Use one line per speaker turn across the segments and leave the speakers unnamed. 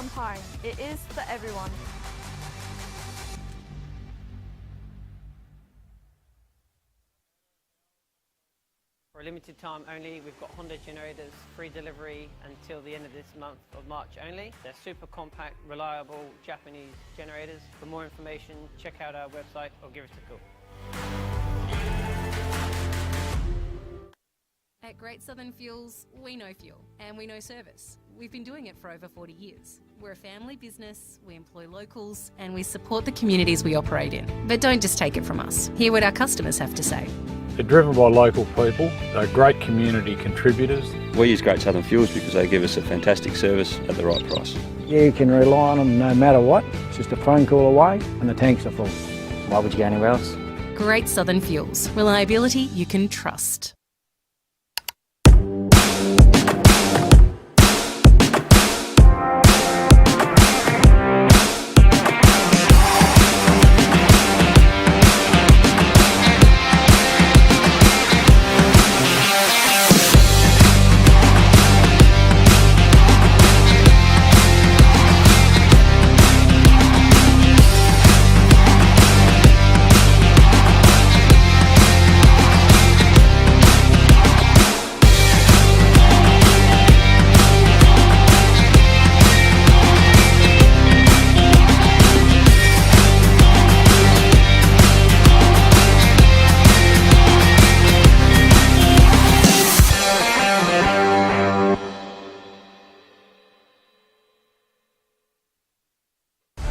Umpiring. It is for everyone.
For a limited time only, we've got Honda generators, free delivery until the end of this month of March only. They're super compact, reliable Japanese generators. For more information, check out our website or give us a call.
At Great Southern Fuels, we know fuel and we know service. We've been doing it for over 40 years. We're a family business, we employ locals and we support the communities we operate in. But don't just take it from us. Hear what our customers have to say.
They're driven by local people, they're great community contributors.
We use Great Southern Fuels because they give us a fantastic service at the right price.
You can rely on them no matter what. It's just a phone call away and the tanks are full.
Why would you go anywhere else?
Great Southern Fuels. Reliability you can trust.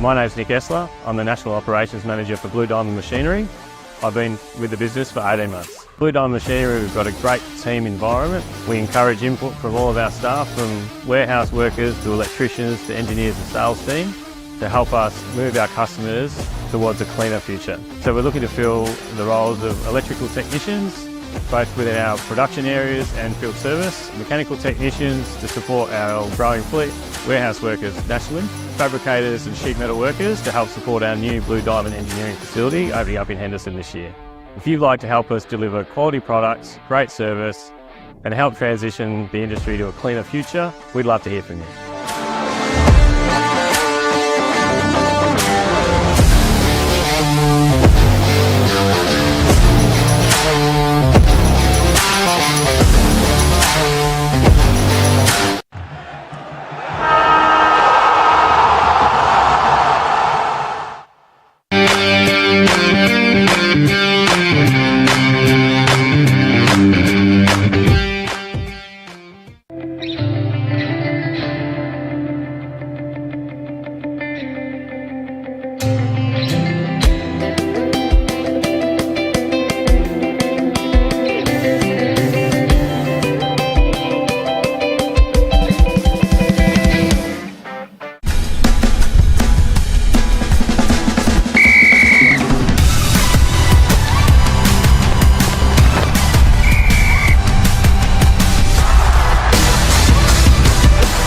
My name's Nick Essler. I'm the National Operations Manager for Blue Diamond Machinery. I've been with the business for 18 months. Blue Diamond Machinery, we've got a great team environment. We encourage input from all of our staff, from warehouse workers to electricians to engineers and sales team, to help us move our customers towards a cleaner future. So we're looking to fill the roles of electrical technicians, both within our production areas and field service, mechanical technicians to support our growing fleet, warehouse workers nationally, fabricators and sheet metal workers to help support our new Blue Diamond engineering facility opening up in Henderson this year. If you'd like to help us deliver quality products, great service and help transition the industry to a cleaner future, we'd love to hear from you.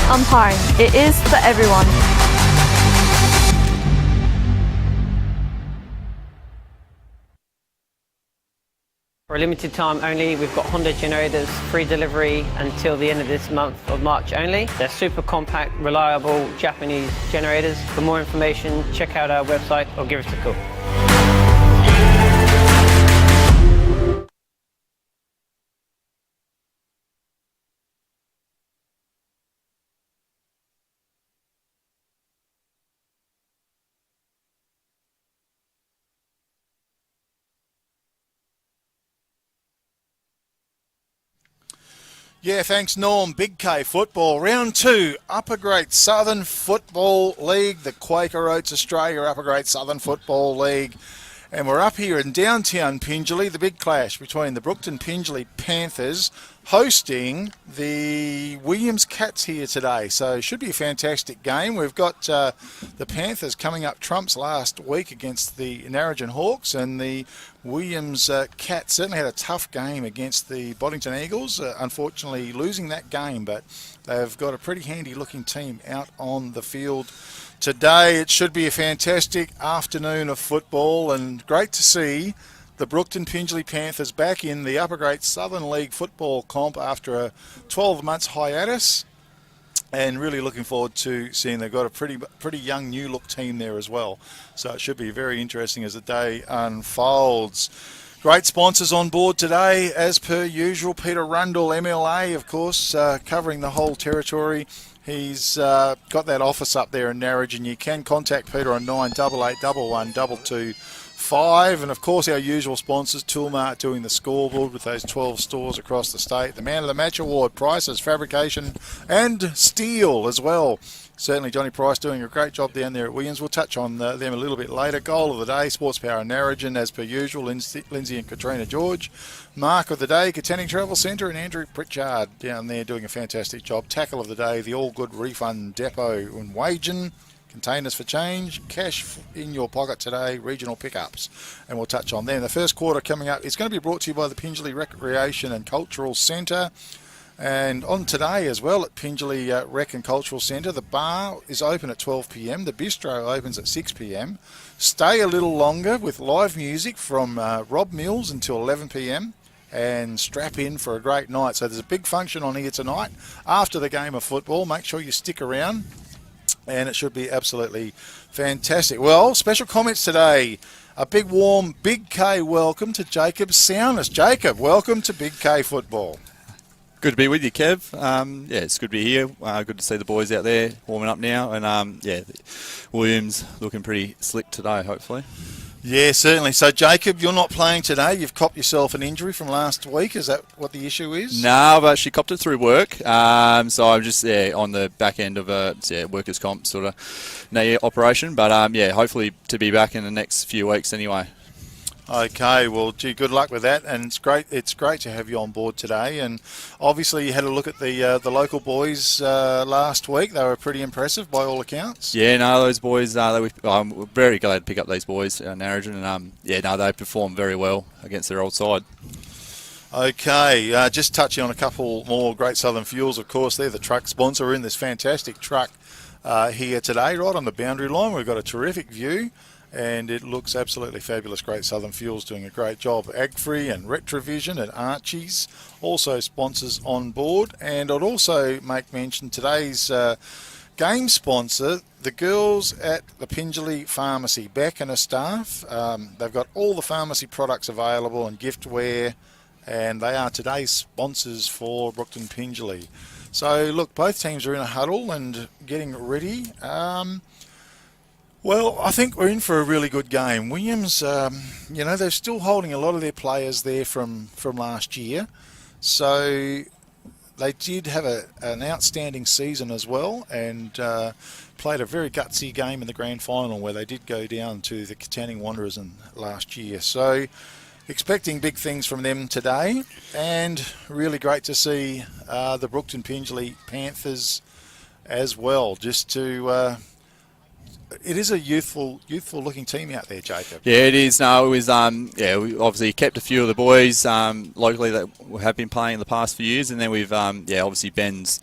Umpiring. It is for everyone.
For a limited time only, we've got Honda generators, free delivery until the end of this month of March only. They're super compact, reliable Japanese generators. For more information, check out our website or give us a call.
Yeah, thanks, Norm. Big K football. Round 2, Upper Great Southern Football League, the Quaker Oats Australia Upper Great Southern Football League. And we're up here in downtown Pingelly, the big clash between the Brookton Pingelly Panthers hosting the Williams Cats here today. So it should be a fantastic game. We've got the Panthers coming up trumps last week against the Narrogin Hawks, and the Williams Cats certainly had a tough game against the Boddington Eagles, unfortunately losing that game, but they've got a pretty handy looking team out on the field today. It should be a fantastic afternoon of football, and great to see the Brookton Pingelly Panthers back in the Upper Great Southern League football comp after a 12 months hiatus. And really looking forward to seeing they've got a pretty young new look team there as well. So it should be very interesting as the day unfolds. Great sponsors on board today, as per usual. Peter Rundle, MLA, of course, covering the whole territory. He's got that office up there in Narrogin, and you can contact Peter on 9888112225. And of course our usual sponsors, Toolmart doing the scoreboard with those 12 stores across the state. The Man of the Match Award, Prices, Fabrication and Steel as well. Certainly Johnny Price doing a great job down there at Williams. We'll touch on them a little bit later. Goal of the day, Sports Power Narrogin, as per usual, Lindsay and Katrina George. Mark of the day, Katanning Travel Centre, and Andrew Pritchard down there doing a fantastic job. Tackle of the day, the All Good Refund Depot in Wagen. Containers for change, cash in your pocket today, regional pickups, and we'll touch on them. The first quarter coming up is going to be brought to you by the Pingelly Recreation and Cultural Centre. And on today as well at Pingelly Rec and Cultural Centre, the bar is open at 12 p.m. The bistro opens at 6 p.m. Stay a little longer with live music from Rob Mills until 11 p.m. and strap in for a great night. So there's a big function on here tonight after the game of football. Make sure you stick around, and it should be absolutely fantastic. Well, special comments today. A big warm Big K welcome to Jacob Soundness. Jacob, welcome to Big K Football.
Good to be with you, Kev. Yeah, it's good to be here. Good to see the boys out there warming up now. And, Williams looking pretty slick today, hopefully.
Yeah, certainly. So, Jacob, you're not playing today. You've copped yourself an injury from last week. Is that what the issue is?
No, I've actually copped it through work. So I'm just on the back end of a workers' comp sort of knee operation. But, hopefully to be back in the next few weeks anyway.
Okay, well, gee, good luck with that, and it's great. It's great to have you on board today. And obviously, you had a look at the local boys last week. They were pretty impressive by all accounts.
Yeah, no, those boys. I'm very glad to pick up these boys, Narrogin, and they performed very well against their old side.
Okay, just touching on a couple more. Great Southern Fuels, of course, they're the truck sponsor. We're in this fantastic truck here today, right on the boundary line. We've got a terrific view, and it looks absolutely fabulous. Great Southern Fuels doing a great job. Agfree and Retrovision and Archie's also sponsors on board. And I'd also make mention today's game sponsor, the girls at the Pingelly Pharmacy. Beck and her staff, they've got all the pharmacy products available and giftware, and they are today's sponsors for Brookton Pingelly. So look, both teams are in a huddle and getting ready. Well, I think we're in for a really good game. Williams, they're still holding a lot of their players there from last year. So they did have an outstanding season as well, and played a very gutsy game in the grand final where they did go down to the Katanning Wanderers last year. So expecting big things from them today, and really great to see the Brookton Pingelly Panthers as well, just to... It is a youthful-looking team out there, Jacob.
Yeah, it is. No, it was. We obviously kept a few of the boys locally that have been playing in the past few years, and then we've, obviously Ben's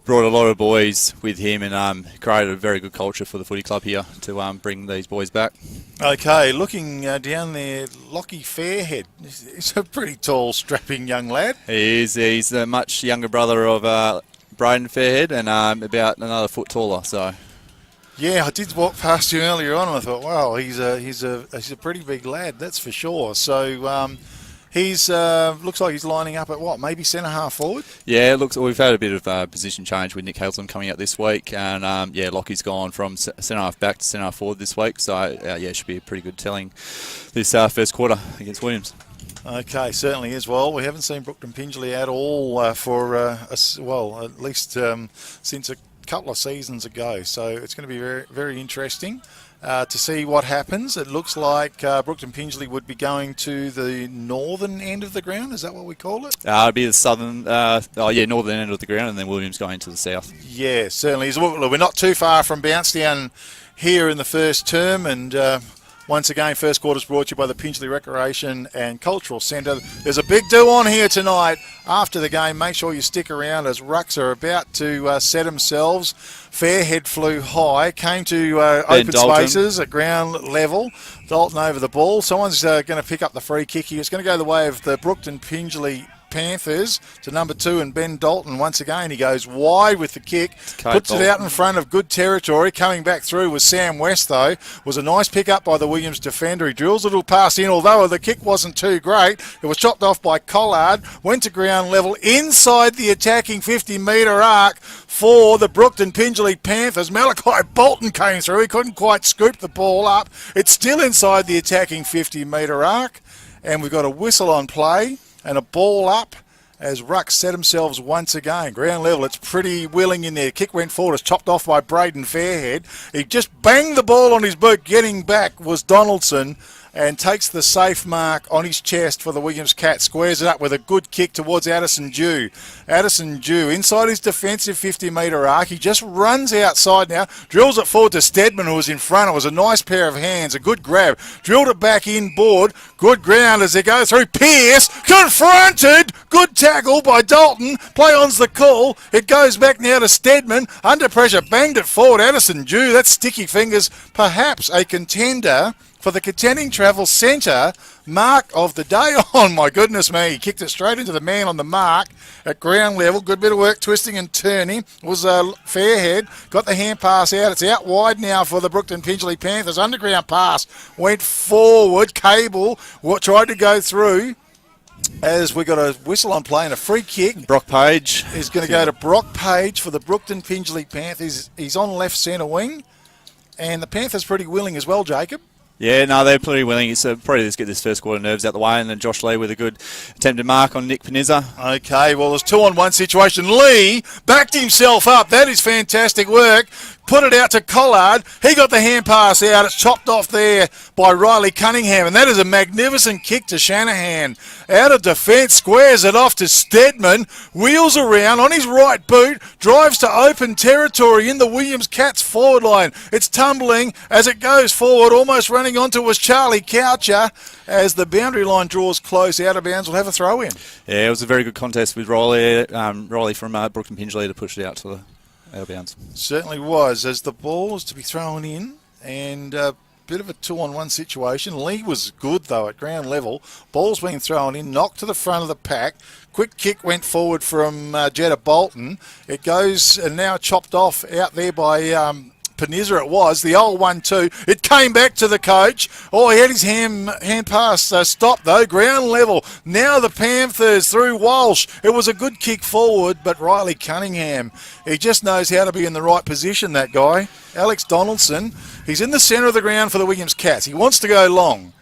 brought a lot of boys with him and created a very good culture for the footy club here to bring these boys back. Okay,
looking down there, Lockie Fairhead. He's a pretty tall, strapping young lad.
He is. He's the much younger brother of Braden Fairhead, and about another foot taller. So.
Yeah, I did walk past you earlier on, and I thought, wow, he's a pretty big lad, that's for sure. So he's looks like he's lining up at what, maybe centre half forward?
Yeah, we've had a bit of position change with Nick Haslam coming out this week, and Lockie's gone from centre half back to centre half forward this week. So it should be a pretty good telling this first quarter against Williams.
Okay, certainly is. Well, we haven't seen Brookton Pingelly at all for at least since a couple of seasons ago, so it's going to be very, very interesting to see what happens. It looks like Brookton Pingelly would be going to the northern end of the ground. Is that what we call it?
It'd be the southern, northern end of the ground, and then Williams going to the south.
Yeah, certainly is. We're not too far from Bouncedown here in the first term, and once again, first quarter's brought to you by the Pingelly Recreation and Cultural Centre. There's a big do on here tonight. After the game, make sure you stick around as Rucks are about to set themselves. Fairhead flew high, came to open spaces at ground level. Dalton over the ball. Someone's going to pick up the free kick here. It's going to go the way of the Brookton Pingelly Panthers to number 2 and Ben Dalton once again. He goes wide with the kick, puts it out in front of good territory. Coming back through was Sam West, though. Was a nice pick up by the Williams defender. He drills a little pass in, although the kick wasn't too great. It was chopped off by Collard, went to ground level inside the attacking 50-metre arc for the Brookton Pingelly Panthers. Malachi Bolton came through. He couldn't quite scoop the ball up. It's still inside the attacking 50-metre arc. And we've got a whistle on play and a ball up as Rucks set themselves once again. Ground level, it's pretty willing in there. Kick went forward. It's chopped off by Braden Fairhead. He just banged the ball on his boot. Getting back was Donaldson, and takes the safe mark on his chest for the Williams Cats. Squares it up with a good kick towards Addison Dew. Addison Dew inside his defensive 50-metre arc. He just runs outside now, drills it forward to Stedman, who was in front. It was a nice pair of hands, a good grab. Drilled it back inboard. Good ground as they go through. Pearce confronted. Good tackle by Dalton. Play on's the call. It goes back now to Stedman. Under pressure, banged it forward. Addison Dew, that's sticky fingers. Perhaps a contender for the contending travel centre mark of the day. Oh, my goodness me. He kicked it straight into the man on the mark at ground level. Good bit of work twisting and turning. It was Fairhead. Got the hand pass out. It's out wide now for the Brookton Pingelly Panthers. Underground pass. Went forward. Cable tried to go through. As we got a whistle on play and a free kick.
Brock Page
is going to go to Brock Page for the Brookton Pingelly Panthers. He's on left centre wing. And the Panthers pretty willing as well, Jacob.
Yeah, no, they're pretty willing. It's probably let's get this first quarter nerves out the way, and then Josh Lee with a good attempted mark on Nick Panizza.
Okay, well, there's 2-on-1 situation. Lee backed himself up. That is fantastic work. Put it out to Collard. He got the hand pass out. It's chopped off there by Riley Cunningham. And that is a magnificent kick to Shanahan. Out of defence, squares it off to Stedman. Wheels around on his right boot. Drives to open territory in the Williams Cats forward line. It's tumbling as it goes forward. Almost running onto was Charlie Coucher. As the boundary line draws close, out of bounds, we'll have a throw in.
Yeah, it was a very good contest with Riley from Brookton Pingelly to push it out to the out of bounds.
Certainly was, as the ball is to be thrown in, and a bit of a 2-on-1 situation. Lee was good, though, at ground level. Ball's being thrown in, knocked to the front of the pack. Quick kick went forward from Jetta Bolton. It goes and now chopped off out there by Panizza. It was the old 1-2. It came back to the coach. Oh, he had his hand pass stopped, though. Ground level. Now the Panthers through Walsh. It was a good kick forward, but Riley Cunningham, he just knows how to be in the right position, that guy. Alex Donaldson, he's in the centre of the ground for the Williams Cats. He wants to go long.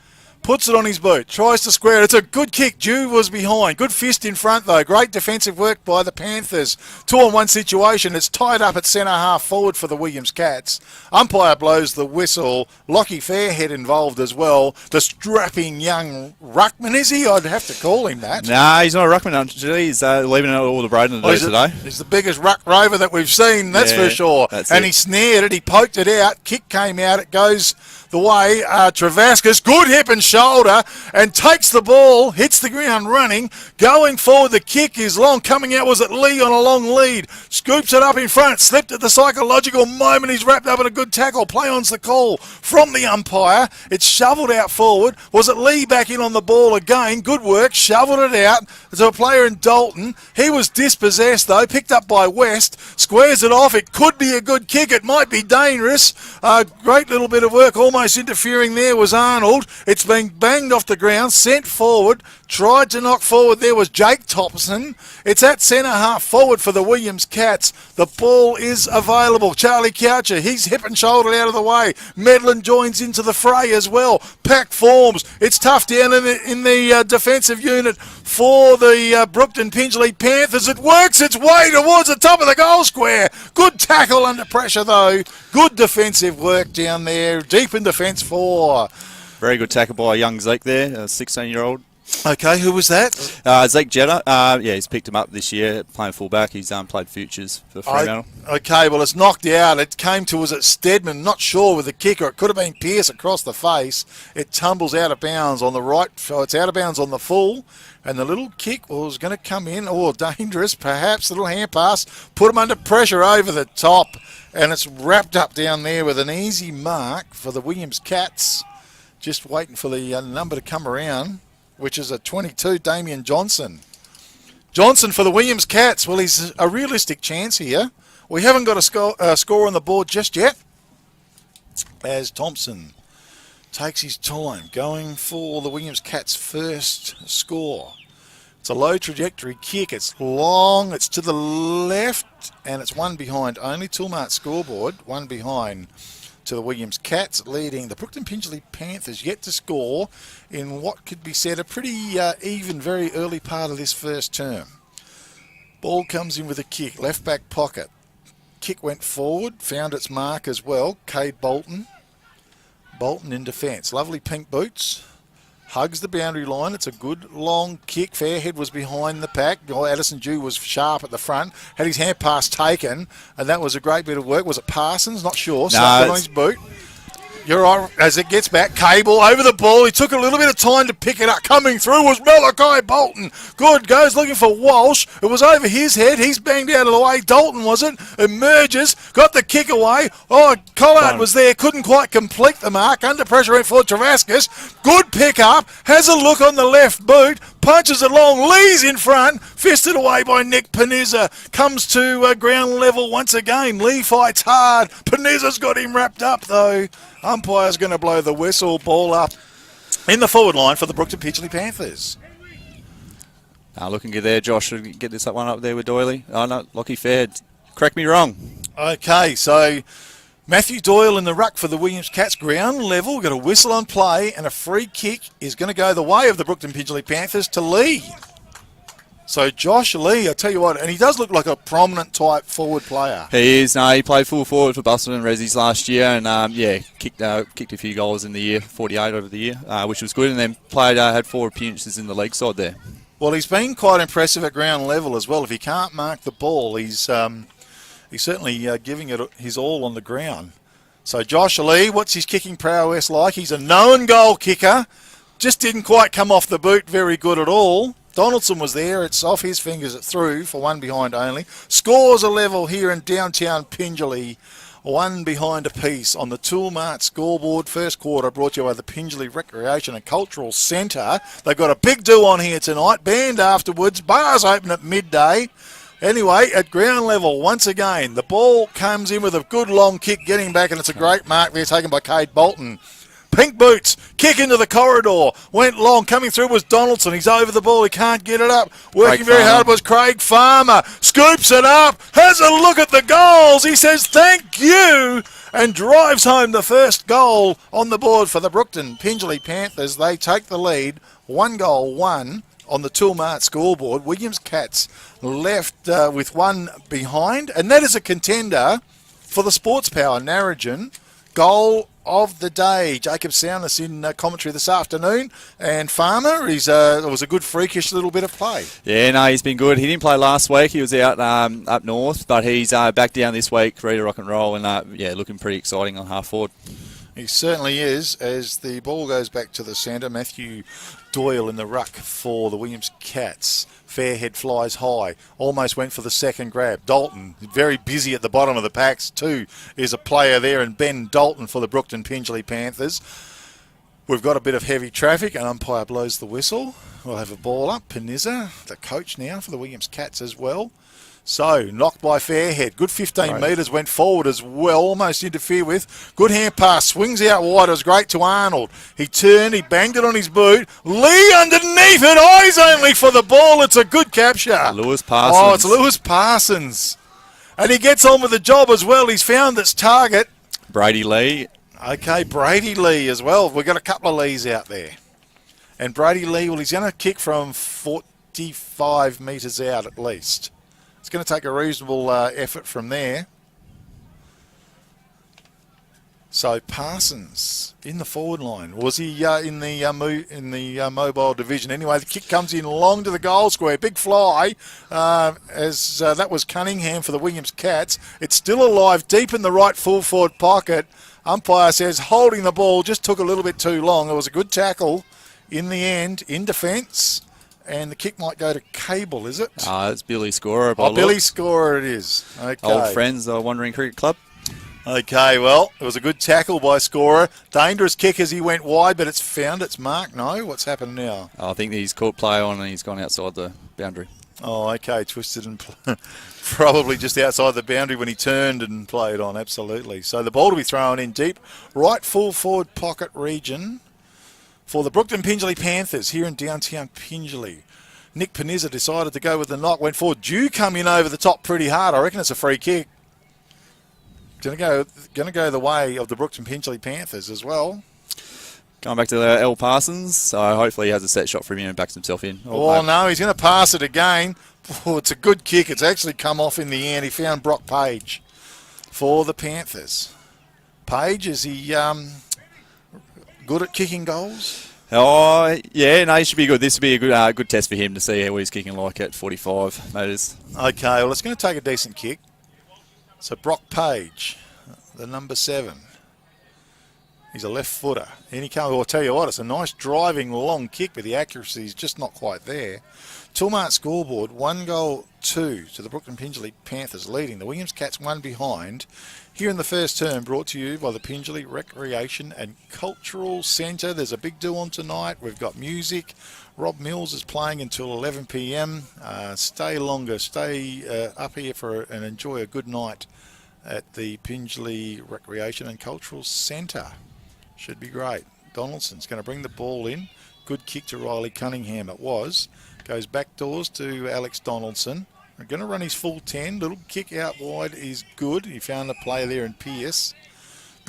Puts it on his boot, tries to square it. It's a good kick. Dew was behind. Good fist in front, though. Great defensive work by the Panthers. 2-on-1 situation. It's tied up at centre half forward for the Williams Cats. Umpire blows the whistle. Lockie Fairhead involved as well. The strapping young ruckman, is he? I'd have to call him that.
Nah, he's not a ruckman, actually. He's leaving it all to Braden to do today.
He's the biggest ruck rover that we've seen, that's for sure. And he snared it. He poked it out. Kick came out. It goes the way. Travascus, good hip and shoulder, and takes the ball, hits the ground running. Going forward, the kick is long. Coming out was it Lee on a long lead. Scoops it up in front. Slipped at the psychological moment. He's wrapped up in a good tackle. Play on's the call from the umpire. It's shoveled out forward. Was it Lee back in on the ball again? Good work. Shoveled it out to a player in Dalton. He was dispossessed, though. Picked up by West. Squares it off. It could be a good kick. It might be dangerous. Great little bit of work. Almost interfering there was Arnold. It's been banged off the ground, sent forward, tried to knock forward. There was Jake Thompson. It's at centre half forward for the Williams Cats. The ball is available. Charlie Coucher, he's hip and shouldered out of the way. Medlin joins into the fray as well. Pack forms. It's tough down in the defensive unit for the Brookton Pingelly Panthers. It works its way towards the top of the goal square. Good tackle under pressure, though. Good defensive work down there. Deep in defence for...
Very good tackle by young Zeke there, a 16-year-old.
Okay, who was that?
Zeke Jetta. He's picked him up this year, playing fullback. He's played futures for Fremantle.
Okay, well, it's knocked out. It came to us at Stedman, not sure with the kicker. It could have been Pearce across the face. It tumbles out of bounds on the right, so it's out of bounds on the full. And the little kick was going to come in. Oh, dangerous, perhaps. Little hand pass. Put him under pressure over the top. And it's wrapped up down there with an easy mark for the Williams Cats. Just waiting for the number to come around, which is a 22, Damien Johnson. Johnson for the Williams Cats. Well, he's a realistic chance here. We haven't got a score on the board just yet, as Thompson takes his time going for the Williams Cats' first score. It's a low trajectory kick. It's long. It's to the left, and it's one behind only. Toolmart scoreboard, one behind to the Williams Cats, leading the Brookton Pingelly Panthers yet to score in what could be said a pretty even, very early part of this first term. Ball comes in with a kick, left back pocket. Kick went forward, found its mark as well. Cade Bolton. Bolton in defence. Lovely pink boots. Hugs the boundary line. It's a good long kick. Fairhead was behind the pack. Addison Dew was sharp at the front. Had his hand pass taken, and that was a great bit of work. Was it Parsons? Not sure. Slapped it on his boot. You're right. As it gets back, Cable over the ball. He took a little bit of time to pick it up. Coming through was Malachi Bolton. Good. Goes looking for Walsh. It was over his head. He's banged out of the way. Dalton, was it? Emerges. Got the kick away. Oh, Collard was there. Couldn't quite complete the mark. Under pressure went for Travascus. Good pick up. Has a look on the left boot. Punches it long. Lee's in front. Fisted away by Nick Panizza. Comes to ground level once again. Lee fights hard. Panizza's got him wrapped up though. Umpire's going to blow the whistle. Ball up in the forward line for the Brookton Pingelly Panthers.
Looking good there, Josh. Should get this one up there with Doyley. Oh, no, Lockie Fairhead. Correct me wrong.
Okay, so Matthew Doyle in the ruck for the Williams Cats, ground level. Got a whistle on play, and a free kick is going to go the way of the Brookton Pingelly Panthers to Lee. So Josh Lee, I tell you what, and he does look like a prominent type forward player.
He is. No, he played full forward for Busselton and Rezzies last year, and kicked a few goals in the year, 48 over the year, which was good. And then had 4 appearances in the league side there.
Well, he's been quite impressive at ground level as well. If he can't mark the ball, he's certainly giving it his all on the ground. So Josh Lee, what's his kicking prowess like? He's a known goal kicker. Just didn't quite come off the boot very good at all. Donaldson was there. It's off his fingers. It's through for one behind only. Scores a level here in downtown Pingelly. One behind apiece on the Toolmart scoreboard. First quarter brought you by the Pingelly Recreation and Cultural Centre. They've got a big do on here tonight. Band afterwards. Bars open at midday. Anyway, at ground level, once again, the ball comes in with a good long kick getting back, and it's a great mark there taken by Cade Bolton. Pink boots, kick into the corridor, went long, coming through was Donaldson. He's over the ball, he can't get it up. Working very hard was Craig Farmer. Scoops it up, has a look at the goals. He says thank you and drives home the first goal on the board for the Brookton Pingelly Panthers. They take the lead, 1-1 on the Toolmart scoreboard. Williams Cats left with one behind, and that is a contender for the Sports Power Narrogin goal of the day. Jacob Soundness in commentary this afternoon, and Farmer, it was a good freakish little bit of play.
Yeah, no, he's been good. He didn't play last week. He was out up north, but he's back down this week, ready to rock and roll, and looking pretty exciting on half forward.
He certainly is. As the ball goes back to the centre, Matthew Doyle in the ruck for the Williams Cats. Fairhead flies high, almost went for the second grab. Dalton, very busy at the bottom of the packs too, is a player there, and Ben Dalton for the Brookton Pingelly Panthers. We've got a bit of heavy traffic, and umpire blows the whistle. We'll have a ball up. Panizza, the coach now for the Williams Cats as well. So, knocked by Fairhead. Good 15 metres, went forward as well, almost interfered with. Good hand pass, swings out wide. It was great to Arnold. He turned, he banged it on his boot. Lee underneath it, eyes only for the ball. It's a good capture.
Lewis Parsons.
Oh, it's Lewis Parsons. And he gets on with the job as well. He's found its target.
Brady Lee.
Okay, Brady Lee as well. We've got a couple of Lees out there. And Brady Lee, well, he's going to kick from 45 metres out at least. It's going to take a reasonable effort from there. So Parsons in the forward line. Was he in the mobile division? Anyway, the kick comes in long to the goal square. Big fly as that was Cunningham for the Williams Cats. It's still alive deep in the right full forward pocket. Umpire says holding the ball just took a little bit too long. It was a good tackle in the end in defence. And the kick might go to Cable, is it?
It's Billy Scorer.
Billy Scorer it is. Okay.
Old friends, the Wandering Cricket Club.
Okay, well, it was a good tackle by Scorer. Dangerous kick as he went wide, but it's found its mark. No, what's happened now?
I think he's caught play on and he's gone outside the boundary.
Oh, okay, twisted and probably just outside the boundary when he turned and played on, absolutely. So the ball to be thrown in deep, right full forward pocket region for the Brookton Pingelly Panthers here in downtown Pingelly. Nick Panizza decided to go with the knock, went forward. Dew come in over the top pretty hard. I reckon it's a free kick. Going to go the way of the Brookton Pingelly Panthers as well.
Going back to L. Parsons, so hopefully he has a set shot from him and backs himself in.
Oh, no, he's going to pass it again. Oh, it's a good kick. It's actually come off in the end. He found Brock Page for the Panthers. Page, is he good at kicking goals?
Oh, yeah, no, he should be good. This would be a good test for him to see how he's kicking like at 45 metres.
Okay, well, it's going to take a decent kick. So Brock Page, the number 7. He's a left footer. And he can't, I'll tell you what, it's a nice driving long kick, but the accuracy is just not quite there. Toolmart scoreboard, 1-2 to the Brookton Pingelly Panthers leading. The Williams Cats 1 behind. Here in the first term, brought to you by the Pingelly Recreation and Cultural Centre. There's a big do on tonight. We've got music. Rob Mills is playing until 11 p.m. Stay longer. Stay up here and enjoy a good night at the Pingelly Recreation and Cultural Centre. Should be great. Donaldson's going to bring the ball in. Good kick to Riley Cunningham it was. Goes back doors to Alex Donaldson. We're going to run his full 10. Little kick out wide is good. He found a player there in Pierce.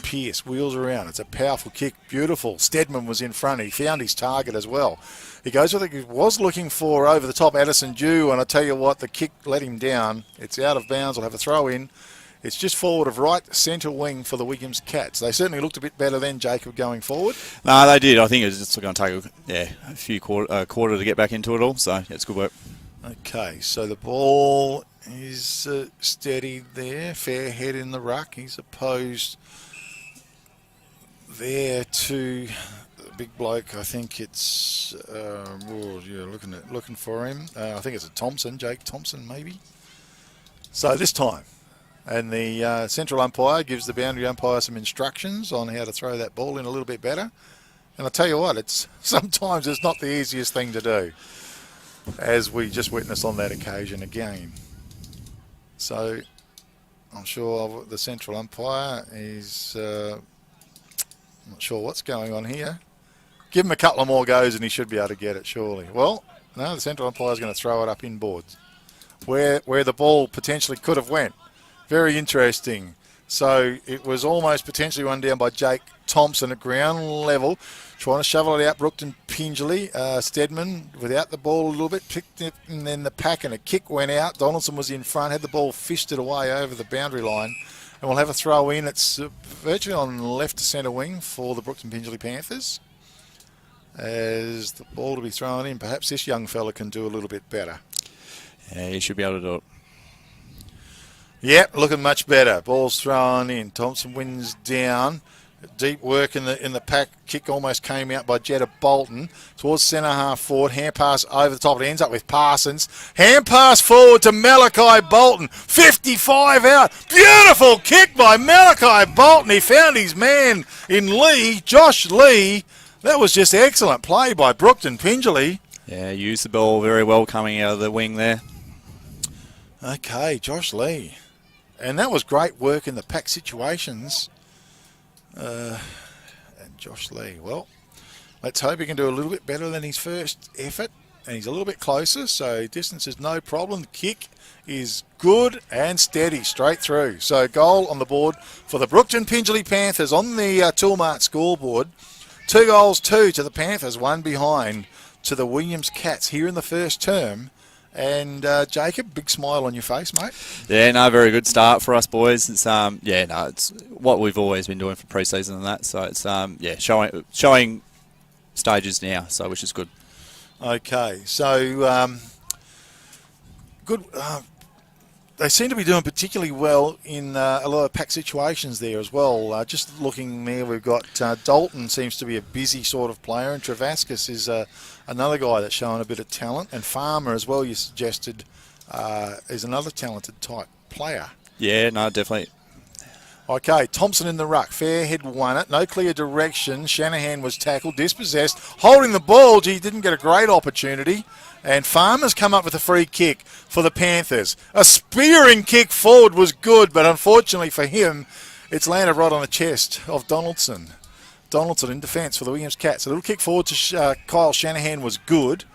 Pierce wheels around. It's a powerful kick. Beautiful. Stedman was in front. He found his target as well. He goes with it. He was looking for over the top Addison Dew, and I tell you what, the kick let him down. It's out of bounds. We'll have a throw in. It's just forward of right centre wing for the Williams Cats. They certainly looked a bit better than Jacob going forward.
No, they did. I think it's just going to take a few quarter to get back into it all. So yeah, it's good work.
Okay, so the ball is steady there. Fair head in the ruck. He's opposed there to the big bloke. I think it's looking for him. I think it's a Thompson, Jake Thompson maybe. So this time. And the central umpire gives the boundary umpire some instructions on how to throw that ball in a little bit better. And I'll tell you what, sometimes it's not the easiest thing to do, as we just witnessed on that occasion again. So I'm sure the central umpire is not sure what's going on here. Give him a couple of more goes and he should be able to get it, surely. Well, no, the central umpire is going to throw it up inboards, where the ball potentially could have went. Very interesting. So it was almost potentially run down by Jake Thompson at ground level, trying to shovel it out. Brookton Pingelly, Stedman without the ball a little bit, picked it, and then the pack and a kick went out. Donaldson was in front, had the ball fisted away over the boundary line, and we'll have a throw in. It's virtually on left to centre wing for the Brookton Pingelly Panthers. As the ball to be thrown in, perhaps this young fella can do a little bit better.
Yeah, he should be able to do it.
Yep, looking much better. Ball's thrown in. Thompson wins down. Deep work in the pack. Kick almost came out by Jetta Bolton. Towards centre half forward. Hand pass over the top. It ends up with Parsons. Hand pass forward to Malachi Bolton. 55 out. Beautiful kick by Malachi Bolton. He found his man in Lee, Josh Lee. That was just excellent play by Brookton Pingelly.
Yeah, used the ball very well coming out of the wing there.
Okay, Josh Lee. And that was great work in the pack situations. And Josh Lee, well, let's hope he can do a little bit better than his first effort. And he's a little bit closer, so distance is no problem. The kick is good and steady, straight through. So goal on the board for the Brookton Pingelly Panthers on the Toolmart scoreboard. 2-2 to the Panthers, 1 behind to the Williams Cats here in the first term. And Jacob, big smile on your face, mate.
Yeah, no, very good start for us boys. It's it's what we've always been doing for pre-season and that. So it's showing stages now, so which is good. Okay, so good. They seem to be doing particularly well in a lot of pack situations there as well. Just looking there, we've got Dalton seems to be a busy sort of player, and Travascus is another guy that's showing a bit of talent, and Farmer as well, you suggested, is another talented type player. Yeah, no, definitely.
Okay, Thompson in the ruck. Fairhead won it. No clear direction. Shanahan was tackled, dispossessed. Holding the ball, gee, didn't get a great opportunity. And Farmer's come up with a free kick for the Panthers. A spearing kick forward was good, but unfortunately for him, it's landed right on the chest of Donaldson. Donaldson in defence for the Williams Cats. A little kick forward to Kyle Shanahan was good.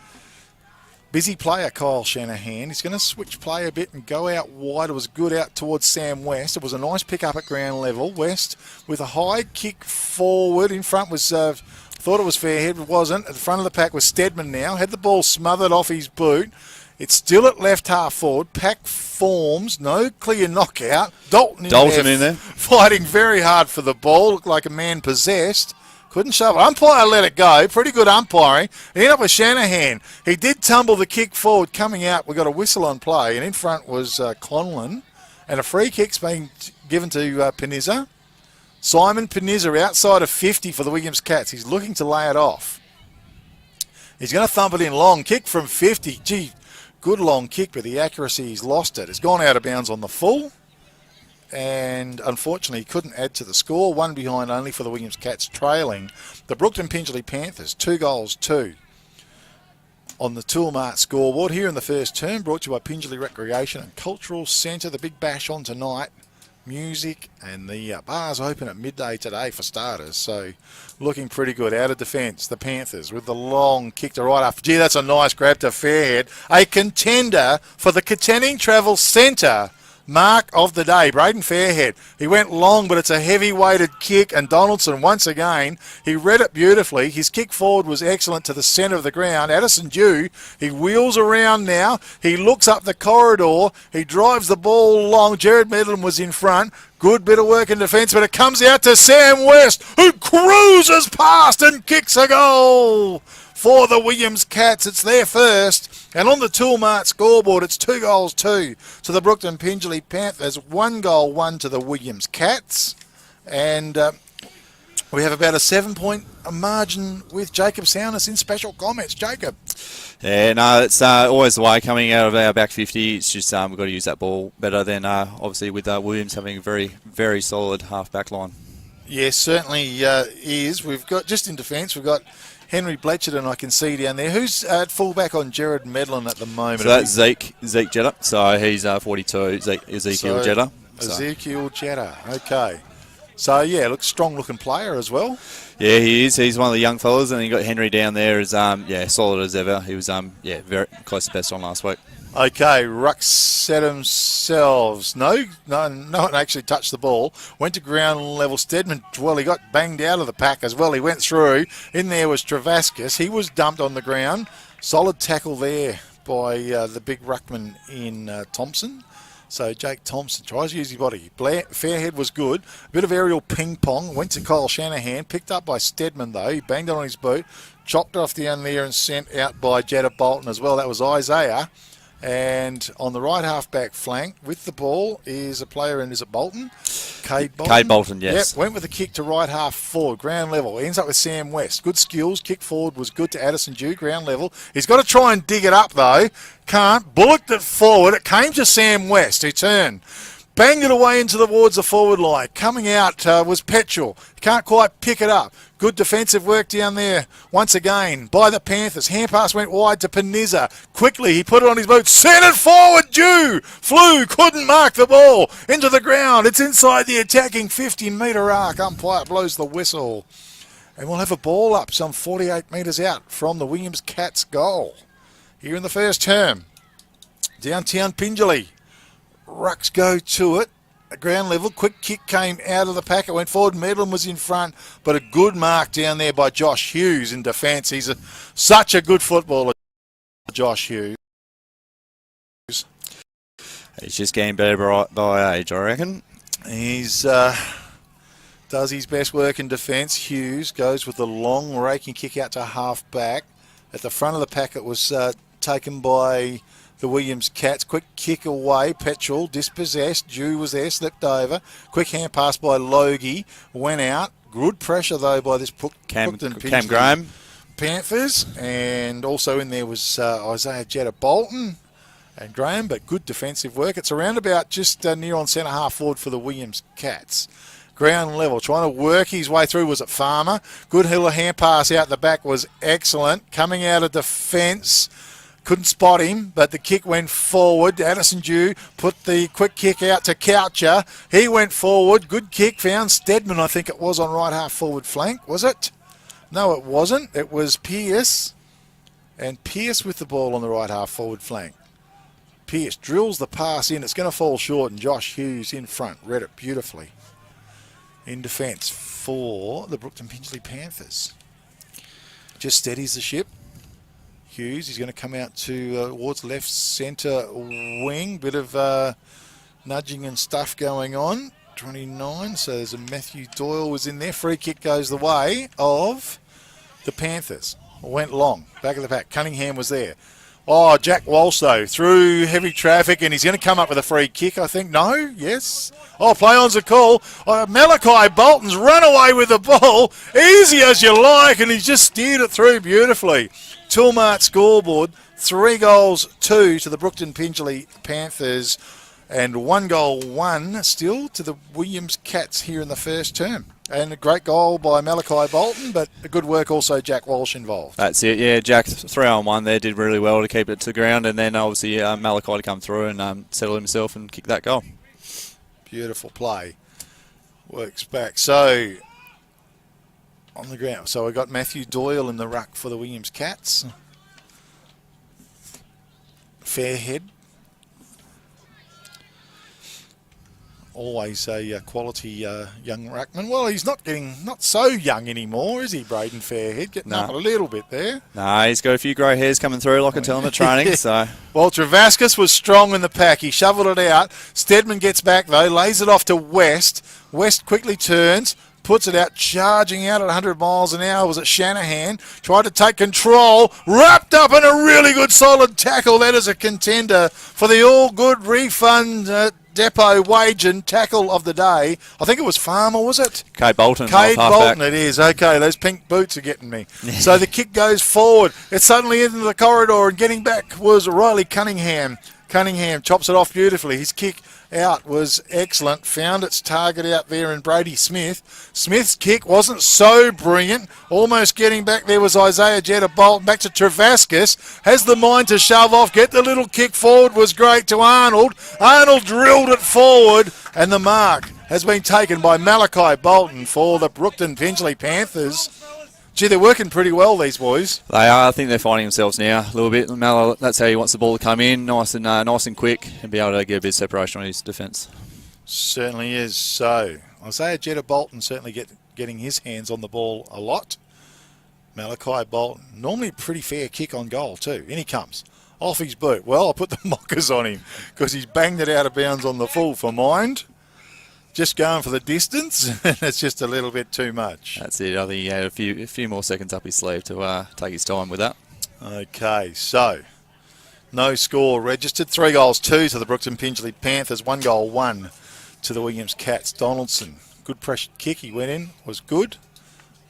Busy player, Kyle Shanahan. He's going to switch play a bit and go out wide. It was good out towards Sam West. It was a nice pick up at ground level. West with a high kick forward. In front was, thought it was Fairhead, but wasn't. At the front of the pack was Stedman now. Had the ball smothered off his boot. It's still at left half forward. Pack forms. No clear knockout. Dalton in there. Fighting very hard for the ball. Looked like a man possessed. Couldn't shove it. Umpire let it go. Pretty good umpiring. He ended up with Shanahan. He did tumble the kick forward. Coming out, we got a whistle on play. And in front was Conlon. And a free kick's being given to Pinizza. Simon Pinizza outside of 50 for the Williams Cats. He's looking to lay it off. He's going to thump it in long. Kick from 50. Gee, good long kick, but the accuracy, he's lost it. It's gone out of bounds on the full. And unfortunately, he couldn't add to the score. One behind only for the Williams Cats, trailing the Brookton Pingelly Panthers. 2-2 on the Toolmart scoreboard here in the first term. Brought to you by Pingelly Recreation and Cultural Centre. The big bash on tonight. Music and the bars open at midday today for starters. So looking pretty good. Out of defence, the Panthers with the long kick to right half. Gee, that's a nice grab to Fairhead. A contender for the Katanning Travel Centre. Mark of the day, Braden Fairhead. He went long, but it's a heavy-weighted kick, and Donaldson, once again, he read it beautifully. His kick forward was excellent to the centre of the ground. Addison Dew, he wheels around now. He looks up the corridor. He drives the ball long. Jared Medlin was in front. Good bit of work in defence, but it comes out to Sam West, who cruises past and kicks a goal for the Williams Cats. It's their first. And on the Toolmart scoreboard, it's 2-2 to the Brookton Pingelly Panthers, 1-1 to the Williams Cats. And we have about a 7-point margin with Jacob Souness in special comments. Jacob.
Yeah, no, it's always the way coming out of our back 50. It's just we've got to use that ball better than obviously with Williams having a very, very solid half-back line. Yes, certainly is. We've got, just in defence, we've got Henry Bletcherton, I can see down there. Who's at fullback on Jared Medlin at the moment?
So that's Zeke Jetta. So he's 42, Ezekiel Jetta.
Ezekiel Jetta, okay. So, yeah, looks strong-looking player as well.
Yeah, he is. He's one of the young fellas, and you got Henry down there as solid as ever. He was very close to best on last week.
Okay, Rucks set themselves. No one actually touched the ball. Went to ground level. Stedman, well, he got banged out of the pack as well. He went through. In there was Travascus. He was dumped on the ground. Solid tackle there by the big ruckman in Thompson. So Jake Thompson tries to use his body. Fairhead was good. A bit of aerial ping-pong. Went to Kyle Shanahan. Picked up by Stedman, though. He banged it on his boot. Chopped off down there and sent out by Jetta Bolton as well. That was Isaiah. And on the right half-back flank with the ball is a player, and is it Bolton? Cade Bolton.
Cade Bolton, yes.
Yep, went with a kick to right half forward, ground level. Ends up with Sam West. Good skills. Kick forward was good to Addison Dew, ground level. He's got to try and dig it up, though. Can't. Bullocked it forward. It came to Sam West, who turned. Banged it away towards the forward line. Coming out was Petrel. Can't quite pick it up. Good defensive work down there once again by the Panthers. Hand pass went wide to Pinizza. Quickly, he put it on his boot. Sent it forward. Dew flew. Couldn't mark the ball. Into the ground. It's inside the attacking 15-metre arc. Umpire blows the whistle. And we'll have a ball up some 48 metres out from the Williams Cats goal. Here in the first term. Downtown Pingelly. Rucks go to it at ground level. Quick kick came out of the pack. It went forward. Medlin was in front, but a good mark down there by Josh Hughes in defence. He's such a good footballer, Josh Hughes.
He's just getting better by age, I reckon.
He's does his best work in defence. Hughes goes with the long raking kick out to half back. At the front of the pack, it was taken by the Williams Cats. Quick kick away. Petrel dispossessed. Dew was there, slipped over. Quick hand pass by Logie. Went out. Good pressure, though, by this
Cam Graham.
Panthers. And also in there was Isaiah Jetta Bolton. and Graham, but good defensive work. It's around about just near on centre half forward for the Williams Cats. Ground level, trying to work his way through. Was it Farmer? Good Hiller hand pass out the back was excellent. Coming out of defence, couldn't spot him, but the kick went forward. Addison Dew put the quick kick out to Coucher. He went forward. Good kick. Found Stedman, I think it was, on right half forward flank. Was it? No, it wasn't. It was Pearce. And Pearce with the ball on the right half forward flank. Pearce drills the pass in. It's going to fall short, and Josh Hughes in front. Read it beautifully. In defence for the Brookton Pingelly Panthers. Just steadies the ship. Hughes, he's going to come out towards left centre wing. Bit of nudging and stuff going on. 29, so there's a Matthew Doyle was in there. Free kick goes the way of the Panthers. Went long, back of the pack. Cunningham was there. Oh, Jack Walsh, though, through heavy traffic, and he's going to come up with a free kick, I think. No? Yes? Oh, play on's a call. Malachi Bolton's run away with the ball, easy as you like, and he's just steered it through beautifully. Toolmart scoreboard, 3 goals, 2 to the Brookton Pingelly Panthers, and 1 goal, 1 still to the Williams Cats here in the first term. And a great goal by Malachi Bolton, but a good work also Jack Walsh involved.
That's it, yeah. Jack, 3-on-1 there, did really well to keep it to the ground, and then obviously Malachi to come through and settle himself and kick that goal.
Beautiful play. Works back. So, on the ground. So we got Matthew Doyle in the ruck for the Williams Cats. Fairhead. Always a quality young ruckman. Well, he's not so young anymore, is he, Braden Fairhead? Getting up a little bit there.
No, he's got a few grey hairs coming through, like I tell him at training. So,
well, Travascus was strong in the pack. He shoveled it out. Stedman gets back, though, lays it off to West. West quickly turns, puts it out, charging out at 100 miles an hour. Was it Shanahan? Tried to take control, wrapped up in a really good solid tackle. That is a contender for the all-good refund depot wage and tackle of the day. I think it was Farmer, was it?
Cade Bolton.
Cade Bolton it is. Okay, those pink boots are getting me. So the kick goes forward. It's suddenly into the corridor, and getting back was Riley Cunningham. Cunningham chops it off beautifully. His kick out was excellent. Found its target out there in Brady Smith. Smith's kick wasn't so brilliant. Almost getting back there was Isaiah Jetta Bolton. Back to Travascus. Has the mind to shove off. Get the little kick forward was great to Arnold. Arnold drilled it forward, and the mark has been taken by Malachi Bolton for the Brookton Pingelly Panthers. Gee, they're working pretty well, these boys.
They are. I think they're finding themselves now a little bit. Mallow, that's how he wants the ball to come in, nice and quick, and be able to get a bit of separation on his defence.
Certainly is. So, Isaiah Jetta Bolton certainly getting his hands on the ball a lot. Malachi Bolton, normally a pretty fair kick on goal too. In he comes. Off his boot. Well, I put the mockers on him because he's banged it out of bounds on the full for mind. Just going for the distance, and it's just a little bit too much.
That's it. I think he had a few more seconds up his sleeve to take his time with that.
Okay, so no score registered. 3 goals, 2 to the Brookton Pingelly Panthers. 1 goal, 1 to the Williams Cats. Donaldson, good pressure kick. He went in, was good.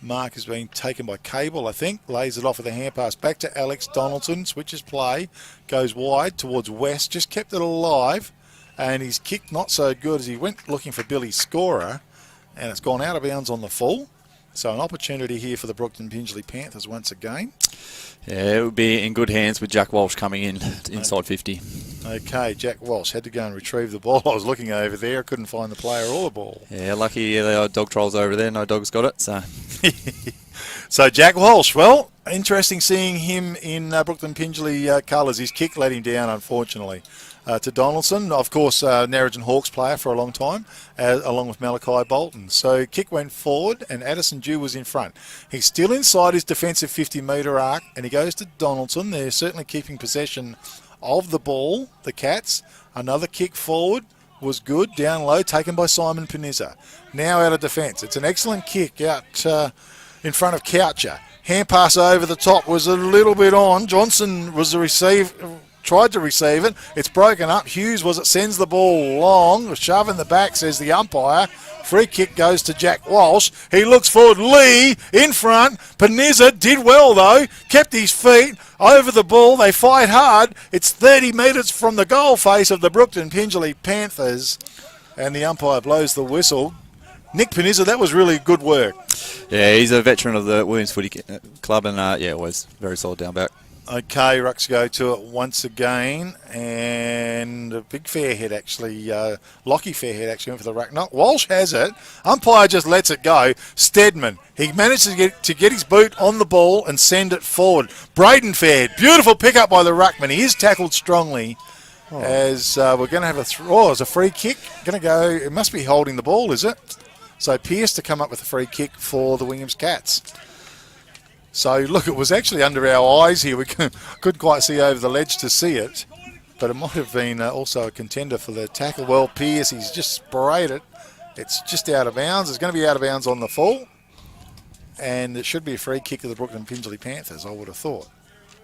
Mark has been taken by Cable, I think. Lays it off with a hand pass back to Alex Donaldson. Switches play, goes wide towards West. Just kept it alive. And his kick not so good as he went looking for Billy's scorer, and it's gone out of bounds on the full. So an opportunity here for the Brookton Pingelly Panthers once again.
Yeah, it would be in good hands with Jack Walsh coming in inside 50.
Okay, Jack Walsh had to go and retrieve the ball. I was looking over there, couldn't find the player or the ball.
Yeah, lucky there are dog trolls over there. No dog's got it. So,
so Jack Walsh, well, interesting seeing him in Brookton Pingelly colours. His kick let him down, unfortunately. To Donaldson, of course, Narrogin Hawks player for a long time, along with Malachi Bolton. So kick went forward, and Addison Dew was in front. He's still inside his defensive 50-metre arc, and he goes to Donaldson. They're certainly keeping possession of the ball, the Cats. Another kick forward was good, down low, taken by Simon Panizza. Now out of defence. It's an excellent kick out in front of Coucher. Hand pass over the top was a little bit on. Johnson was the tried to receive it. It's broken up. Hughes sends the ball long. Shove in the back, says the umpire. Free kick goes to Jack Walsh. He looks forward. Lee in front. Panizza did well, though. Kept his feet over the ball. They fight hard. It's 30 metres from the goal face of the Brookton Pingelly Panthers. And the umpire blows the whistle. Nick Panizza, that was really good work.
Yeah, he's a veteran of the Williams Footy Club and, always very solid down back.
Okay, Rucks go to it once again, and a big Fairhead actually, Lockie Fairhead actually went for the ruck knock. Walsh has it. Umpire just lets it go. Stedman, he managed to get his boot on the ball and send it forward. Braden Fairhead, beautiful pickup by the ruckman. He is tackled strongly. As we're going to have it's a free kick. Going to go, it must be holding the ball, is it? So Pearce to come up with a free kick for the Williams Cats. So, look, it was actually under our eyes here. We couldn't quite see over the ledge to see it. But it might have been also a contender for the tackle. Well, Pearce, he's just sprayed it. It's just out of bounds. It's going to be out of bounds on the full. And it should be a free kick of the Brookton Pingelly Panthers, I would have thought.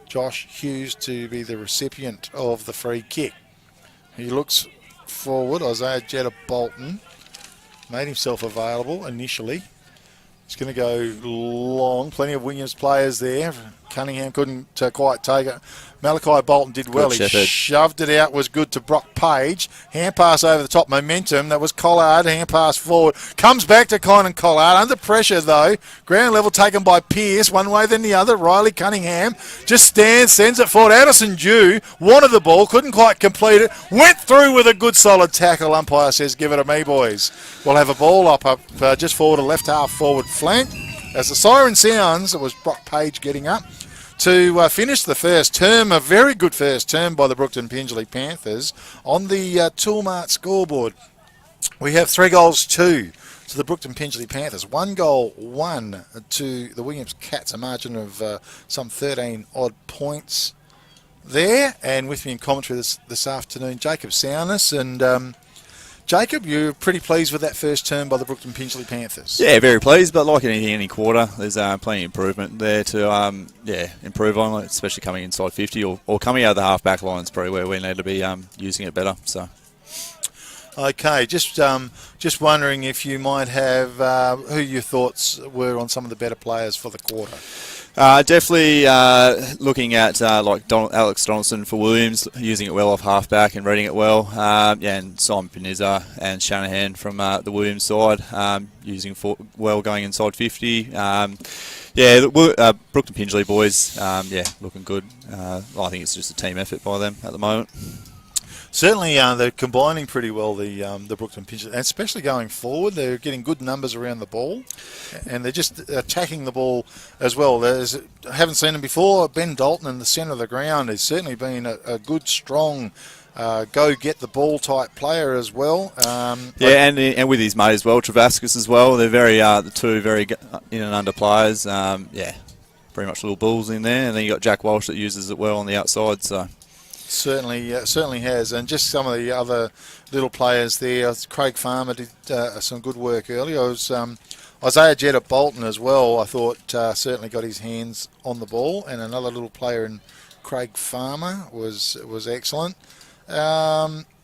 Josh Hughes to be the recipient of the free kick. He looks forward. Isaiah Jetta Bolton made himself available initially. He's going to go long. Plenty of Williams players there. Cunningham couldn't quite take it. Malachi Bolton did well. He shoved it out. Was good to Brock Page. Hand pass over the top. Momentum. That was Collard. Hand pass forward. Comes back to Conan Collard. Under pressure, though. Ground level taken by Pearce. One way, then the other. Riley Cunningham just stands, sends it forward. Addison Dew wanted the ball. Couldn't quite complete it. Went through with a good solid tackle. Umpire says, give it to me, boys. We'll have a ball up just forward, a left half forward flank. As the siren sounds, it was Brock Page getting up to finish the first term, a very good first term by the Brookton Pingelly Panthers on the Toolmart scoreboard. We have 3 goals, 2 to the Brookton Pingelly Panthers. 1 goal, 1 to the Williams Cats, a margin of some 13 odd points there. And with me in commentary this afternoon, Jacob Souness. And Jacob, you're pretty pleased with that first term by the Brookton Pingelly Panthers? Yeah,
very pleased, but like anything, any quarter, there's plenty of improvement there to improve on, especially coming inside 50 or coming out of the half-back line is probably where we need to be using it better. So,
okay, just wondering if you might have who your thoughts were on some of the better players for the quarter.
Definitely looking at Alex Donaldson for Williams, using it well off halfback and reading it well. And Simon Panizza and Shanahan from the Williams side, using well going inside 50. Brookton Pingelly boys, looking good. I think it's just a team effort by them at the moment.
Certainly, they're combining pretty well, the Brookton Pingelly, and especially going forward. They're getting good numbers around the ball, and they're just attacking the ball as well. I haven't seen them before. Ben Dalton in the centre of the ground has certainly been a good, strong, go get the ball type player as well.
And with his mate as well, Travascus as well. They're the two very in and under players. Pretty much little bulls in there, and then you got Jack Walsh that uses it well on the outside. So.
Certainly has, and just some of the other little players there. Craig Farmer did some good work earlier. It was Isaiah Jetta Bolton as well. I thought certainly got his hands on the ball, and another little player in Craig Farmer was excellent.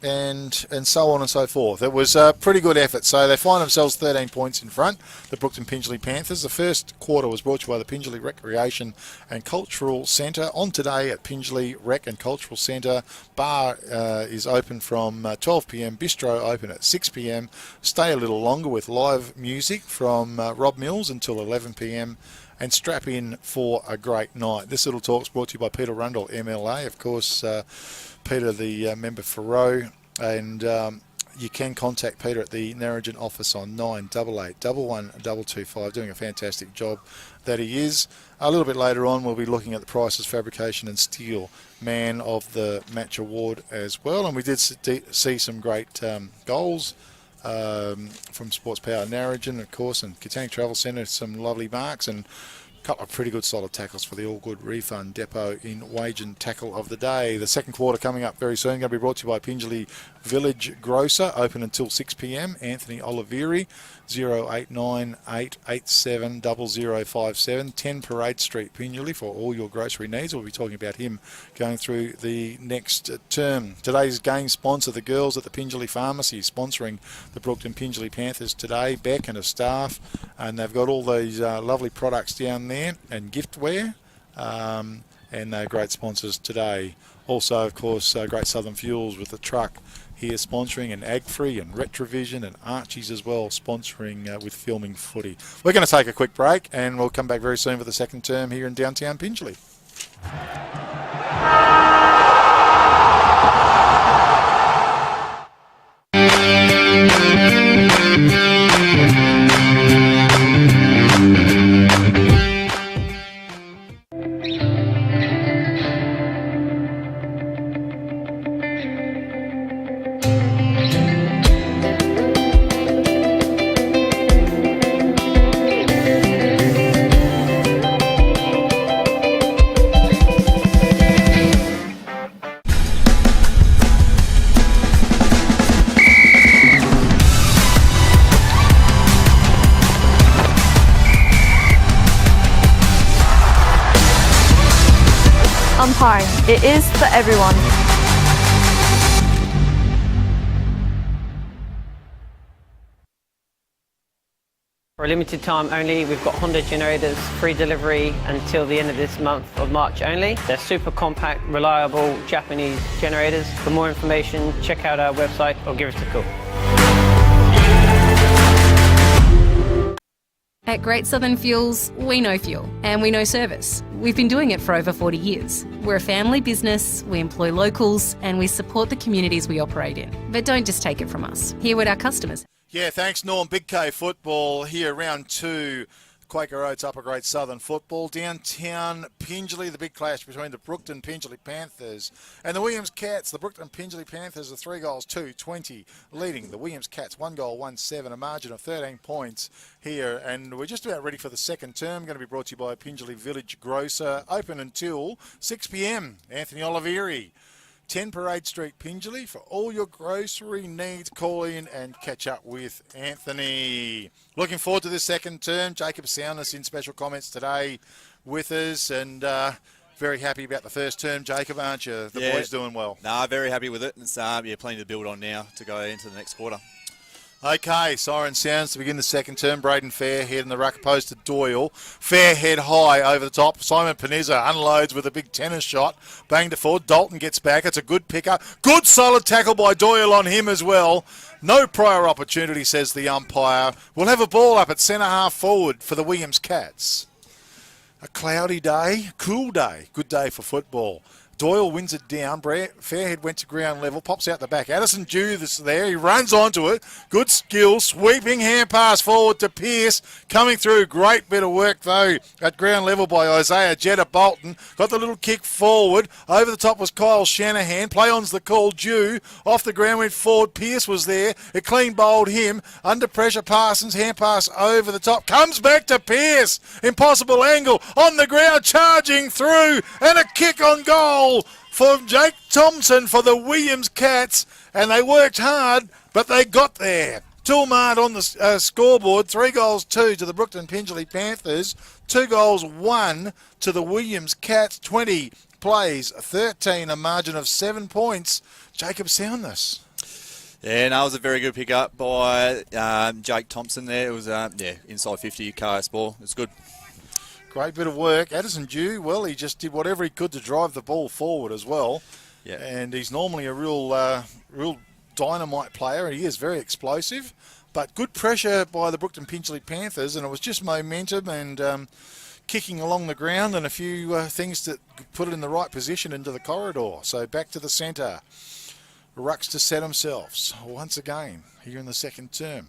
And so on and so forth. It was a pretty good effort. So they find themselves 13 points in front, the Brookton Pingelly Panthers. The first quarter was brought to you by the Pingelly Recreation and Cultural Centre. On today at Pingelly Rec and Cultural Centre, bar is open from 12 p.m, bistro open at 6 p.m. Stay a little longer with live music from Rob Mills until 11 p.m. and strap in for a great night. This little talk's brought to you by Peter Rundle, MLA. Of course, Peter, the member for Rowe, and you can contact Peter at the Narrogin office on 988 11225, doing a fantastic job that he is. A little bit later on, we'll be looking at the Prices Fabrication and Steel Man of the Match Award as well, and we did see some great goals from Sports Power Narrogin, of course, and Katanning Travel Centre, some lovely marks, and Couple of pretty good solid tackles for the All Good Refund Depot in Wage and Tackle of the Day. The second quarter coming up very soon. Going to be brought to you by Pingelly Village Grocer, open until 6 p.m. Anthony Oliveri, 0898870057, 10 Parade Street, Pingelly, for all your grocery needs. We'll be talking about him going through the next term. Today's game sponsor, the girls at the Pingelly Pharmacy, sponsoring the Brookton Pingelly Panthers today. Beck and her staff, and they've got all these lovely products down there and giftware, and they're great sponsors today. Also, of course, Great Southern Fuels with the truck here sponsoring, and AgFree and Retrovision and Archie's as well sponsoring with filming footy. We're going to take a quick break and we'll come back very soon for the second term here in downtown Pingelly.
Umpiring. It is for everyone.
For a limited time only, we've got Honda generators, free delivery until the end of this month of March only. They're super compact, reliable Japanese generators. For more information, check out our website or give us a call.
At Great Southern Fuels, we know fuel and we know service. We've been doing it for over 40 years. We're a family business, we employ locals and we support the communities we operate in. But don't just take it from us. Hear what our customers.
Yeah, thanks, Norm. Big K football here, round 2. Quaker Oats Upper Grade Southern football. Downtown Pingelly, the big clash between the Brookton Pingelly Panthers and the Williams Cats. The Brookton Pingelly Panthers are 3 goals, 2-20, leading the Williams Cats 1 goal, 1-7, a margin of 13 points here. And we're just about ready for the second term. Going to be brought to you by Pingelly Village Grocer, open until 6 p.m. Anthony Oliveri, 10 Parade Street, Pingelly. For all your grocery needs, call in and catch up with Anthony. Looking forward to this second term. Jacob Soundness in special comments today with us, and very happy about the first term, Jacob, aren't you? The boys doing well.
No, very happy with it. It's plenty to build on now to go into the next quarter.
Okay, siren sounds to begin the second term. Braden Fairhead in the ruck opposed to Doyle. Fairhead high over the top. Simon Panizza unloads with a big tennis shot. Banged it forward. Dalton gets back. It's a good pick-up. Good solid tackle by Doyle on him as well. No prior opportunity, says the umpire. We'll have a ball up at centre half forward for the Williams Cats. A cloudy day, cool day. Good day for football. Doyle wins it down. Fairhead went to ground level, pops out the back. Addison Dew is there. He runs onto it. Good skill. Sweeping hand pass forward to Pearce. Coming through. Great bit of work, though, at ground level by Isaiah Jetta Bolton. Got the little kick forward. Over the top was Kyle Shanahan. Play on's the call. Dew off the ground went forward. Pearce was there. It clean bowled him. Under pressure, Parsons. Hand pass over the top. Comes back to Pearce. Impossible angle. On the ground. Charging through. And a kick on goal for Jake Thompson for the Williams Cats, and they worked hard, but they got there. Toolmart on the scoreboard, 3 goals, 2 to the Brookton Pingelly Panthers, 2 goals, 1 to the Williams Cats, 20 plays, 13, a margin of 7 points. Jacob Soundness.
Yeah, no, it was a very good pick-up by Jake Thompson there. It was, inside 50 KS ball. It's good.
Great bit of work. Addison Dew, well, he just did whatever he could to drive the ball forward as well.
Yeah.
And he's normally a real dynamite player. He is very explosive, but good pressure by the Brookton Pingelly Panthers, and it was just momentum and kicking along the ground and a few things that put it in the right position into the corridor. So back to the centre. Rucks to set themselves once again here in the second term.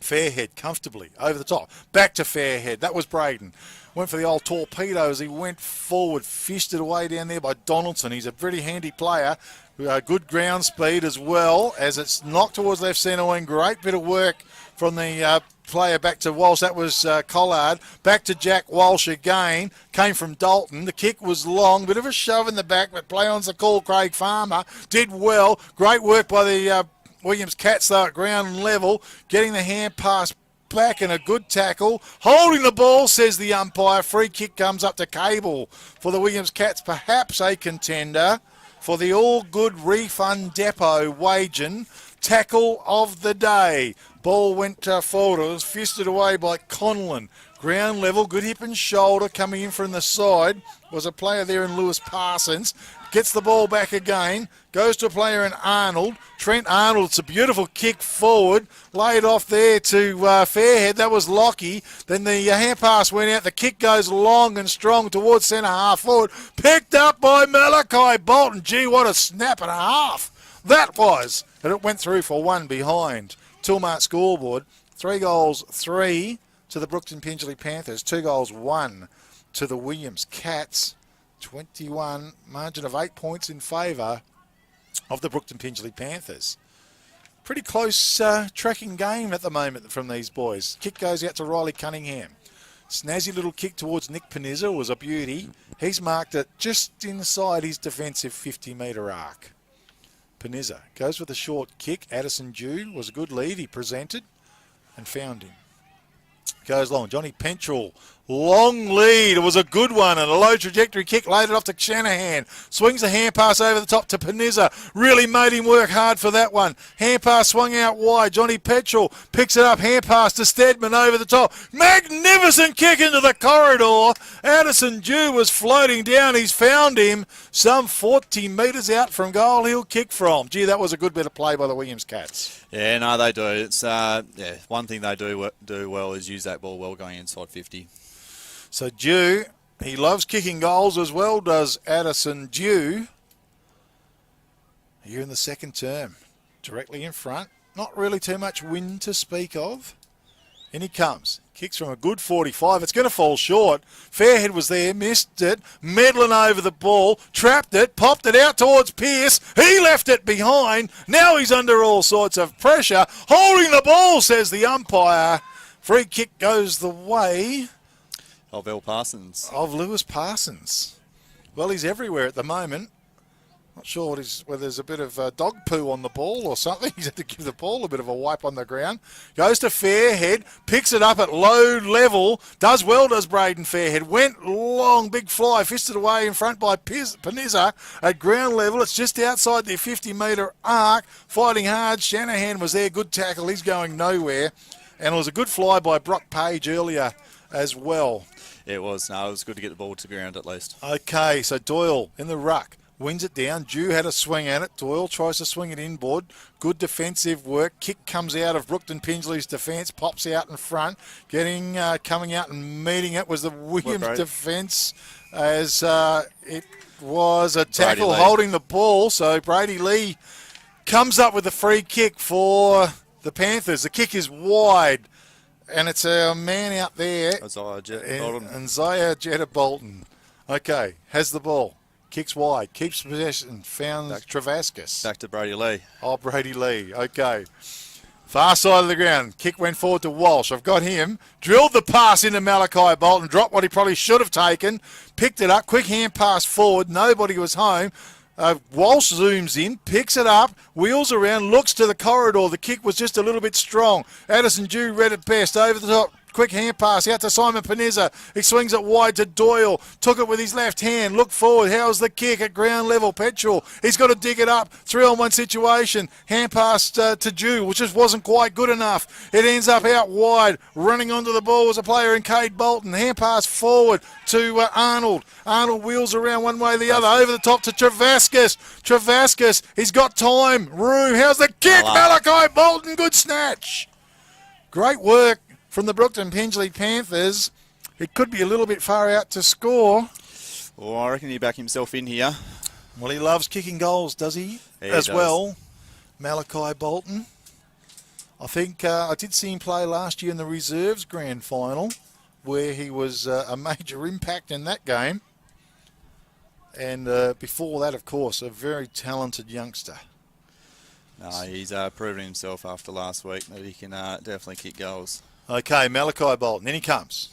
Fairhead comfortably over the top. Back to Fairhead. That was Braden. Went for the old torpedo as he went forward. Fished it away down there by Donaldson. He's a pretty handy player. Good ground speed as well as it's knocked towards left centre wing. Great bit of work from the player back to Walsh. That was Collard. Back to Jack Walsh again. Came from Dalton. The kick was long. Bit of a shove in the back, but play on's the call. Craig Farmer did well. Great work by the Williams Cats though at ground level. Getting the hand pass back and a good tackle. Holding the ball, says the umpire. Free kick comes up to Cable for the Williams Cats. Perhaps a contender for the All Good Refund Depot waging tackle of the day. Ball went forward. It was fisted away by Conlon. Ground level, good hip and shoulder coming in from the side. Was a player there in Lewis Parsons. Gets the ball back again. Goes to a player in Arnold. Trent Arnold, it's a beautiful kick forward. Laid off there to Fairhead. That was Lockie. Then the hand pass went out. The kick goes long and strong towards centre half forward. Picked up by Malachi Bolton. Gee, what a snap and a half that was. And it went through for one behind. Tilmart scoreboard. 3-3 to the Brookton Pingelly Panthers. 2-1 to the Williams Cats. 21, margin of 8 points in favour of the Brookton Pingelly Panthers. Pretty close tracking game at the moment from these boys. Kick goes out to Riley Cunningham. Snazzy little kick towards Nick Panizza was a beauty. He's marked it just inside his defensive 50-metre arc. Panizza goes with a short kick. Addison Dew was a good lead. He presented and found him. Goes long. Johnny Pentrell, long lead. It was a good one and a low trajectory kick. Laid it off to Shanahan. Swings the hand pass over the top to Panizza. Really made him work hard for that one. Hand pass swung out wide. Johnny Pentrell picks it up. Hand pass to Stedman over the top. Magnificent kick into the corridor. Addison Dew was floating down. He's found him some 40 metres out from goal. He'll kick from. Gee, that was a good bit of play by the Williams Cats.
Yeah, no, they do. It's one thing they do well is use that ball well going inside 50.
So Dew, he loves kicking goals as well, does Addison Dew. Here in the second term, directly in front. Not really too much wind to speak of. In he comes. Kicks from a good 45. It's going to fall short. Fairhead was there, missed it. Medlin over the ball, trapped it, popped it out towards Pearce. He left it behind. Now he's under all sorts of pressure. Holding the ball, says the umpire. Free kick goes the way
of L. Parsons.
Of Lewis Parsons. Well, he's everywhere at the moment. Not sure whether there's a bit of dog poo on the ball or something. He's had to give the ball a bit of a wipe on the ground. Goes to Fairhead, picks it up at low level. Does well, does Braden Fairhead. Went long, big fly, fisted away in front by Panizza at ground level. It's just outside their 50-metre arc. Fighting hard. Shanahan was there. Good tackle. He's going nowhere. And it was a good fly by Brock Page earlier as well.
Yeah, it was. No, it was good to get the ball to ground at least.
Okay, so Doyle in the ruck. Wins it down. Dew had a swing at it. Doyle tries to swing it inboard. Good defensive work. Kick comes out of Brookton Pingelly's defence. Pops out in front. Coming out and meeting it was the Williams defence as it was a tackle holding the ball. So Brady Lee comes up with a free kick for the Panthers. The kick is wide. And it's a man out there.
Isaiah
Jetta Bolton. Okay, has the ball. Kicks wide, keeps possession, found Travascus.
Back to Brady Lee.
Oh, Brady Lee, okay. Far side of the ground, kick went forward to Walsh. I've got him. Drilled the pass into Malachi Bolton, dropped what he probably should have taken, picked it up, quick hand pass forward, nobody was home. Walsh zooms in, picks it up, wheels around, looks to the corridor. The kick was just a little bit strong. Addison Dew read it best, over the top. Quick hand pass out to Simon Panizza. He swings it wide to Doyle. Took it with his left hand. Look forward. How's the kick at ground level? Petrol. He's got to dig it up. 3-on-1 situation. Hand pass to Dew, which just wasn't quite good enough. It ends up out wide. Running onto the ball was a player in Cade Bolton. Hand pass forward to Arnold. Arnold wheels around one way or the other. Over the top to Travascus. Travascus. He's got time. Room. How's the kick? Malachi Bolton. Good snatch. Great work from the Brookton Pingelly Panthers. It could be a little bit far out to score.
Well, I reckon he back himself in here.
Well, he loves kicking goals, does he?
He does.
Well, Malachi Bolton. I think I did see him play last year in the reserves grand final, where he was a major impact in that game. And before that, of course, a very talented youngster.
No, he's proven himself after last week that he can definitely kick goals.
Okay, Malachi Bolton, in he comes.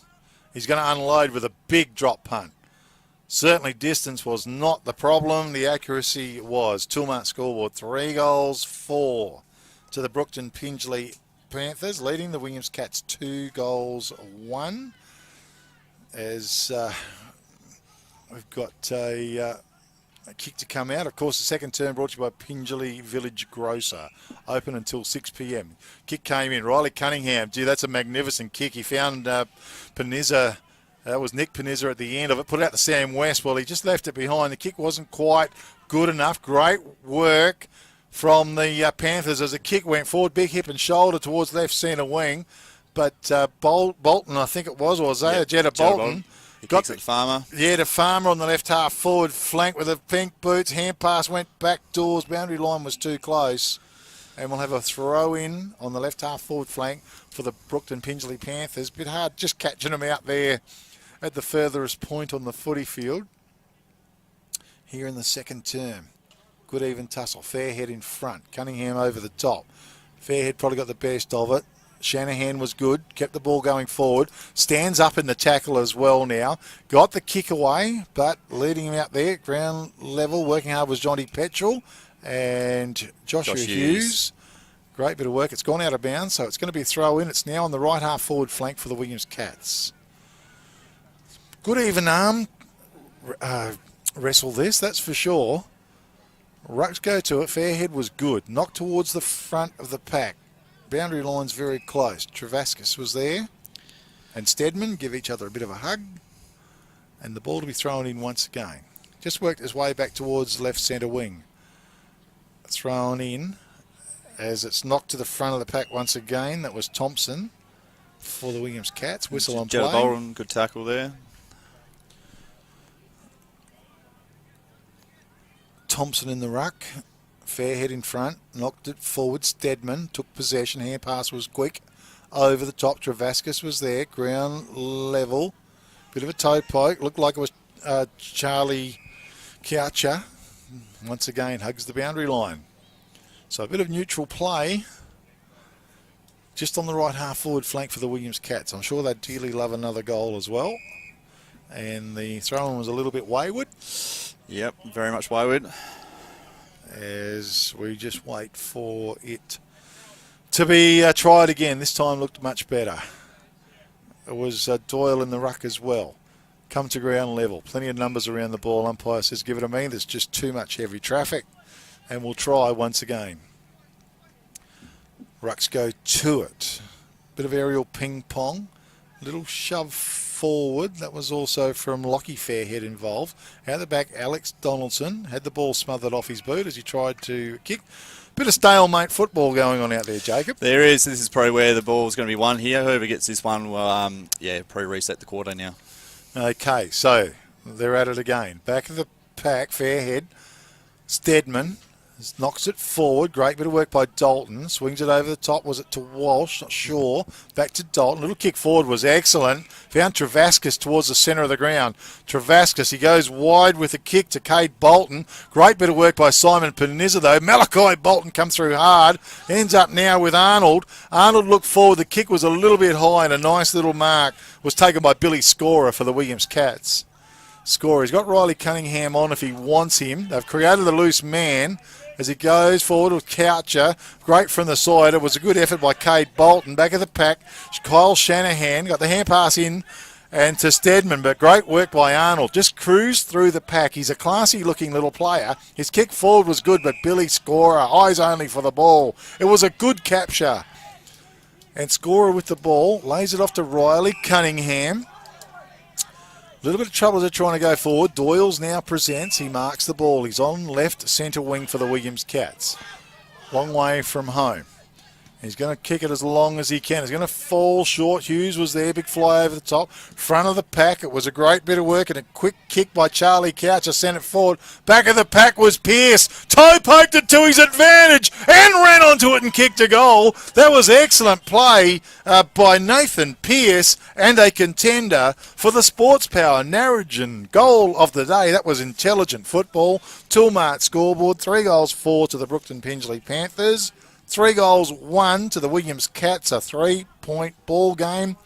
He's going to unload with a big drop punt. Certainly distance was not the problem, the accuracy was. Toolmart scoreboard, 3 goals, 4 to the Brookton Pingelly Panthers, leading the Williams Cats 2 goals, 1. As we've got a kick to come out. Of course, the second term brought to you by Pingelly Village Grocer. Open until 6 p.m. Kick came in. Riley Cunningham. Gee, that's a magnificent kick. He found Panizza. That was Nick Panizza at the end of it. Put it out to Sam West. Well, he just left it behind. The kick wasn't quite good enough. Great work from the Panthers as the kick went forward. Big hip and shoulder towards left centre wing. But Bolton, I think it was, or Isaiah Jetta Bolton.
He got to Farmer.
Yeah, to Farmer on the left half forward flank with the pink boots. Hand pass went back doors. Boundary line was too close. And we'll have a throw in on the left half forward flank for the Brookton Pingelly Panthers. Bit hard just catching them out there at the furthest point on the footy field. Here in the second term. Good even tussle. Fairhead in front. Cunningham over the top. Fairhead probably got the best of it. Shanahan was good, kept the ball going forward, stands up in the tackle as well now, got the kick away, but leading him out there, ground level, working hard was Johnny Petrel and Joshua Hughes. Great bit of work. It's gone out of bounds, so it's going to be a throw in. It's now on the right half forward flank for the Williams Cats. Good even arm wrestle this, that's for sure. Rucks go to it, Fairhead was good, knocked towards the front of the pack. Boundary line's very close. Travaskis was there. And Stedman give each other a bit of a hug. And the ball to be thrown in once again. Just worked his way back towards left centre wing. Thrown in as it's knocked to the front of the pack once again. That was Thompson for the Williams Cats. Whistle on play.
Jetta Bolton, good tackle there.
Thompson in the ruck. Fairhead in front, knocked it forward. Stedman took possession. Hand pass was quick. Over the top, Travaskis was there. Ground level. Bit of a toe poke. Looked like it was Charlie Coucher. Once again, hugs the boundary line. So a bit of neutral play. Just on the right half forward flank for the Williams Cats. I'm sure they'd dearly love another goal as well. And the throw-in was a little bit wayward.
Yep, very much wayward.
As we just wait for it to be tried again. This time looked much better. It was Doyle in the ruck as well. Come to ground level. Plenty of numbers around the ball. Umpire says give it a me. There's just too much heavy traffic. And we'll try once again. Rucks go to it. Bit of aerial ping pong. Little shove forward. That was also from Lockie Fairhead involved. Out the back, Alex Donaldson had the ball smothered off his boot as he tried to kick. Bit of stalemate football going on out there, Jacob.
There is. This is probably where the ball's going to be won here. Whoever gets this one will, probably reset the quarter now.
Okay, so they're at it again. Back of the pack, Fairhead. Stedman knocks it forward. Great bit of work by Dalton. Swings it over the top. Was it to Walsh? Not sure. Back to Dalton. Little kick forward was excellent. Found Travaskis towards the centre of the ground. Travaskis, he goes wide with a kick to Cade Bolton. Great bit of work by Simon Panizza though. Malachi Bolton come through hard. Ends up now with Arnold. Arnold looked forward. The kick was a little bit high and a nice little mark was taken by Billy Scorer for the Williams Cats. Scorer, he's got Riley Cunningham on if he wants him. They've created a loose man. As he goes forward with Coucher. Great from the side. It was a good effort by Cade Bolton. Back of the pack, Kyle Shanahan got the hand pass in and to Stedman, but great work by Arnold. Just cruised through the pack. He's a classy looking little player. His kick forward was good, but Billy Scorer, eyes only for the ball. It was a good capture. And Scorer with the ball, lays it off to Riley Cunningham. A little bit of trouble as they're trying to go forward. Doyle's now presents. He marks the ball. He's on left centre wing for the Williams Cats. Long way from home. He's going to kick it as long as he can. He's going to fall short. Hughes was there. Big fly over the top. Front of the pack. It was a great bit of work and a quick kick by Charlie Coucher. Sent it forward. Back of the pack was Pearce. Toe poked it to his advantage and ran onto it and kicked a goal. That was excellent play by Nathan Pearce and a contender for the Sports Power Narrogin goal of the day. That was intelligent football. Toolmart scoreboard. 3 goals, 4 to the Brookton Pingelly Panthers. 3 goals, 1 to the Williams Cats, a 3-point ball game.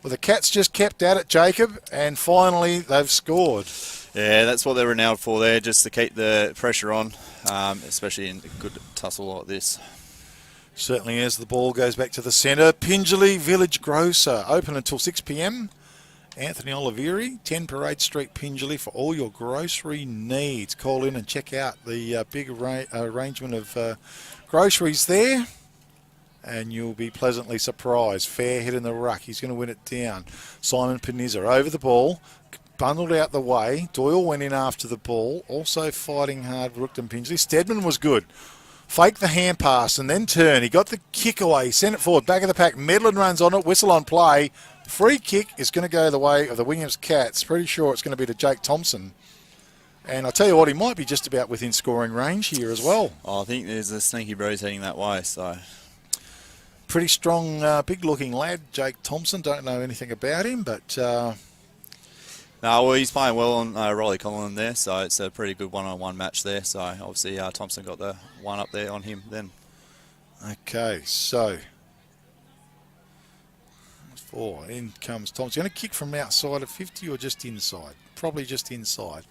Well, the Cats just kept at it, Jacob, and finally they've scored.
Yeah, that's what they're renowned for there, just to keep the pressure on, especially in a good tussle like this.
Certainly is. The ball goes back to the centre. Pingelly Village Grocer, open until 6 p.m. Anthony Oliveri, 10 Parade Street, Pingelly, for all your grocery needs. Call in and check out the big arrangement of groceries there, and you'll be pleasantly surprised. Fair hit in the ruck. He's going to win it down. Simon Panizza over the ball, bundled out the way. Doyle went in after the ball, also fighting hard. Brookton Pingelly. Stedman was good. Faked the hand pass and then turn. He got the kick away, sent it forward, back of the pack. Medlin runs on it, whistle on play. Free kick is going to go the way of the Williams Cats. Pretty sure it's going to be to Jake Thompson. And I'll tell you what, he might be just about within scoring range here as well.
I think there's a sneaky breeze heading that way. So
pretty strong, big-looking lad, Jake Thompson. Don't know anything about him, but...
No, well, he's playing well on Riley Collin there, so it's a pretty good one-on-one match there. So obviously Thompson got the one up there on him then.
Okay, so... 4, in comes Thompson. Going to kick from outside of 50 or just inside? Probably just inside.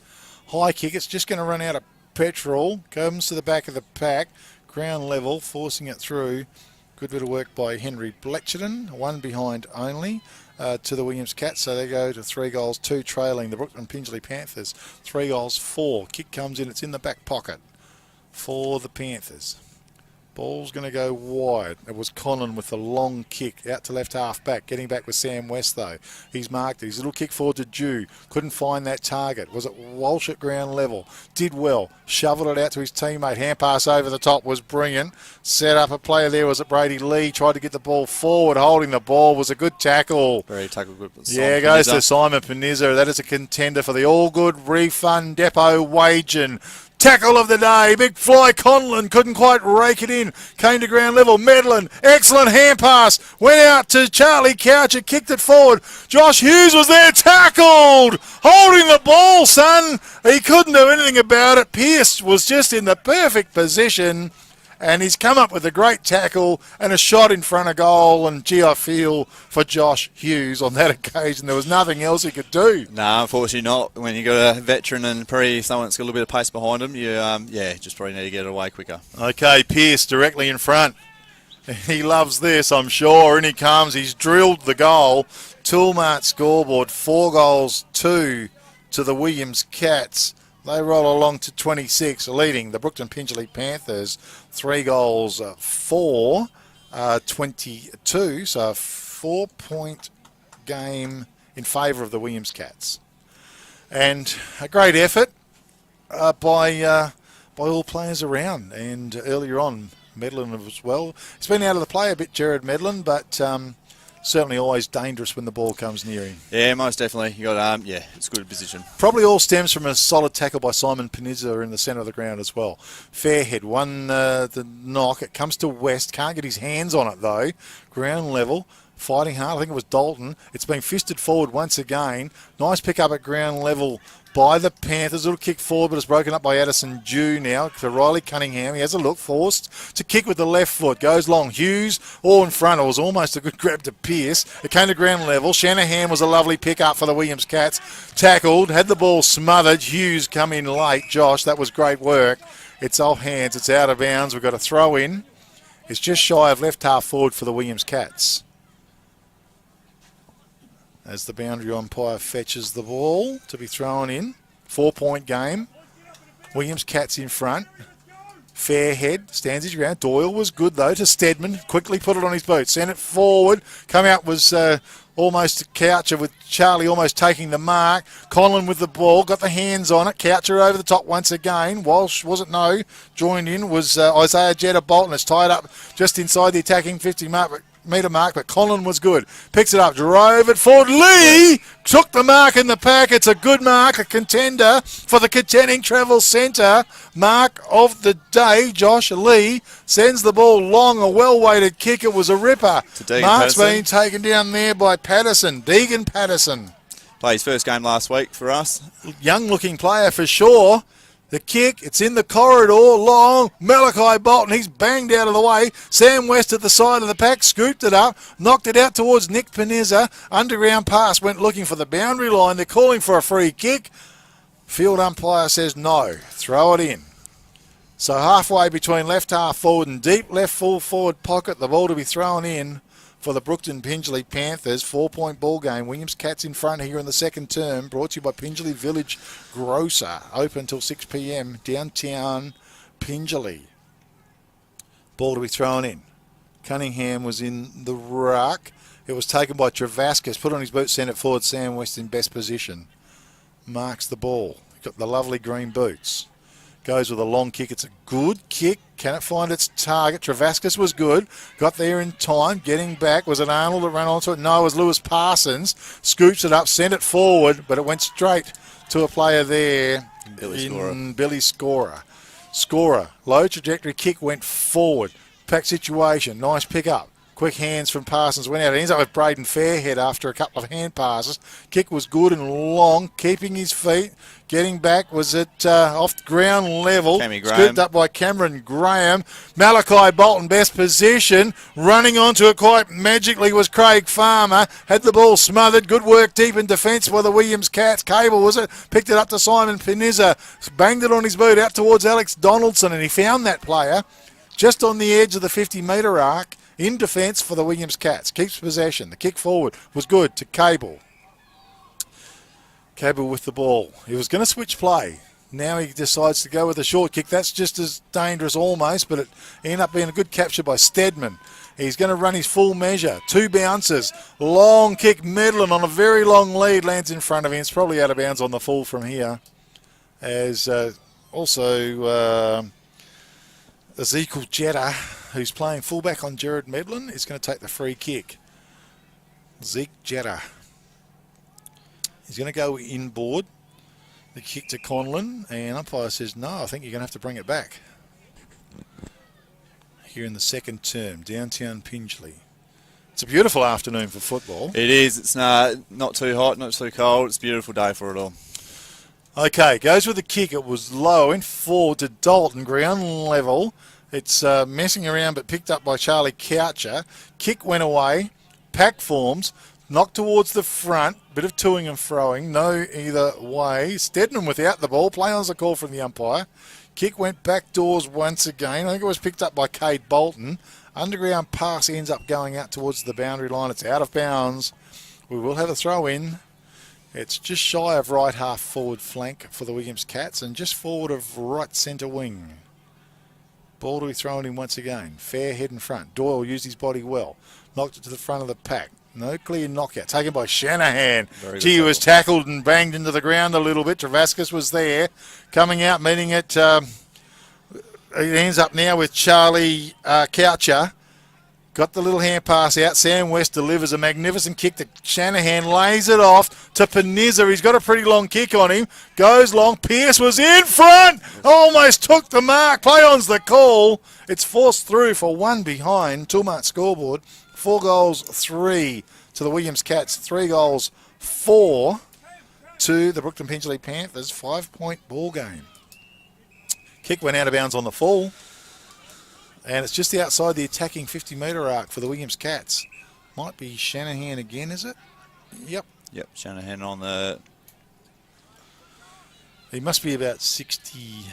High kick, it's just going to run out of petrol. Comes to the back of the pack. Ground level, forcing it through. Good bit of work by Henry Bletcherton. 1 behind only to the Williams Cats. So they go to 3 goals, 2 trailing the Brookton Pingelly Panthers. 3 goals, 4. Kick comes in, it's in the back pocket for the Panthers. Ball's going to go wide. It was Conlon with the long kick out to left half back. Getting back with Sam West though. He's marked it. His little kick forward to Dew. Couldn't find that target. Was it Walsh at ground level? Did well. Shoveled it out to his teammate. Hand pass over the top was brilliant. Set up a player there. Was it Brady Lee? Tried to get the ball forward. Holding the ball was a good tackle.
Very tackle good.
Yeah, goes to Simon Panizza. That is a contender for the All Good Refund Depot Wagen. Tackle of the day. Big fly. Conlon couldn't quite rake it in. Came to ground level. Medlin. Excellent hand pass. Went out to Charlie Coucher. Kicked it forward. Josh Hughes was there. Tackled. Holding the ball, son. He couldn't do anything about it. Pearce was just in the perfect position. And he's come up with a great tackle and a shot in front of goal. And gee, I feel for Josh Hughes on that occasion. There was nothing else he could do.
No, unfortunately not. When you got a veteran and probably someone that's got a little bit of pace behind him, you just probably need to get it away quicker.
Okay, Pearce directly in front. He loves this, I'm sure. And he comes. He's drilled the goal. Toolmart scoreboard, 4 goals, 2 to the Williams Cats. They roll along to 26, leading the Brookton Pingelly Panthers. 3 goals, 4, 22. So a 4-point game in favour of the Williams Cats. And a great effort by all players around. And earlier on, Medlin as well. He's been out of the play a bit, Jared Medlin, but... certainly always dangerous when the ball comes near him.
Yeah, most definitely. You got it's a good position.
Probably all stems from a solid tackle by Simon Panizza in the centre of the ground as well. Fairhead won the knock. It comes to West. Can't get his hands on it though. Ground level. Fighting hard. I think it was Dalton. It's been fisted forward once again. Nice pick up at ground level by the Panthers. Little kick forward, but it's broken up by Addison Dew now to Riley Cunningham. He has a look, forced to kick with the left foot. Goes long. Hughes all in front. It was almost a good grab to Pearce. It came to ground level. Shanahan was a lovely pick up for the Williams Cats. Tackled. Had the ball smothered. Hughes come in late. Josh, that was great work. It's off hands. It's out of bounds. We've got a throw in. It's just shy of left half forward for the Williams Cats. As the boundary umpire fetches the ball to be thrown in. 4-point game. Williams Cats in front. Fairhead stands his ground. Doyle was good though to Stedman. Quickly put it on his boot. Sent it forward. Come out was almost to Coucher with Charlie almost taking the mark. Conlon with the ball, got the hands on it. Coucher over the top once again. Walsh wasn't no. Joined in was Isaiah Jetta Bolton. It's tied up just inside the attacking 50-metre mark, but Conlon was good. Picks it up, drove it forward. Lee took the mark in the pack. It's a good mark, a contender for the Katanning Travel Centre. Mark of the day, Josh Lee sends the ball long, a well-weighted kick. It was a ripper. Mark's been taken down there by Patterson, Deegan Patterson.
Played his first game last week for us.
Young-looking player for sure. The kick, it's in the corridor, long. Malachi Bolton, he's banged out of the way. Sam West at the side of the pack, scooped it up, knocked it out towards Nick Panizza. Underground pass, went looking for the boundary line. They're calling for a free kick. Field umpire says no, throw it in. So halfway between left half forward and deep left full forward pocket, the ball to be thrown in for the Brookton Pingelly Panthers. 4-point ball game. Williams Cats in front here in the second term. Brought to you by Pingelly Village Grocer. Open until 6 p.m. Downtown Pingelly. Ball to be thrown in. Cunningham was in the ruck. It was taken by Travascus. Put on his boot, sent it forward. Sam West in best position. Marks the ball. Got the lovely green boots. Goes with a long kick. It's a good kick. Can it find its target? Travascus was good. Got there in time. Getting back. Was it Arnold that ran onto it? No, it was Lewis Parsons. Scoops it up. Sent it forward. But it went straight to a player there. Billy Scorer. Scorer. Low trajectory kick went forward. Pack situation. Nice pick up. Quick hands from Parsons. Went out. It ends up with Braden Fairhead after a couple of hand passes. Kick was good and long. Keeping his feet. Getting back, was it off ground level? Scooped up by Cameron Graham. Malachi Bolton, best position. Running onto it quite magically was Craig Farmer. Had the ball smothered. Good work deep in defence by the Williams Cats. Cable, was it? Picked it up to Simon Panizza. Banged it on his boot out towards Alex Donaldson, and he found that player just on the edge of the 50-metre arc in defence for the Williams Cats. Keeps possession. The kick forward was good to Cable. Cable with the ball. He was going to switch play. Now he decides to go with a short kick. That's just as dangerous almost, but it ended up being a good capture by Stedman. He's going to run his full measure. 2 bounces. Long kick. Medlin on a very long lead. Lands in front of him. It's probably out of bounds on the full from here. As also Ezekiel Jetta, who's playing fullback on Jared Medlin, is going to take the free kick. Zeke Jetta. He's going to go inboard. The kick to Conlon, and umpire says, no, I think you're going to have to bring it back. Here in the second term, downtown Pingelly. It's a beautiful afternoon for football.
It is. It's not too hot, not too cold. It's a beautiful day for it all.
Okay, goes with the kick. It was low and forward to Dalton, ground level. It's messing around, but picked up by Charlie Coucher. Kick went away. Pack forms. Knocked towards the front, bit of toing and froing, no either way. Stedman without the ball, play on's a call from the umpire. Kick went back doors once again. I think it was picked up by Cade Bolton. Underground pass ends up going out towards the boundary line. It's out of bounds. We will have a throw in. It's just shy of right half forward flank for the Williams Cats and just forward of right centre wing. Ball to be thrown in once again. Fair head in front. Doyle used his body well. Knocked it to the front of the pack. No clear knockout. Taken by Shanahan. Gee, he was tackled and banged into the ground a little bit. Travascus was there. Coming out, meeting it. It ends up now with Charlie Coucher. Got the little hand pass out. Sam West delivers a magnificent kick to Shanahan. Lays it off to Panizza. He's got a pretty long kick on him. Goes long. Pearce was in front. Almost took the mark. Play on's the call. It's forced through for 1 behind. 2-mark scoreboard. 4 goals, 3 to the Williams Cats. 3 goals, 4 to the Brookton Pingelly Panthers. 5-point ball game. Kick went out of bounds on the full. And it's just outside the attacking 50-metre arc for the Williams Cats. Might be Shanahan again, is it? Yep.
Yep, Shanahan on the...
He must be about 60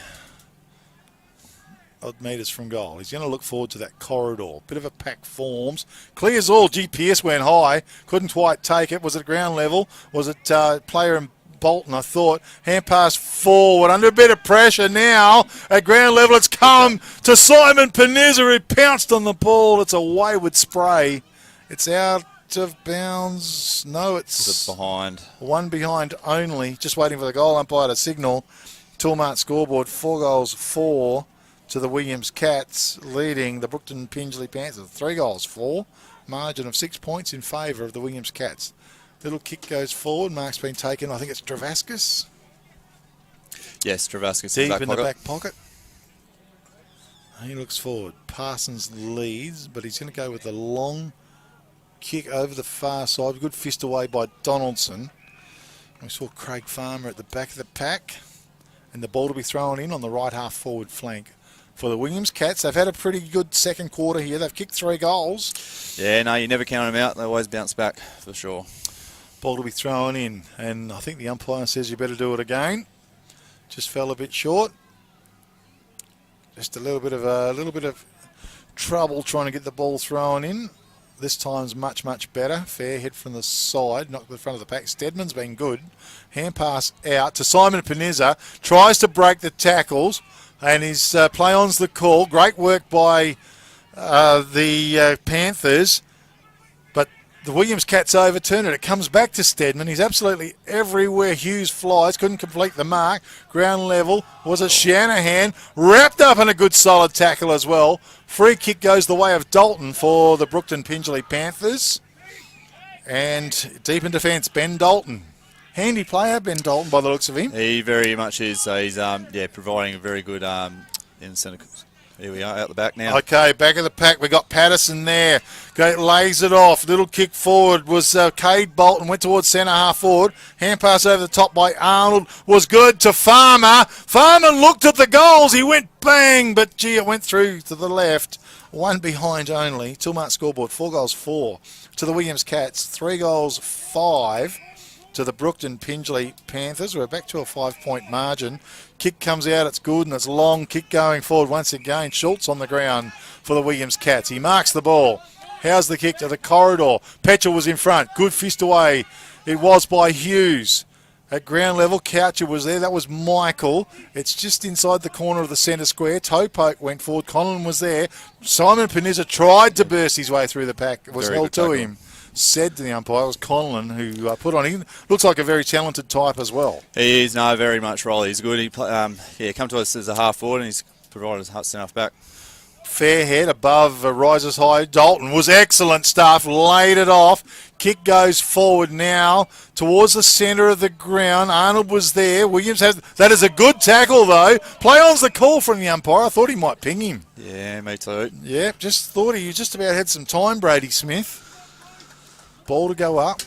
odd metres from goal. He's going to look forward to that corridor. Bit of a pack forms. Clears all. GPS went high. Couldn't quite take it. Was it ground level? Was it player and Bolton, I thought. Hand pass forward. Under a bit of pressure now. At ground level, it's come to Simon Panizza, who pounced on the ball. It's a wayward spray. It's out out of bounds. No, it's
behind.
one behind only. Just waiting for the goal umpire to signal. Toolmart scoreboard, 4-4 to the Williams Cats, leading the Brookton Pingelly Panthers. 3-4. Margin of 6 points in favour of the Williams Cats. Little kick goes forward. Mark's been taken. I think it's Travascus.
Yes, Travascus
Deep in the back pocket. He looks forward. Parsons leads, but he's going to go with the long kick over the far side. Good fist away by Donaldson. We saw Craig Farmer at the back of the pack. And the ball to be thrown in on the right half forward flank for the Williams Cats. They've had a pretty good second quarter here. They've kicked 3 goals.
Yeah, no, you never count them out. They always bounce back, for sure.
Ball to be thrown in. And I think the umpire says you better do it again. Just fell a bit short. Just a little bit of trouble trying to get the ball thrown in. This time's much, much better. Fair hit from the side, not the front of the pack. Stedman's been good. Hand pass out to Simon Panizza. Tries to break the tackles, and his play-on's the call. Great work by the Panthers. But the Williams Cats overturn it. It comes back to Stedman. He's absolutely everywhere. Hughes flies. Couldn't complete the mark. Ground level. Was it Shanahan? Wrapped up in a good solid tackle as well. Free kick goes the way of Dalton for the Brookton Pingelly Panthers. And deep in defence, Ben Dalton. Handy player, Ben Dalton, by the looks of him.
He very much is. He's providing a very good in centre. Here we are, out the back now.
Okay, back of the pack. We got Patterson there. Lays it off. Little kick forward was Cade Bolton. Went towards centre half forward. Hand pass over the top by Arnold. Was good to Farmer. Farmer looked at the goals. He went bang, but gee, it went through to the left. One behind only. Toolmart scoreboard, 4-4 to the Williams Cats. 3-5 to the Brookton Pingelly Panthers. We're back to a 5-point margin. Kick comes out, it's good, and it's long. Kick going forward once again. Schultz on the ground for the Williams Cats. He marks the ball. How's the kick to the corridor? Petchel was in front. Good fist away. It was by Hughes. At ground level, Coucher was there. That was Michael. It's just inside the corner of the centre square. Toe poke went forward. Conlon was there. Simon Panizza tried to burst his way through the pack. It was held to him. Said to the umpire, it was Conlon who put on him. Looks like a very talented type as well.
He is, no, very much, Riley. He's good. He come to us as a half forward, and he's provided us enough back.
Fair head above rises high. Dalton was excellent stuff. Laid it off. Kick goes forward now towards the centre of the ground. Arnold was there. Williams has. That is a good tackle though. Play on's the call from the umpire. I thought he might ping him.
Yeah, me too.
Yeah, just thought he just about had some time, Brady Smith. Ball to go up.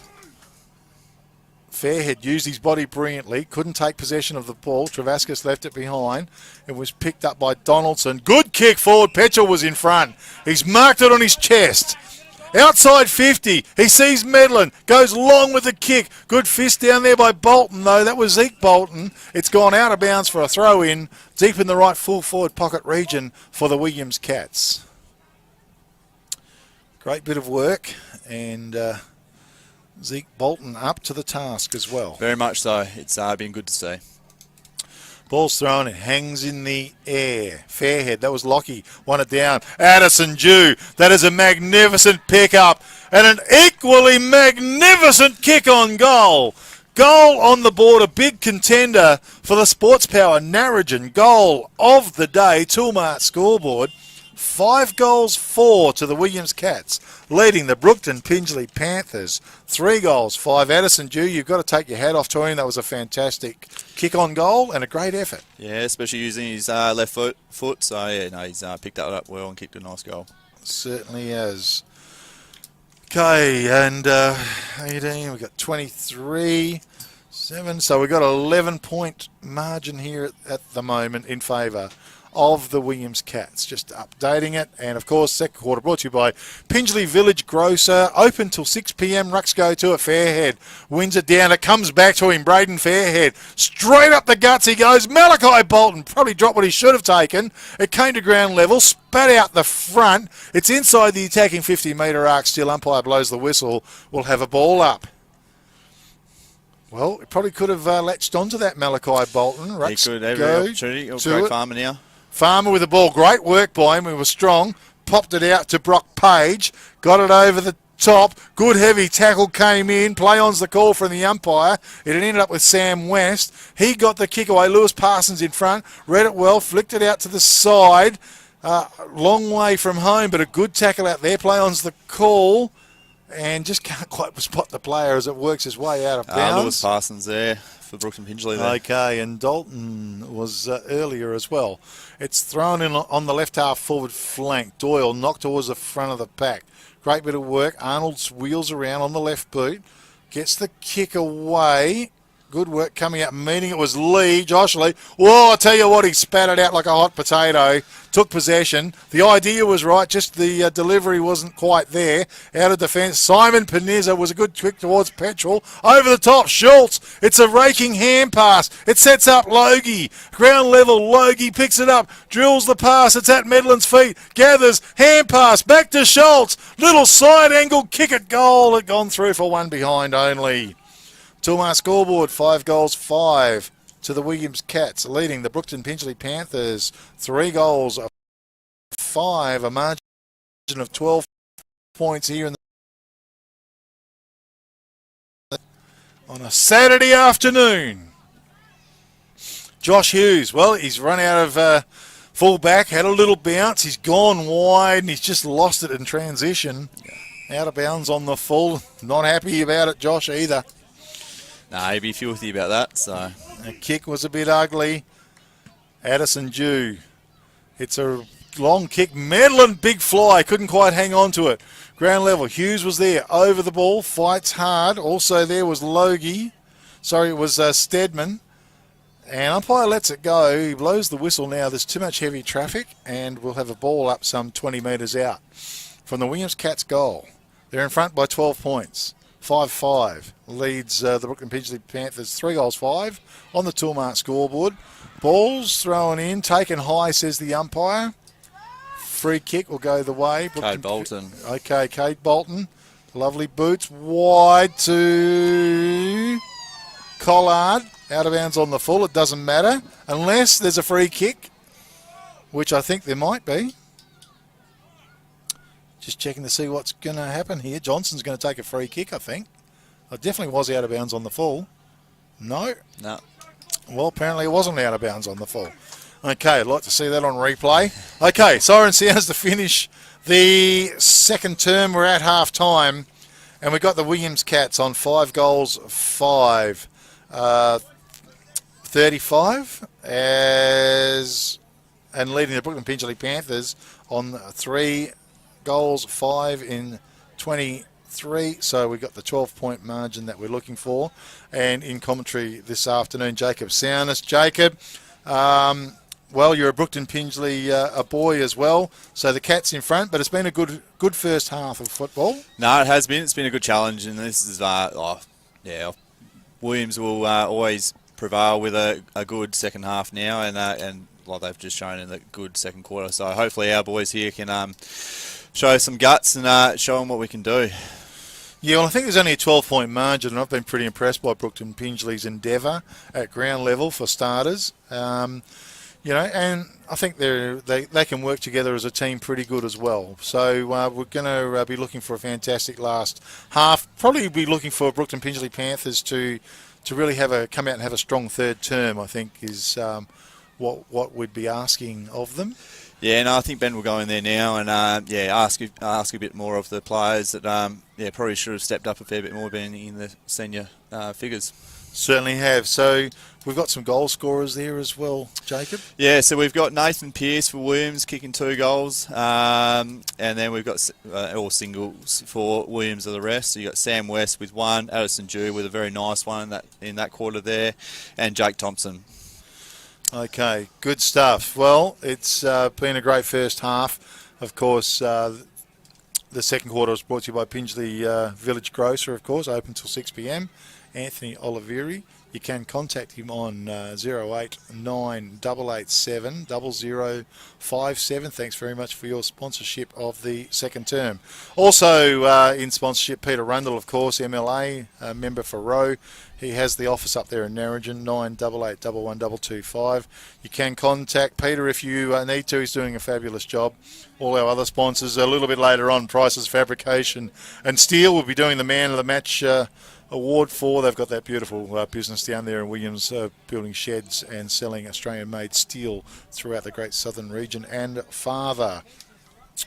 Fairhead used his body brilliantly. Couldn't take possession of the ball. Travascus left it behind. It was picked up by Donaldson. Good kick forward. Petchel was in front. He's marked it on his chest. Outside 50. He sees Medlin. Goes long with the kick. Good fist down there by Bolton, though. That was Zeke Bolton. It's gone out of bounds for a throw-in. Deep in the right full forward pocket region for the Williams Cats. Great bit of work. And Zeke Bolton up to the task as well.
Very much so. It's been good to see.
Ball's thrown, it hangs in the air. Fairhead, that was Lockie. Won it down. Addison Jew, that is a magnificent pickup. And an equally magnificent kick on goal. Goal on the board, a big contender for the Sports Power Narrogin goal of the day. Toolmart scoreboard. 5-4 to the Williams Cats, leading the Brookton Pingelly Panthers. 3-5. Addison Jew, you've got to take your hat off to him. That was a fantastic kick on goal and a great effort.
Yeah, especially using his left foot. So, yeah, no, he's picked that up well and kicked a nice goal.
Certainly has. Okay, and 18, we've got 23, 7. So we've got an 11-point margin here at the moment in favour of the Williams Cats. Just updating it. And, of course, second quarter brought to you by Pingelly Village Grocer. Open till 6 p.m. Rucks go to it. Fairhead wins it down. It comes back to him. Braden Fairhead. Straight up the guts he goes. Malachi Bolton probably dropped what he should have taken. It came to ground level. Spat out the front. It's inside the attacking 50-metre arc still. Umpire blows the whistle. We'll have a ball up. Well, it probably could have latched onto that Malachi Bolton.
Rucks he could have every opportunity. Great Farmer now.
Farmer with the ball. Great work by him. He was strong. Popped it out to Brock Page. Got it over the top. Good heavy tackle came in. Play on's the call from the umpire. It had ended up with Sam West. He got the kick away. Lewis Parsons in front. Read it well. Flicked it out to the side. Long way from home, but a good tackle out there. Play on's the call. And just can't quite spot the player as it works his way out of bounds.
Lewis Parsons there for Brookton Pingelly there.
Okay, and Dalton was earlier as well. It's thrown in on the left half forward flank. Doyle knocked towards the front of the pack. Great bit of work. Arnold wheels around on the left boot. Gets the kick away. Good work coming out, meeting it was Lee, Josh Lee. Whoa, I tell you what, he spat it out like a hot potato. Took possession. The idea was right, just the delivery wasn't quite there. Out of defence, Simon Panizza was a good kick towards Petrel. Over the top, Schultz. It's a raking hand pass. It sets up Logie. Ground level, Logie picks it up, drills the pass. It's at Medland's feet. Gathers, hand pass, back to Schultz. Little side angle kick at goal. It gone through for one behind only. Toolmart scoreboard, 5 goals, 5 to the Williams Cats, leading the Brookton Pingelly Panthers. 3 goals, 5, a margin of 12 points here in on a Saturday afternoon. Josh Hughes, well, he's run out of full back, had a little bounce. He's gone wide and he's just lost it in transition. Out of bounds on the full. Not happy about it, Josh, either.
Nah, he'd be filthy about that. So
the kick was a bit ugly. Addison Dew. It's a long kick. Medland, big fly. Couldn't quite hang on to it. Ground level. Hughes was there. Over the ball. Fights hard. Also there was Logie. Sorry, it was Stedman. And umpire lets it go. He blows the whistle now. There's too much heavy traffic. And we'll have a ball up some 20 metres out from the Williams Cats goal. They're in front by 12 points. 5-5 leads the Brookton Pingelly Panthers. 3 goals, 5 on the Toolmart scoreboard. Ball's thrown in, taken high, says the umpire. Free kick will go the way.
Cade Bolton.
Okay, Cade Bolton. Lovely boots. Wide to Collard. Out of bounds on the full. It doesn't matter unless there's a free kick, which I think there might be. Just checking to see what's going to happen here. Johnson's going to take a free kick, I think. It definitely was out of bounds on the full. No?
No.
Well, apparently it wasn't out of bounds on the full. Okay, I'd like to see that on replay. Okay, siren sounds to finish the second term. We're at half time. And we've got the Williams Cats on 5 goals, 5. 35 and leading the Brookton Pingelly Panthers on 3 goals, 5 in 23. So we've got the 12-point margin that we're looking for. And in commentary this afternoon, Jacob Souness. Jacob, well, you're a Brookton Pingelly a boy as well. So the Cats in front, but it's been a good first half of football.
No, it has been. It's been a good challenge, and this is Williams will always prevail with a good second half now, and like they've just shown in the good second quarter. So hopefully our boys here can show some guts and show them what we can do.
Yeah, well, I think there's only a 12-point margin, and I've been pretty impressed by Brookton Pingelly's endeavour at ground level for starters. And I think they can work together as a team pretty good as well. So we're going to be looking for a fantastic last half. Probably be looking for Brookton Pingelly Panthers to really come out and have a strong third term, I think, is what we'd be asking of them.
Yeah, no, I think Ben will go in there now and ask a bit more of the players that probably should have stepped up a fair bit more, being in the senior figures.
Certainly have. So we've got some goal scorers there as well, Jacob.
Yeah, so we've got Nathan Pearce for Williams kicking 2 goals, and then we've got all singles for Williams of the rest. So you've got Sam West with 1, Addison Dew with a very nice one in that quarter there, and Jake Thompson.
Okay, good stuff. Well, it's been a great first half. Of course, the second quarter was brought to you by Pingelly Village Grocer, of course, open till 6 p.m. Anthony Oliveri, you can contact him on 089 887 0057. Thanks very much for your sponsorship of the second term. Also in sponsorship, Peter Rundle, of course, MLA, member for Roe. He has the office up there in Narrogin, 98811225. You can contact Peter if you need to. He's doing a fabulous job. All our other sponsors a little bit later on, Prices Fabrication and Steel, will be doing the Man of the Match award for. They've got that beautiful business down there in Williams, building sheds and selling Australian-made steel throughout the Great Southern region and farther.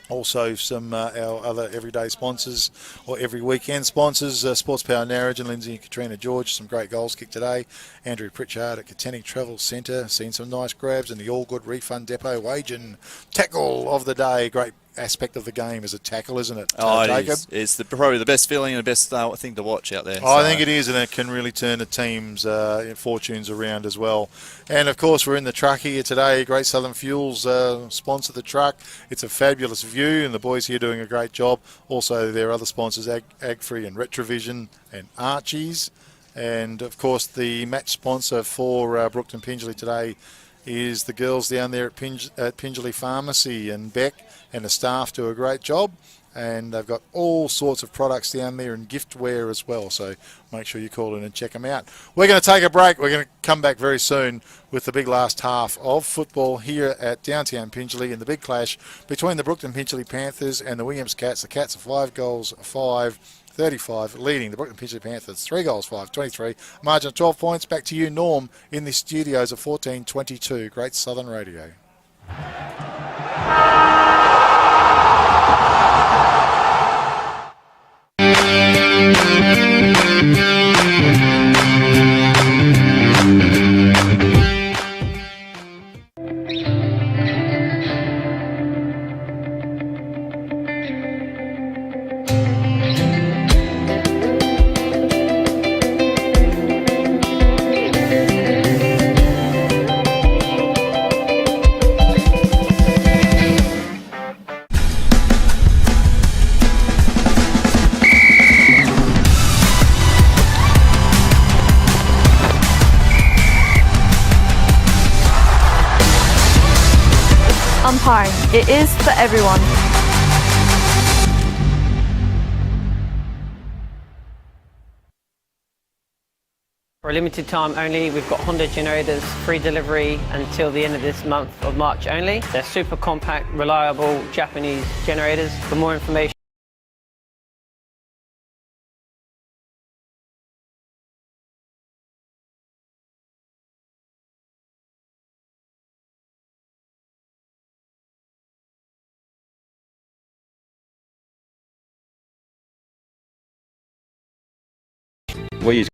Also some our other everyday sponsors or every weekend sponsors, Sports Power Narrogin, Lindsay and Katrina George, some great goals kicked today. Andrew Pritchard at Katanning Travel Centre, seen some nice grabs, and the All Good Refund Depot wage and tackle of the day. Great aspect of the game is a tackle, isn't it?
It is. It's probably the best feeling and the best thing to watch out there.
I think it is, and it can really turn a team's fortunes around as well. And of course, we're in the truck here today. Great Southern Fuels sponsor the truck. It's a fabulous view, and the boys here doing a great job. Also, their other sponsors, AgFree and Retrovision and Archie's. And of course, the match sponsor for Brookton Pingelly today is the girls down there at Pingelly Pharmacy, and Beck and the staff do a great job, and they've got all sorts of products down there and giftware as well, so make sure you call in and check them out. We're going to take a break. We're going to come back very soon with the big last half of football here at downtown Pingelly in the big clash between the Brookton Pingelly Panthers and the Williams Cats. The Cats are 5 goals, 5-35, leading the Brookton Pingelly Panthers 3 goals, 5-23, margin of 12 points. Back to you, Norm, in the studios of 1422 Great Southern Radio.
Umpiring. It is for everyone.
For a limited time only, we've got Honda generators, free delivery until the end of this month of March only. They're super compact, reliable Japanese generators. For more information,
We use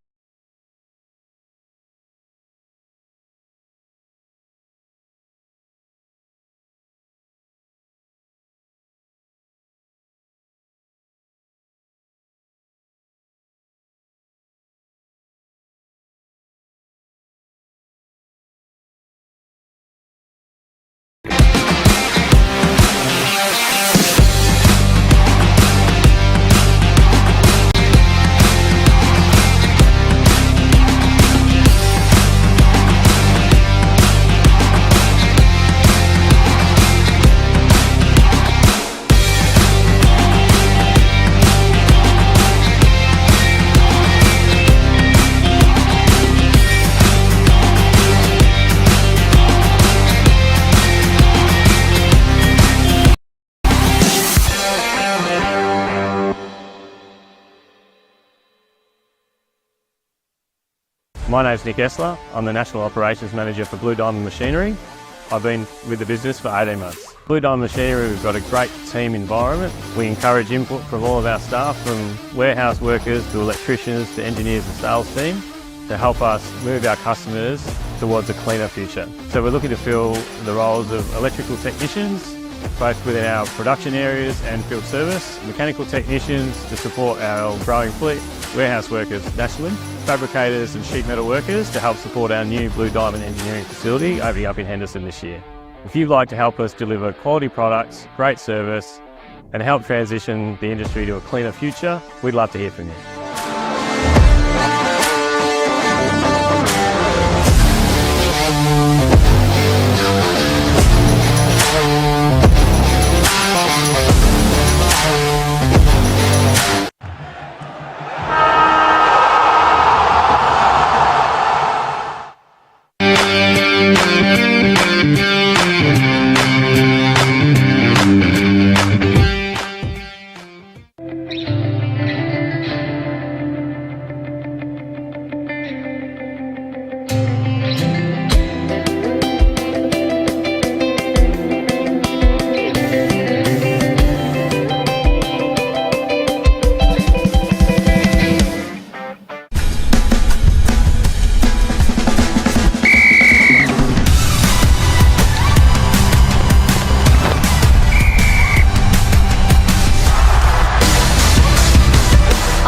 My name's Nick Essler. I'm the National Operations Manager for Blue Diamond Machinery. I've been with the business for 18 months. Blue Diamond Machinery, we've got a great team environment. We encourage input from all of our staff, from warehouse workers to electricians to engineers and sales team, to help us move our customers towards a cleaner future. So we're looking to fill the roles of electrical technicians, both within our production areas and field service, mechanical technicians to support our growing fleet, warehouse workers nationally, fabricators and sheet metal workers to help support our new Blue Diamond engineering facility opening up in Henderson this year. If you'd like to help us deliver quality products, great service and help transition the industry to a cleaner future, we'd love to hear from you.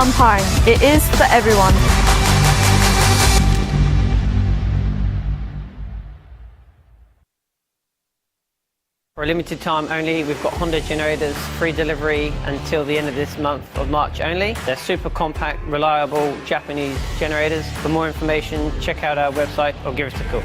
Umpiring. It is for everyone.
For a limited time only, we've got Honda generators free delivery until the end of this month of March only. They're super compact, reliable Japanese generators. For more information, check out our website or give us a call.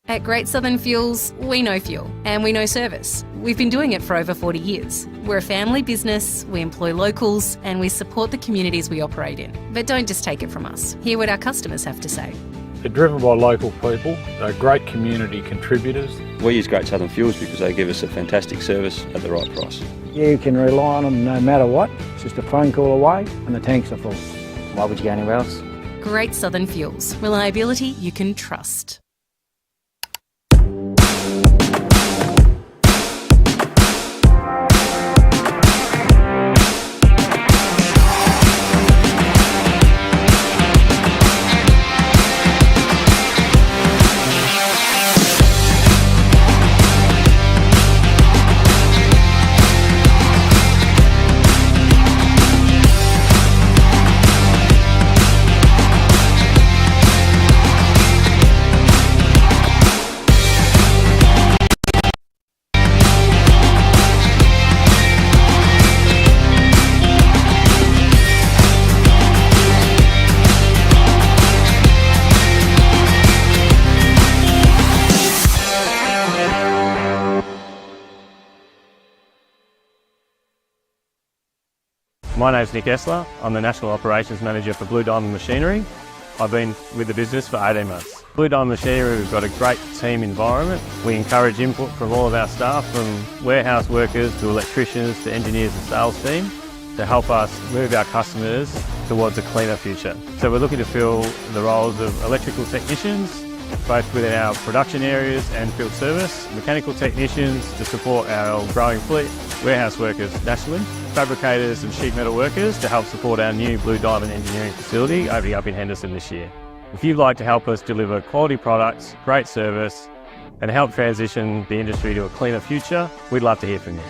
At Great Southern Fuels, we know fuel and we know service. We've been doing it for over 40 years. We're a family business, we employ locals and we support the communities we operate in. But don't just take it from us. Hear what our customers have to say.
They're driven by local people, they're great community contributors.
We use Great Southern Fuels because they give us a fantastic service at the right price.
You can rely on them no matter what. It's just a phone call away and the tanks are full.
Why would you go anywhere else?
Great Southern Fuels. Reliability you can trust.
My name's Nick Essler. I'm the National Operations Manager for Blue Diamond Machinery. I've been with the business for 18 months. Blue Diamond Machinery, we've got a great team environment. We encourage input from all of our staff, from warehouse workers to electricians to engineers and sales team, to help us move our customers towards a cleaner future. So we're looking to fill the roles of electrical technicians, both within our production areas and field service, mechanical technicians to support our growing fleet, warehouse workers nationally, fabricators and sheet metal workers to help support our new Blue Diamond engineering facility opening up in Henderson this year. If you'd like to help us deliver quality products, great service and help transition the industry to a cleaner future, we'd love to hear from you.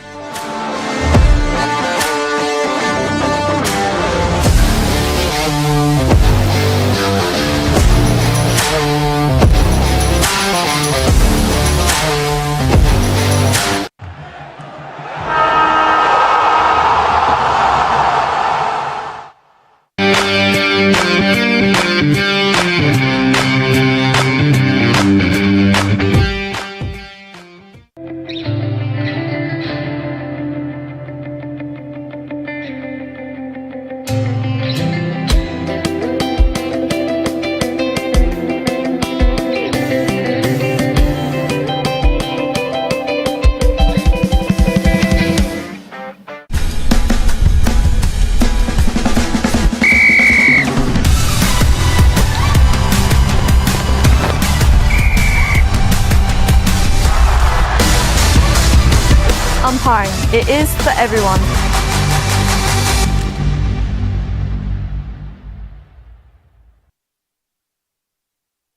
Umpiring. It is for everyone.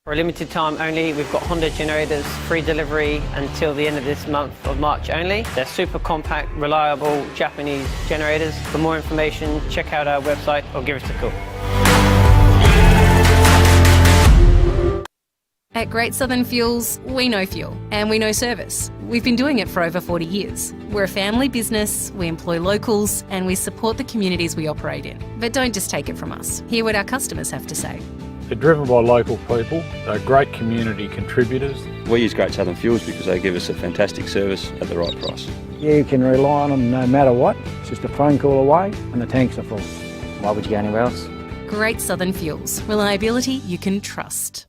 For a limited time only, we've got Honda generators free delivery until the end of this month of March only. They're super compact, reliable Japanese generators. For more information, check out our website or give us a call.
At Great Southern Fuels, we know fuel and we know service. We've been doing it for over 40 years. We're a family business, we employ locals and we support the communities we operate in. But don't just take it from us. Hear what our customers have to say.
They're driven by local people, they're great community contributors.
We use Great Southern Fuels because they give us a fantastic service at the right price.
You can rely on them no matter what. It's just a phone call away and the tanks are full.
Why would you go anywhere else?
Great Southern Fuels. Reliability you can trust.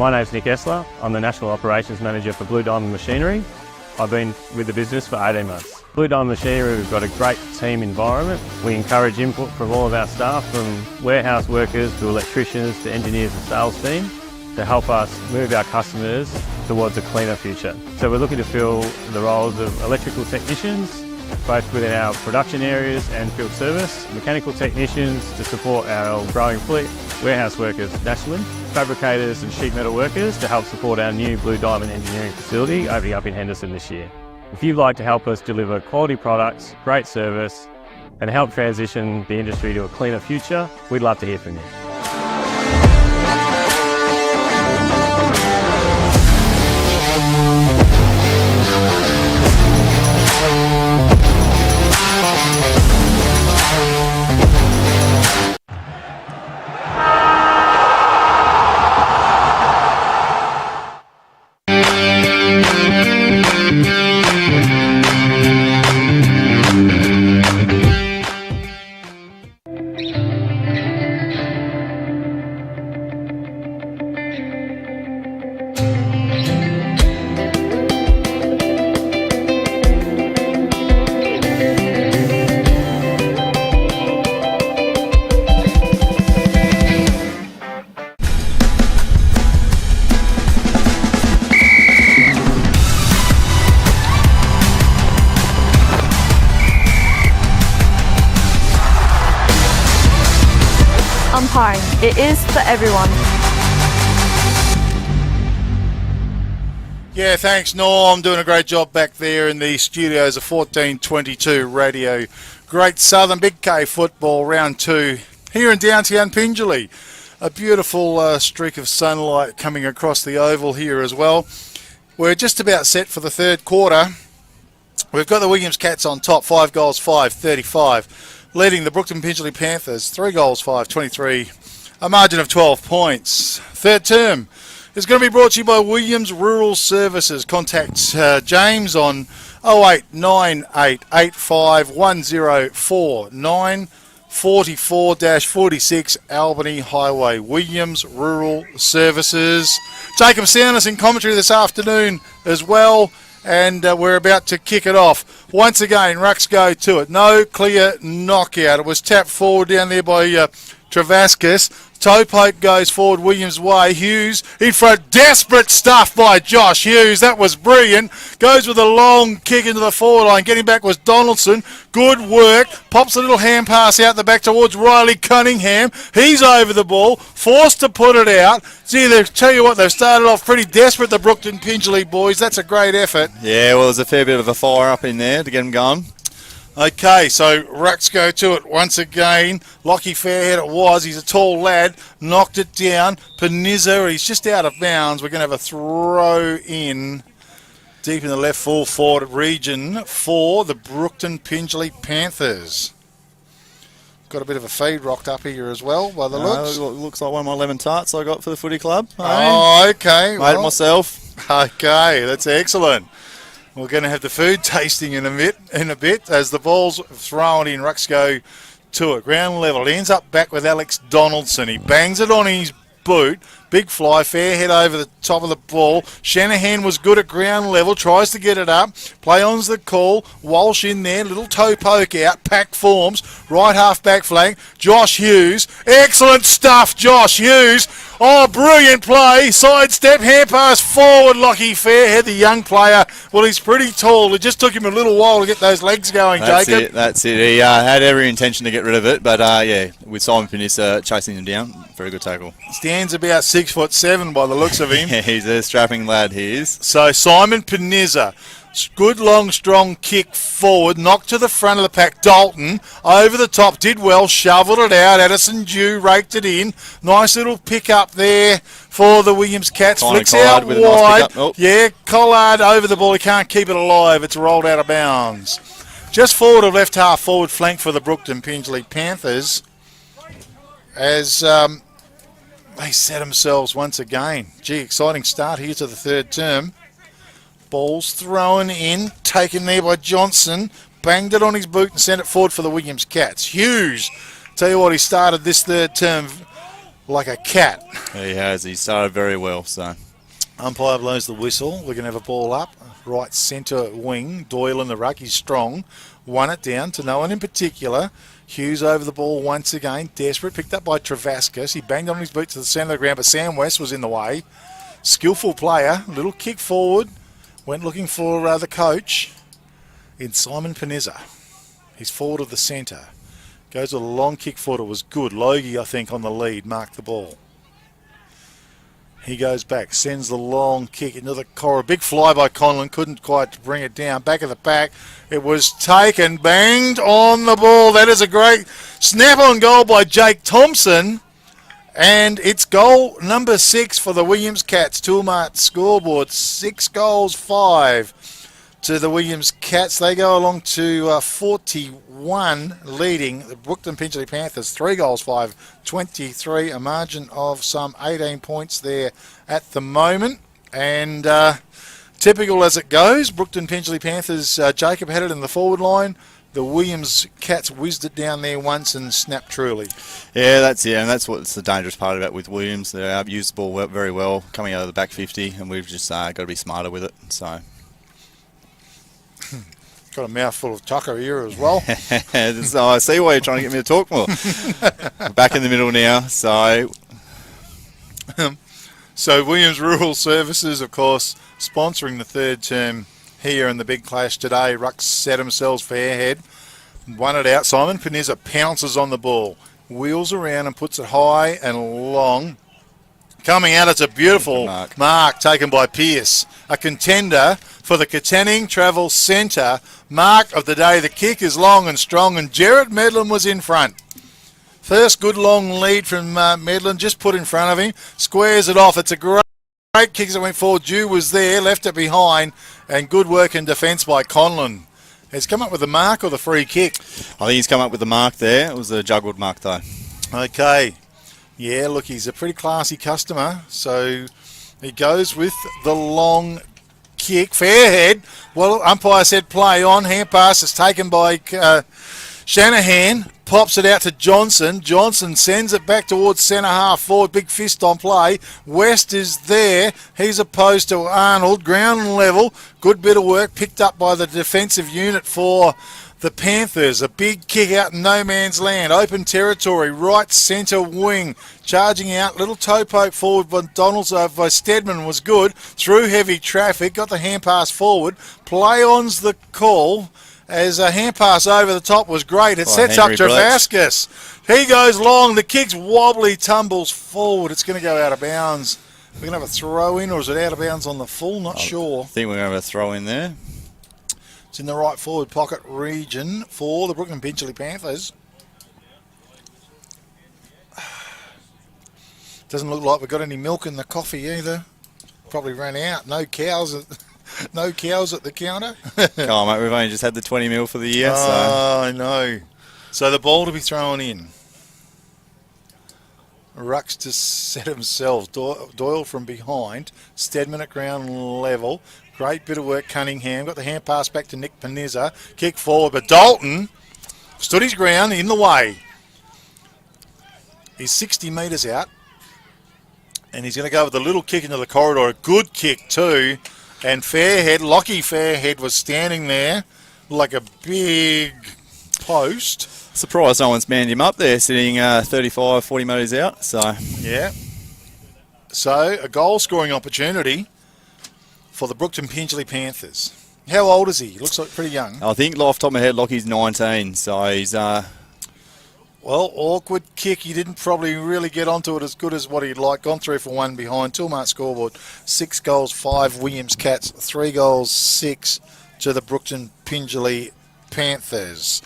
My name's Nick Essler. I'm the National Operations Manager for Blue Diamond Machinery. I've been with the business for 18 months. Blue Diamond Machinery, we've got a great team environment. We encourage input from all of our staff, from warehouse workers to electricians to engineers and sales team, to help us move our customers towards a cleaner future. So we're looking to fill the roles of electrical technicians, both within our production areas and field service, mechanical technicians to support our growing fleet, warehouse workers nationally, fabricators and sheet metal workers to help support our new Blue Diamond engineering facility opening up in Henderson this year. If you'd like to help us deliver quality products, great service and help transition the industry to a cleaner future, we'd love to hear from you.
Umpiring. It is for everyone.
Yeah, thanks, Norm. Doing a great job back there in the studios of 1422 Radio. Great Southern Big K football, round 2 here in downtown Pingelly. A beautiful streak of sunlight coming across the oval here as well. We're just about set for the third quarter. We've got the Williams Cats on top, 5 goals, 5-35. Leading the Brookton Pingelly Panthers, 3 goals, 5-23. A margin of 12 points. Third term is going to be brought to you by Williams Rural Services. Contact James on 0898851049 44-46 Albany Highway. Williams Rural Services. Jacob Soundness in commentary this afternoon as well. And we're about to kick it off. Once again, Rucks go to it. No clear knockout. It was tapped forward down there by Travaskis. Toe poke goes forward Williams' way. Hughes in front. Desperate stuff by Josh Hughes. That was brilliant. Goes with a long kick into the forward line. Getting back was Donaldson. Good work. Pops a little hand pass out the back towards Riley Cunningham. He's over the ball. Forced to put it out. Gee, they tell you what, they've started off pretty desperate, the Brookton Pingelly boys. That's a great effort.
Yeah, well, there's a fair bit of a fire up in there to get them going.
Okay, so Rucks go to it once again. Lockie Fairhead it was. He's a tall lad. Knocked it down. Panizza, he's just out of bounds. We're going to have a throw in deep in the left full forward region for the Brookton Pingelly Panthers. Got a bit of a feed rocked up here as well by the looks.
Looks like one of my lemon tarts I got for the footy club.
Oh, okay.
Made it myself.
Okay, that's excellent. We're going to have the food tasting in a bit as the ball's thrown in. Rucks go to it. Ground level. It ends up back with Alex Donaldson. He bangs it on his boot. Big fly, fair head over the top of the ball. Shanahan was good at ground level, tries to get it up. Play on's the call. Walsh in there, little toe poke out. Pack forms, right half back flank. Josh Hughes, excellent stuff, Josh Hughes. Oh, brilliant play. Sidestep, hand pass forward, Lockie Fairhead, the young player. Well, he's pretty tall. It just took him a little while to get those legs going, Jacob.
That's it. He had every intention to get rid of it, but yeah, with Simon Panissa chasing him down, very good tackle.
Stands about 6'7" by the looks of him.
Yeah, he's a strapping lad, he is.
So Simon Panizza, good long strong kick forward, knocked to the front of the pack. Dalton over the top, did well, shoveled it out. Addison Dew raked it in. Nice little pick up there for the Williams Cats. Flicks out wide.
Nice
yeah, Collard over the ball. He can't keep it alive. It's rolled out of bounds. Just forward of left half forward flank for the Brookton Pingelly Panthers as they set themselves once again. Gee, exciting start here to the third term. Ball's thrown in, taken there by Johnson. Banged it on his boot and sent it forward for the Williams Cats. Hughes, tell you what, he started this third term like a cat.
He has. He started very well. So
Umpire blows the whistle. We're going to have a ball up. Right centre wing. Doyle in the ruck. He's strong. Won it down to no one in particular. Hughes over the ball once again. Desperate. Picked up by Travascus. He banged on his boot to the centre of the ground, but Sam West was in the way. Skillful player. Little kick forward. Went looking for the coach in Simon Panizza. He's forward of the centre. Goes with a long kick forward. It was good. Logie, I think, on the lead. Marked the ball. He goes back, sends the long kick into the corridor. Big fly by Conlon, couldn't quite bring it down. Back of the pack, it was taken, banged on the ball. That is a great snap-on goal by Jake Thompson. And it's goal number 6 for the Williams Cats. Toolmart scoreboard, 6 goals, 5 to the Williams Cats. They go along to 41, leading the Brookton Pingelly Panthers. 3 goals, 5, 23, a margin of some 18 points there at the moment. And typical as it goes, Brookton Pingelly Panthers, Jacob had it in the forward line. The Williams Cats whizzed it down there once and snapped truly.
Yeah, and that's what's the dangerous part about with Williams. They used the ball very well coming out of the back 50, and we've just got to be smarter with it. So.
Got a mouthful of tucker here as well.
So I see why you're trying to get me to talk more. Back in the middle now, so.
So Williams Rural Services, of course, sponsoring the third term here in the big clash today. Rucks set themselves for Airhead. Won it out. Simon Panizza pounces on the ball. Wheels around and puts it high and long. Coming out, it's a beautiful mark taken by Pearce. A contender for the Katanning Travel Centre. Mark of the day. The kick is long and strong, and Gerard Medlin was in front. First good long lead from Medlin, just put in front of him. Squares it off. It's a great kick as it went forward. Dew was there, left it behind, and good work in defence by Conlon. Has come up with the mark or the free kick?
I think he's come up with the mark there. It was a juggled mark, though.
Okay. Yeah, look, he's a pretty classy customer. So he goes with the long kick. Fairhead. Well, umpire said play on. Hand pass is taken by Shanahan. Pops it out to Johnson. Johnson sends it back towards centre half forward. Big fist on play. West is there. He's opposed to Arnold. Ground level. Good bit of work picked up by the defensive unit for the Panthers. A big kick out in no man's land. Open territory. Right centre wing. Charging out. Little toe poke forward by Donaldson. By Stedman was good. Through heavy traffic. Got the hand pass forward. Play on's the call. As a hand pass over the top was great. It sets up Travascus. He goes long. The kick's wobbly, tumbles forward. It's going to go out of bounds. We're going to have a throw in, or is it out of bounds on the full? Not sure.
I think we're going to have a throw in there.
It's in the right forward pocket region for the Brookton Pingelly Panthers. Doesn't look like we've got any milk in the coffee either. Probably ran out. No cows at the counter.
Come on, mate. We've only just had the 20 mil for the year.
Oh, I know. So the ball to be thrown in. Rucks to set himself. Doyle from behind. Stedman at ground level. Great bit of work, Cunningham. Got the hand pass back to Nick Panizza. Kick forward, but Dalton stood his ground in the way. He's 60 metres out. And he's going to go with a little kick into the corridor. A good kick too. And Fairhead, Lockie Fairhead, was standing there like a big post.
Surprised no one's manned him up there, sitting 35, 40 metres out. So
yeah. So a goal-scoring opportunity for the Brookton Pingelly Panthers. How old is he? Looks like pretty young.
I think off the top of my head, Lockie's 19. So he's...
Well, awkward kick. He didn't probably really get onto it as good as what he'd like. Gone 3 for 1 behind. Toolmart scoreboard. 6 goals, 5 Williams Cats. 3 goals, 6 to the Brookton Pingelly Panthers.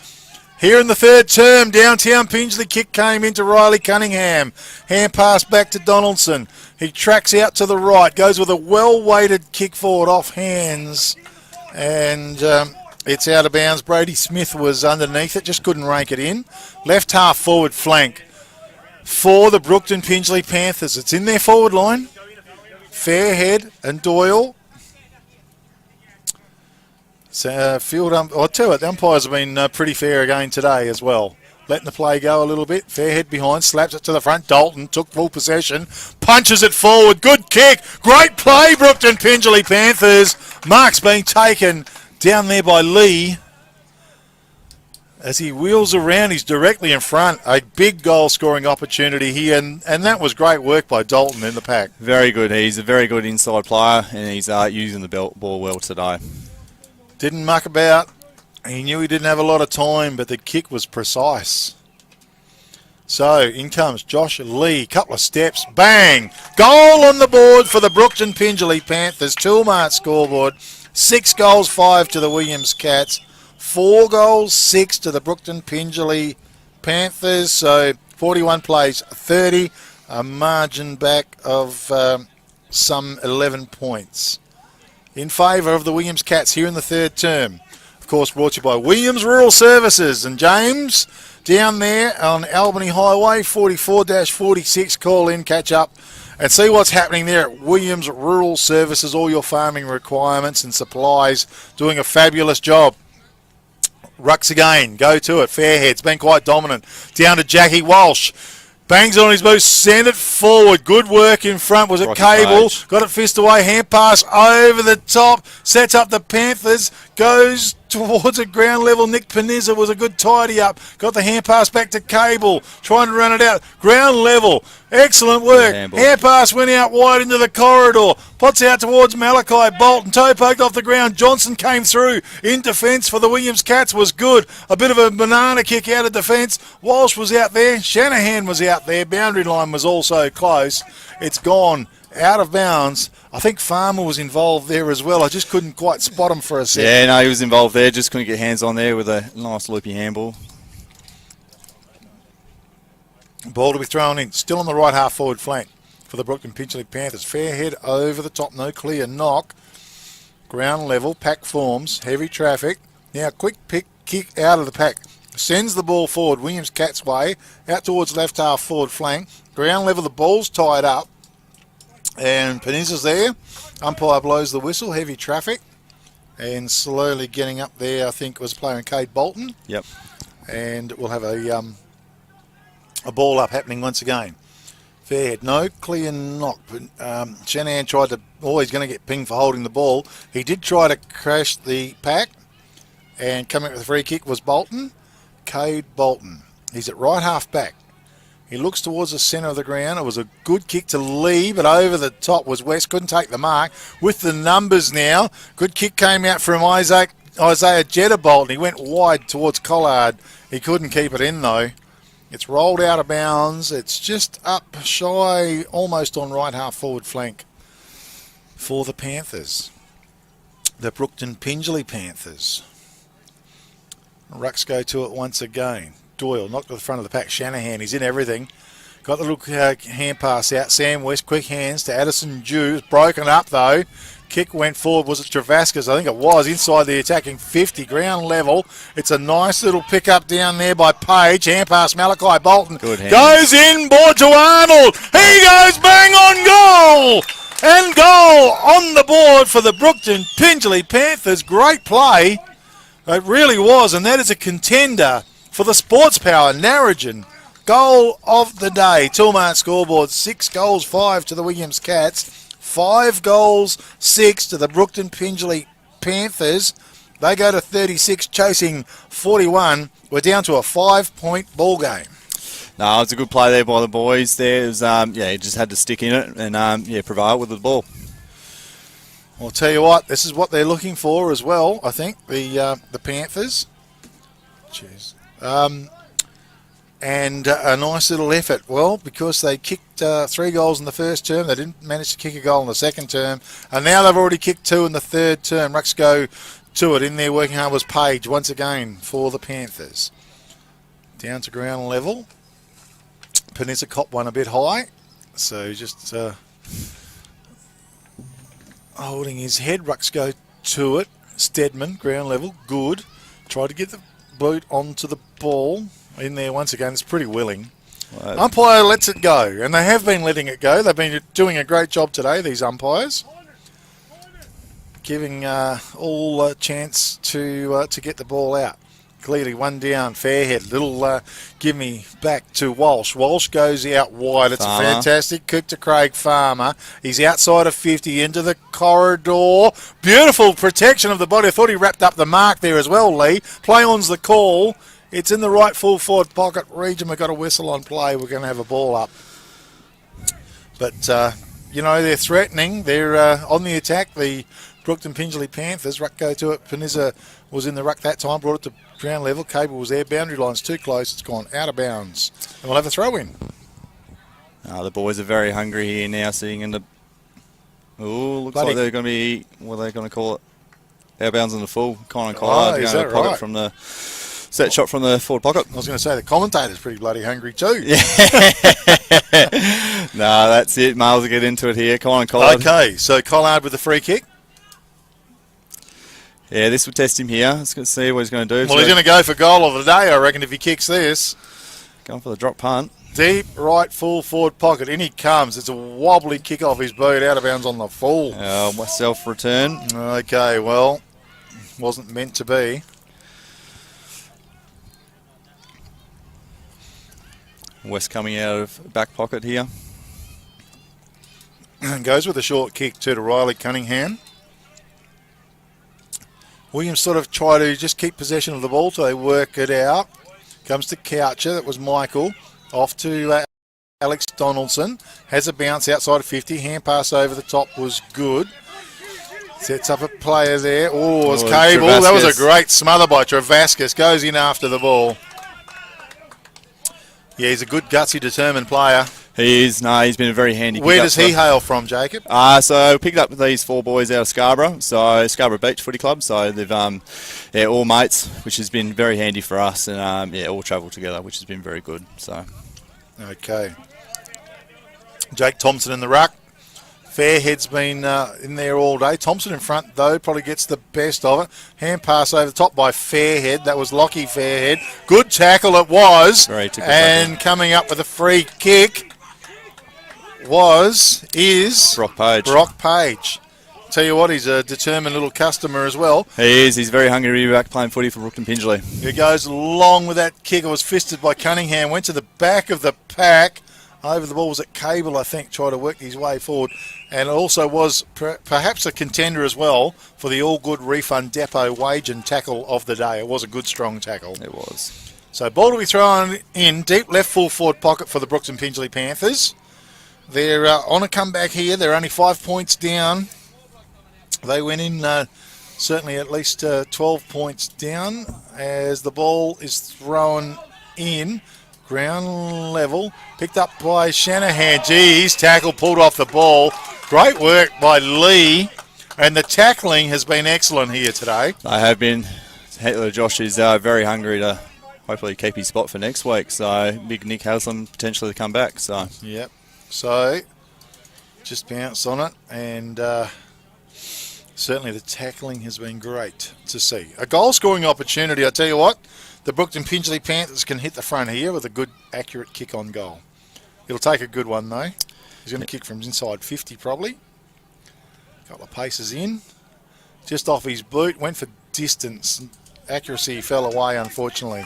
Here in the third term, downtown Pingelly kick came into Riley Cunningham. Hand pass back to Donaldson. He tracks out to the right. Goes with a well-weighted kick forward off hands. And... it's out of bounds. Brady Smith was underneath it, just couldn't rake it in. Left half forward flank for the Brookton Pingelly Panthers. It's in their forward line. Fairhead and Doyle. So I'll tell you what, the umpires have been pretty fair again today as well. letting the play go a little bit. Fairhead behind, slaps it to the front. Dalton took full possession, punches it forward. Good kick. Great play, Brookton Pingelly Panthers. Mark's being taken down there by Lee. As he wheels around, he's directly in front. A big goal-scoring opportunity here, and that was great work by Dalton in the pack.
Very good. He's a very good inside player, and he's using the ball well today.
Didn't muck about. He knew he didn't have a lot of time, but the kick was precise. So, in comes Josh Lee. Couple of steps. Bang! Goal on the board for the Brookton Pingelly Panthers. Toolmart scoreboard. 6 goals, 5 to the Williams Cats. 4 goals, 6 to the Brookton Pingelly Panthers. So 41 plays, 30, a margin back of some 11 points in favour of the Williams Cats here in the third term. Of course, brought to you by Williams Rural Services. And James, down there on Albany Highway, 44-46, call in, catch up, and see what's happening there at Williams Rural Services. All your farming requirements and supplies, doing a fabulous job. Rucks again, go to it. Fairhead's been quite dominant. Down to Jackie Walsh. Bangs on his boots, send it forward. Good work in front. Was it Cable? Got it fist away. Hand pass over the top. Sets up the Panthers. Goes towards a ground level. Nick Panizza was a good tidy up. Got the hand pass back to Cable. Trying to run it out. Ground level. Excellent work. Hand pass went out wide into the corridor. Pots out towards Malachi Bolton. Toe poked off the ground. Johnson came through in defence for the Williams Cats. Was good. A bit of a banana kick out of defence. Walsh was out there. Shanahan was out there. Boundary line was also close. It's gone out of bounds. I think Farmer was involved there as well. I just couldn't quite spot him for a second.
Yeah, no, he was involved there. Just couldn't get hands on there with a nice loopy handball.
Ball to be thrown in. Still on the right half forward flank for the Brookton Pingelly Panthers. Fairhead over the top. No clear knock. Ground level. Pack forms. Heavy traffic. Now quick pick. Kick out of the pack. Sends the ball forward. Williams Cat's way. Out towards left half forward flank. Ground level. The ball's tied up. And Panizza's there. Umpire blows the whistle. Heavy traffic. And slowly getting up there, I think, was player Cade Bolton.
Yep.
And we'll have a ball up happening once again. Fairhead, no clear knock. But Shanahan tried to, he's going to get pinged for holding the ball. He did try to crash the pack. And coming up with a free kick was Bolton. Cade Bolton. He's at right half back. He looks towards the centre of the ground. It was a good kick to Lee, but over the top was West. Couldn't take the mark. With the numbers now. Good kick came out from Isaiah Jetterbolt. He went wide towards Collard. He couldn't keep it in, though. It's rolled out of bounds. It's just up shy, almost on right half forward flank for the Panthers. The Brookton Pingelly Panthers. Rucks go to it once again. Doyle knocked to the front of the pack. Shanahan, he's in everything. Got the little hand pass out. Sam West, quick hands to Addison Dew. Broken up though. Kick went forward. Was it Travascus? I think it was. Inside the attacking 50. Ground level. It's a nice little pick up down there by Page. Hand pass Malachi Bolton.
Good hands.
Goes in. Ball to Arnold. He goes bang on goal. And goal on the board for the Brookton Pingelly Panthers. Great play. It really was. And that is a contender for the Sports Power Narrogin goal of the day. Toolmart scoreboard, 6 goals, 5 to the Williams Cats. 5 goals, 6 to the Brookton Pingelly Panthers. They go to 36, chasing 41. We're down to a 5-point ball game.
No, it's a good play there by the boys. There was, he just had to stick in it and prevail with the ball.
I'll tell you what, this is what they're looking for as well. I think the Panthers. Cheers. And a nice little effort. Well, because they kicked 3 goals in the first term, they didn't manage to kick a goal in the second term, and now they've already kicked 2 in the third term. Rucks go to it. In there working hard was Page once again for the Panthers. Down to ground level. Panizza cop one a bit high, so just holding his head. Rucks go to it. Stedman, ground level, good. Try to get the boot onto the ball. In there once again, it's pretty willing. Umpire lets it go, and they have been letting it go. They've been doing a great job today, these umpires. Giving all a chance to get the ball out. clearly one down. Fairhead, little give me back to Walsh. Walsh goes out wide. It's
Farmer.
a fantastic kick to Craig Farmer. He's outside of 50 into the corridor. Beautiful protection of the body. I thought he wrapped up the mark there as well, Lee. Play on's the call. It's in the right full forward pocket region. We've got a whistle on play. We're going to have a ball up. But, you know, they're threatening. They're on the attack. The Brookton Pingelly Panthers. Ruck go to it. Panizza was in the ruck that time. Brought it to ground level. Cable was there. Boundary line's too close. It's gone out of bounds. And we'll have a throw in.
The boys are very hungry here now, sitting in the... Oh, looks like they're going to be... What are they going to call it? Out of bounds on the full. Connor Collard
is
going
that
to pocket
right?
from the... Set shot from the forward pocket.
I was going to say the commentator's pretty bloody hungry too.
Yeah. No, that's it. Miles will get into it here. Connor Collard.
Okay, so Collard with the free kick.
Yeah, this will test him here. Let's see what he's going to do.
Well, he's going to go for goal of the day, I reckon, if he kicks this.
Going for the drop punt.
Deep right full forward pocket. In he comes. It's a wobbly kick off his boot, out of bounds on the full.
Self return.
Okay, well, wasn't meant to be.
West coming out of back pocket here.
Goes with a short kick to Riley Cunningham. Williams sort of try to just keep possession of the ball till they work it out. Comes to Coucher. That was Michael. Off to Alex Donaldson. Has a bounce outside of 50. Hand pass over the top was good. Sets up a player there. Oh, it was Cable. That was a great smother by Travascus. Goes in after the ball. Yeah, he's a good, gutsy, determined player.
He is. No, he's been a very handy.
Where does he hail from, Jacob?
So we picked up these four boys out of Scarborough, so Scarborough Beach Footy Club. So they've, all mates, which has been very handy for us, and all travel together, which has been very good. So,
okay. Jake Thompson in the ruck. Fairhead's been in there all day. Thompson in front, though, probably gets the best of it. Hand pass over the top by Fairhead. That was Lockie Fairhead. Good tackle it was. And coming up with a free kick is
Brock Page.
Brock Page. Tell you what, he's a determined little customer as well.
He is. He's very hungry to be back playing footy for Brookton Pingelly.
He goes long with that kick. It was fisted by Cunningham. Went to the back of the pack. Over the ball was at Cable, I think, tried to work his way forward. And it also was perhaps a contender as well for the All Good Refund Depot wage and tackle of the day. It was a good, strong tackle.
It was.
So ball to be thrown in, deep left full forward pocket for the Brookton Pingelly Panthers. They're on a comeback here. They're only 5 points down. They went in certainly at least 12 points down as the ball is thrown in. Ground level, picked up by Shanahan. Geez, tackle pulled off the ball. Great work by Lee, and the tackling has been excellent here today.
They have been. Josh is very hungry to hopefully keep his spot for next week. So big Nick Haslam potentially to come back. So
yep. So just bounce on it, and certainly the tackling has been great to see. A goal scoring opportunity. I tell you what. The Brookton Pingelly Panthers can hit the front here with a good, accurate kick on goal. It'll take a good one, though. He's going to kick from inside 50, probably. A couple of paces in. Just off his boot. Went for distance. Accuracy fell away, unfortunately.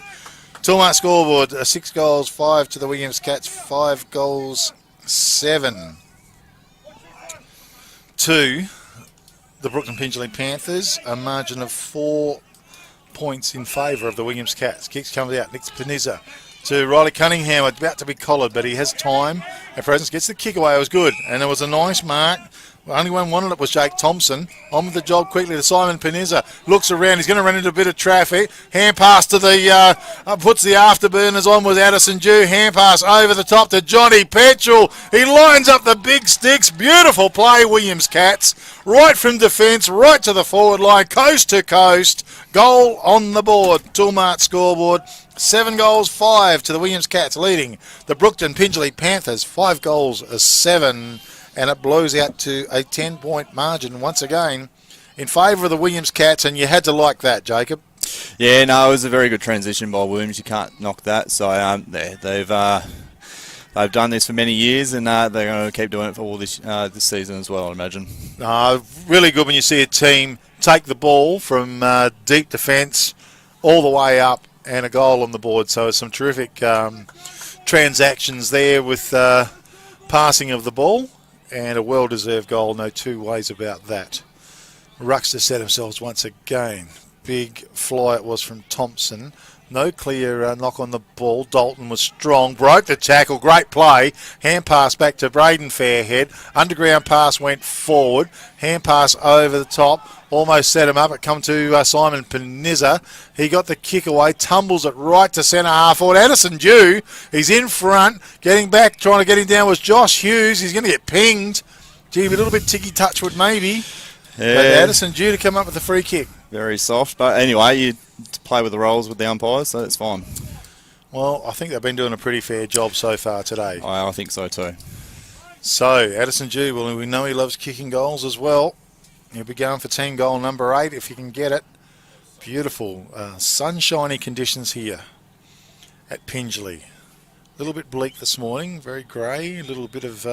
Toolmart scoreboard, 6 goals, 5 to the Williams Cats, 5 goals, 7 to the Brookton Pingelly Panthers. A margin of 4 points in favour of the Williams Cats. Kicks comes out. Nick Panizza to Riley Cunningham. About to be collared, but he has time. And Presence gets the kick away. It was good. And it was a nice mark. The only one wanted it was Jake Thompson. On with the job quickly to Simon Panizza. Looks around. He's going to run into a bit of traffic. Hand pass to the... puts the afterburners on with Addison Dew. Hand pass over the top to Johnny Petrel. He lines up the big sticks. Beautiful play, Williams Cats. Right from defence, right to the forward line. Coast to coast. Goal on the board. Toolmart scoreboard. 7 goals, 5 to the Williams Cats, leading the Brookton Pingelly Panthers. 5 goals, 7. And it blows out to a 10-point margin once again in favour of the Williams Cats, and you had to like that, Jacob.
Yeah, no, it was a very good transition by Williams. You can't knock that. So they've done this for many years, and they're going to keep doing it for all this season as well, I imagine.
Really good when you see a team take the ball from deep defence all the way up and a goal on the board. So some terrific transactions there with passing of the ball, and a well-deserved goal, no two ways about that. Rucks to set themselves once again. Big fly it was from Thompson. No clear knock on the ball. Dalton was strong, broke the tackle, great play. Hand pass back to Braden Fairhead. Underground pass went forward. Hand pass over the top, almost set him up. It come to Simon Panizza. He got the kick away, tumbles it right to centre half forward. Addison Dew, he's in front, getting back, trying to get him down was Josh Hughes. He's going to get pinged. Gee, a little bit ticky touchwood maybe.
Yeah.
But Addison Dew to come up with a free kick.
Very soft, but anyway, you play with the roles with the umpires, so it's fine.
Well, I think they've been doing a pretty fair job so far today.
I think so too.
So, Addison Dew, well, we know he loves kicking goals as well. He'll be going for team goal number 8 if he can get it. Beautiful, sunshiny conditions here at Pingelly. A little bit bleak this morning, very grey, a little bit of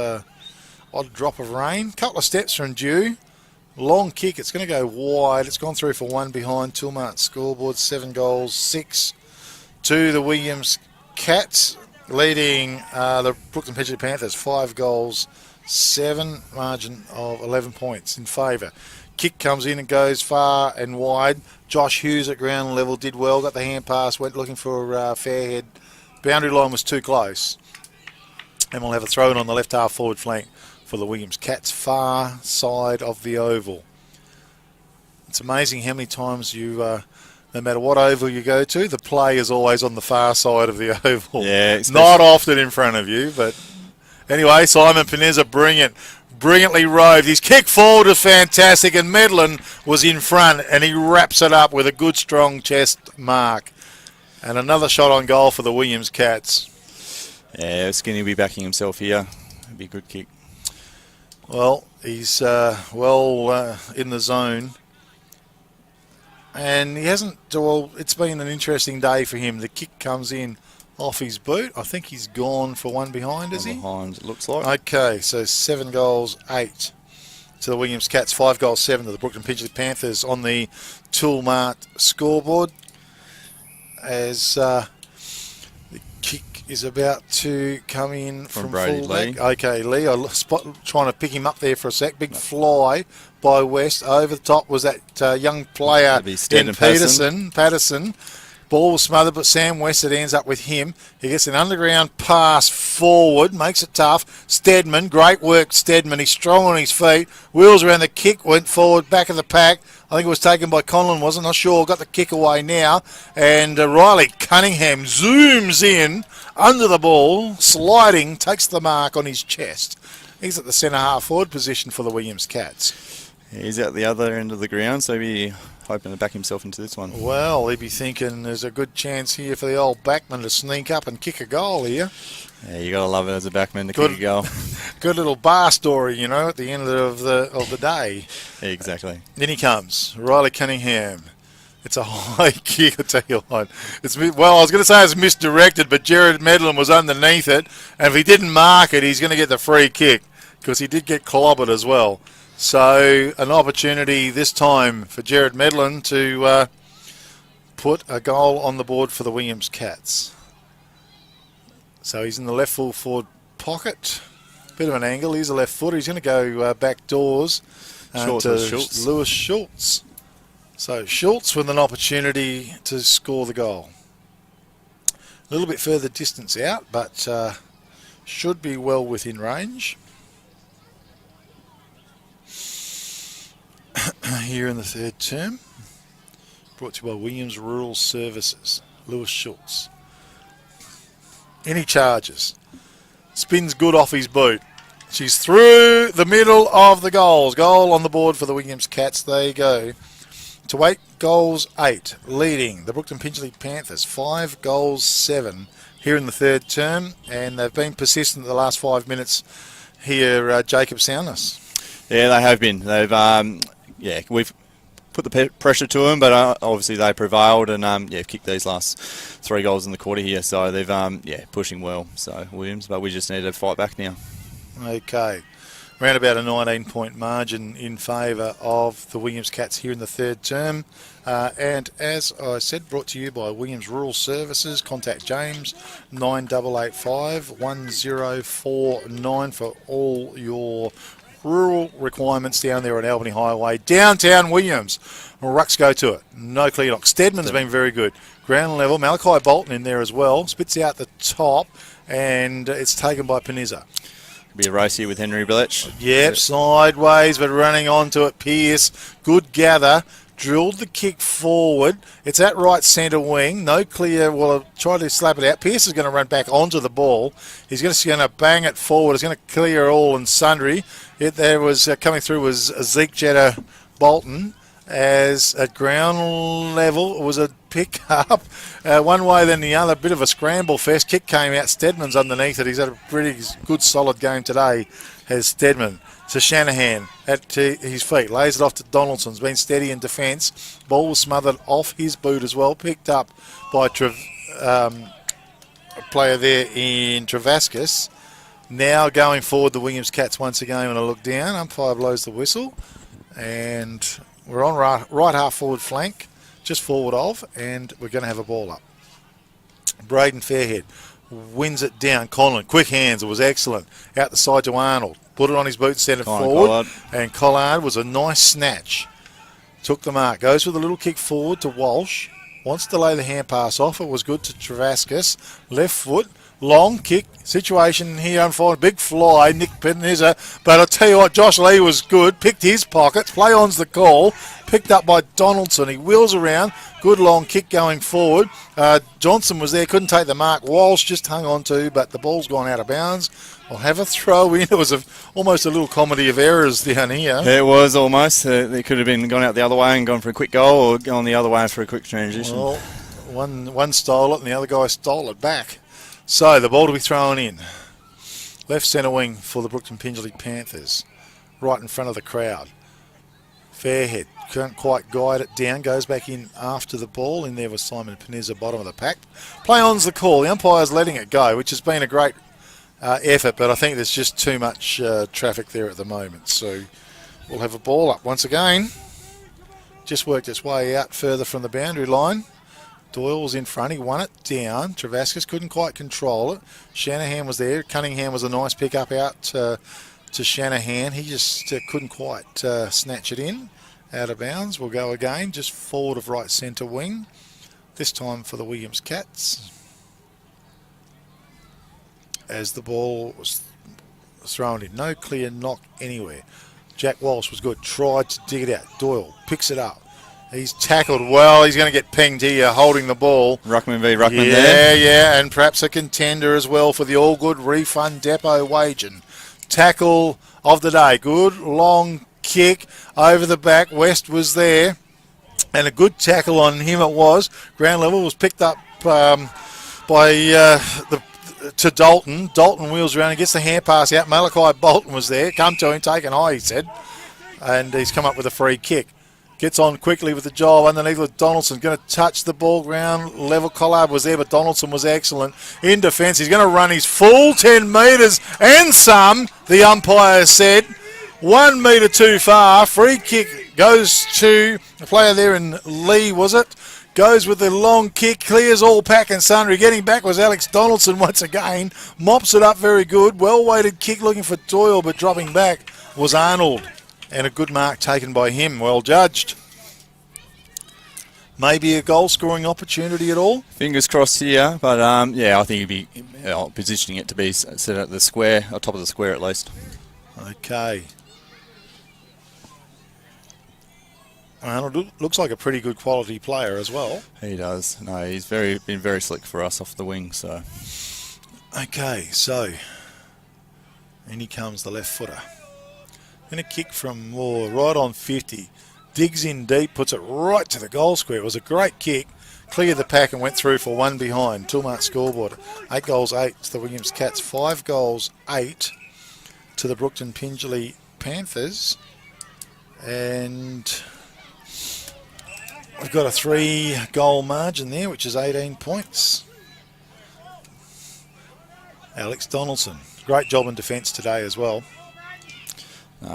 odd drop of rain. Couple of steps from Dew. Long kick, it's going to go wide. It's gone through for one behind. Tilmart scoreboard, 7 goals, 6 to the Williams Cats, leading the Brookton Pingelly Panthers, 5 goals, 7, margin of 11 points in favour. Kick comes in and goes far and wide. Josh Hughes at ground level did well, got the hand pass, went looking for Fairhead. Boundary line was too close. And we'll have a throw in on the left half forward flank for the Williams Cats, far side of the oval. It's amazing how many times you, no matter what oval you go to, the play is always on the far side of the oval.
Yeah,
not often in front of you, but anyway, Simon Panizza, brilliantly roved. His kick forward was fantastic, and Medlin was in front, and he wraps it up with a good, strong chest mark. And another shot on goal for the Williams Cats.
Yeah, Skinny will be backing himself here. It'd be a good kick.
Well, he's in the zone. And he hasn't, well, it's been an interesting day for him. The kick comes in off his boot. I think he's gone for one behind, is he?
Behind, it looks like.
Okay, so 7 goals, 8 to the Williams Cats, 5 goals, 7 to the Brookton Pingelly Panthers on the Toolmart scoreboard. As the kick is about to come in from
Brady
fullback.
Lee.
Okay, Lee, trying to pick him up there for a sec. Big fly by West. Over the top was that young player in Patterson. Ball was smothered, but Sam West, it ends up with him. He gets an underground pass forward, makes it tough. Steadman, great work, Steadman. He's strong on his feet. Wheels around the kick, went forward, back of the pack. I think it was taken by Conlon, wasn't not sure. Got the kick away now. And Riley Cunningham zooms in under the ball, sliding, takes the mark on his chest. He's at the centre half forward position for the Williams Cats.
He's at the other end of the ground, so he'll be hoping to back himself into this one.
Well, he'd be thinking there's a good chance here for the old backman to sneak up and kick a goal here.
Yeah, you got to love it as a backman to kick a goal.
Good little bar story, you know, at the end of the day.
Yeah, exactly.
Then he comes, Riley Cunningham. It's a high kick, I tell you what. Well, I was going to say it's misdirected, but Jared Medlin was underneath it, and if he didn't mark it, he's going to get the free kick, because he did get clobbered as well. So an opportunity this time for Jared Medlin to put a goal on the board for the Williams Cats. So he's in the left full forward pocket. Bit of an angle. He's a left footer. He's going to go back doors to Lewis Schultz. So Schultz with an opportunity to score the goal. A little bit further distance out, but should be well within range. Here in the third term, brought to you by Williams Rural Services, Lewis Schultz. Any charges? Spins good off his boot. She's through the middle of the goals. Goal on the board for the Williams Cats. There you go. To 8 goals, 8, leading the Brookton Pingelly Panthers, 5 goals, 7 here in the third term, and they've been persistent the last 5 minutes here, Jacob Soundness.
Yeah, they have been. They've we've put the pressure to them, but obviously they prevailed and kicked these last 3 goals in the quarter here. So they've pushing well. So Williams, but we just need to fight back now.
Okay. around about a 19-point margin in favour of the Williams Cats here in the third term. And as I said, brought to you by Williams Rural Services. Contact James 9885 1049 for all your rural requirements down there on Albany Highway. Downtown Williams. Rucks go to it. No clear knock. Stedman's been very good. Ground level. Malachi Bolton in there as well. Spits out the top, and it's taken by Panizza.
Be a race here with Henry Bletch.
Yep, sideways, but running onto it. Pearce, good gather. Drilled the kick forward. It's at right centre wing. No clear. Well, I'll try to slap it out. Pearce is going to run back onto the ball. He's going to bang it forward. He's going to clear all and sundry. There was coming through was Zeke Jetta Bolton. As at ground level, it was a pick up one way then the other. Bit of a scramble fest. Kick came out. Stedman's underneath it. He's had a pretty good solid game today, has Stedman. To Shanahan at his feet, lays it off to Donaldson's been steady in defence. Ball was smothered off his boot as well, picked up by a player there in Travaskis. Now going forward, the Williams Cats once again when I look down. Umpire blows the whistle, and we're on right half forward flank, just forward of, and we're going to have a ball up. Braden Fairhead wins it down. Conlon, quick hands, it was excellent. Out the side to Arnold. Put it on his boot and sent it forward. Collard. And Collard was a nice snatch. Took the mark. Goes with a little kick forward to Walsh. Wants to lay the hand pass off. It was good to Travaskis. Left foot. Long kick. Situation here unfolded. Big fly. Nick Panizza. But I'll tell you what, Josh Lee was good. Picked his pockets. Play on's the call. Picked up by Donaldson. He wheels around. Good long kick going forward. Johnson was there. Couldn't take the mark. Walsh just hung on to, but the ball's gone out of bounds. We'll have a throw in. It was almost a little comedy of errors down here.
It was almost. They could have been gone out the other way and gone for a quick goal, or gone the other way for a quick transition.
Well, one stole it and the other guy stole it back. So the ball to be thrown in. Left centre wing for the Brookton Pingelly Panthers. Right in front of the crowd. Fairhead can't quite guide it down. Goes back in after the ball. In there was Simon Panizza, bottom of the pack. Play on's the call. The umpire's letting it go, which has been a great effort, but I think there's just too much traffic there at the moment. So we'll have a ball up once again. Just worked its way out further from the boundary line. Doyle was in front. He won it down. Travaskis couldn't quite control it. Shanahan was there. Cunningham was a nice pick up out to Shanahan. He just couldn't quite snatch it in. Out of bounds. We'll go again, just forward of right centre wing. This time for the Williams Cats. As the ball was thrown in. No clear knock anywhere. Jack Walsh was good. Tried to dig it out. Doyle picks it up. He's tackled well. He's going to get pinged here holding the ball.
Ruckman v. Ruckman there.
Yeah, and perhaps a contender as well for the All Good Refund Depot Wagen. Tackle of the day. Good long kick over the back. West was there. And a good tackle on him it was. Ground level was picked up to Dalton. Dalton wheels around and gets the hand pass out. Malachi Bolton was there. Come to him, taken high, he said. And he's come up with a free kick. Gets on quickly with the job underneath with Donaldson. Going to touch the ball ground level. Collard was there, but Donaldson was excellent. In defence, he's going to run his full 10 metres and some, the umpire said. 1 metre too far. Free kick goes to the player there in Lee, was it? Goes with the long kick, clears all pack and sundry. Getting back was Alex Donaldson once again. Mops it up very good. Well-weighted kick looking for Doyle, but dropping back was Arnold. And a good mark taken by him. Well judged. Maybe a goal-scoring opportunity at all?
Fingers crossed here, but yeah, I think he'd be positioning it to be set at the square, on top of the square at least.
Okay. Arnold looks like a pretty good quality player as well.
He does. No, he's been very slick for us off the wing. So.
Okay, so in he comes the left footer. Going to kick from Moore right on 50. Digs in deep, puts it right to the goal square. It was a great kick. Cleared the pack and went through for one behind. Toolmart scoreboard. 8 goals, 8 to the Williams Cats. 5 goals, 8 to the Brookton Pingelly Panthers. And we've got a 3-goal margin there, which is 18 points. Alex Donaldson. Great job in defence today as well.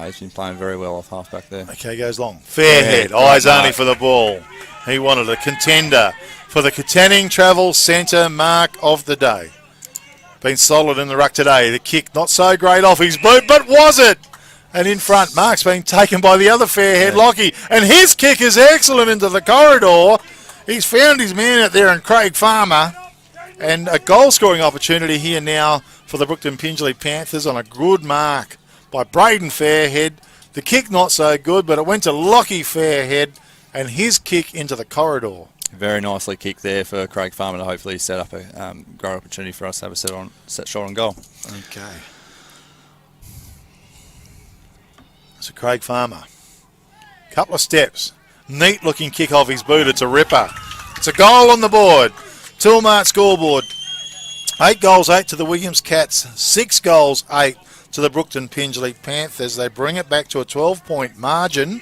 He's been playing very well off half-back there.
Okay, goes long. Fairhead, eyes only for the ball. He wanted a contender for the Katanning Travel Centre mark of the day. Been solid in the ruck today. The kick not so great off his boot, but was it? And in front, Mark's been taken by the other Fairhead, Lockie. And his kick is excellent into the corridor. He's found his man out there in Craig Farmer. And a goal-scoring opportunity here now for the Brookton Pingelly Panthers on a good mark by Braden Fairhead. The kick not so good, but it went to Lockie Fairhead and his kick into the corridor.
Very nicely kicked there for Craig Farmer to hopefully set up a great opportunity for us to have a set shot on goal.
Okay. So Craig Farmer, couple of steps, neat looking kick off his boot. It's a ripper. It's a goal on the board. Toolmart scoreboard. 8 goals, 8 to the Williams Cats. 6 goals, 8 to the Brookton Pingelly Panthers. They bring it back to a 12-point margin.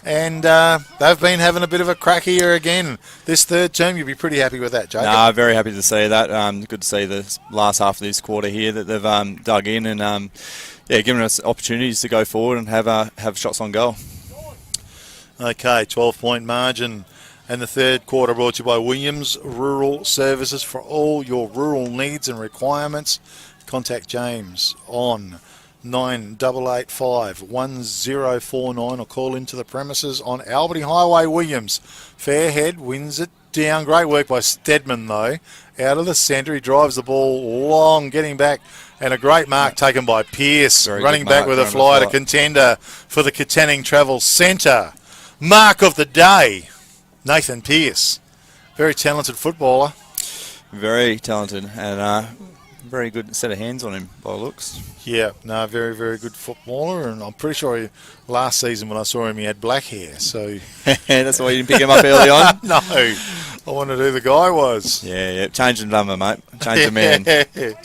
And they've been having a bit of a crack here again. This third term, you'd be pretty happy with that, Jacob.
No, very happy to see that. Good to see the last half of this quarter here that they've dug in and given us opportunities to go forward and have shots on goal.
Okay, 12-point margin. And the third quarter brought to you by Williams Rural Services. For all your rural needs and requirements, contact James on 9885 1049 or call into the premises on Albany Highway, Williams. Fairhead wins it down. Great work by Stedman, though. Out of the centre, he drives the ball long, getting back, and a great mark taken by Pearce.
Very
running
good
back
mark,
with a fly to contender for the Katanning Travel Centre. Mark of the day, Nathan Pearce. Very talented footballer.
Very talented and very good set of hands on him by looks.
Yeah, no, very, very good footballer, and I'm pretty sure last season when I saw him, he had black hair. So
that's why you didn't pick him up early on.
No, I wondered who the guy was.
Yeah, change the number, mate. Change the man.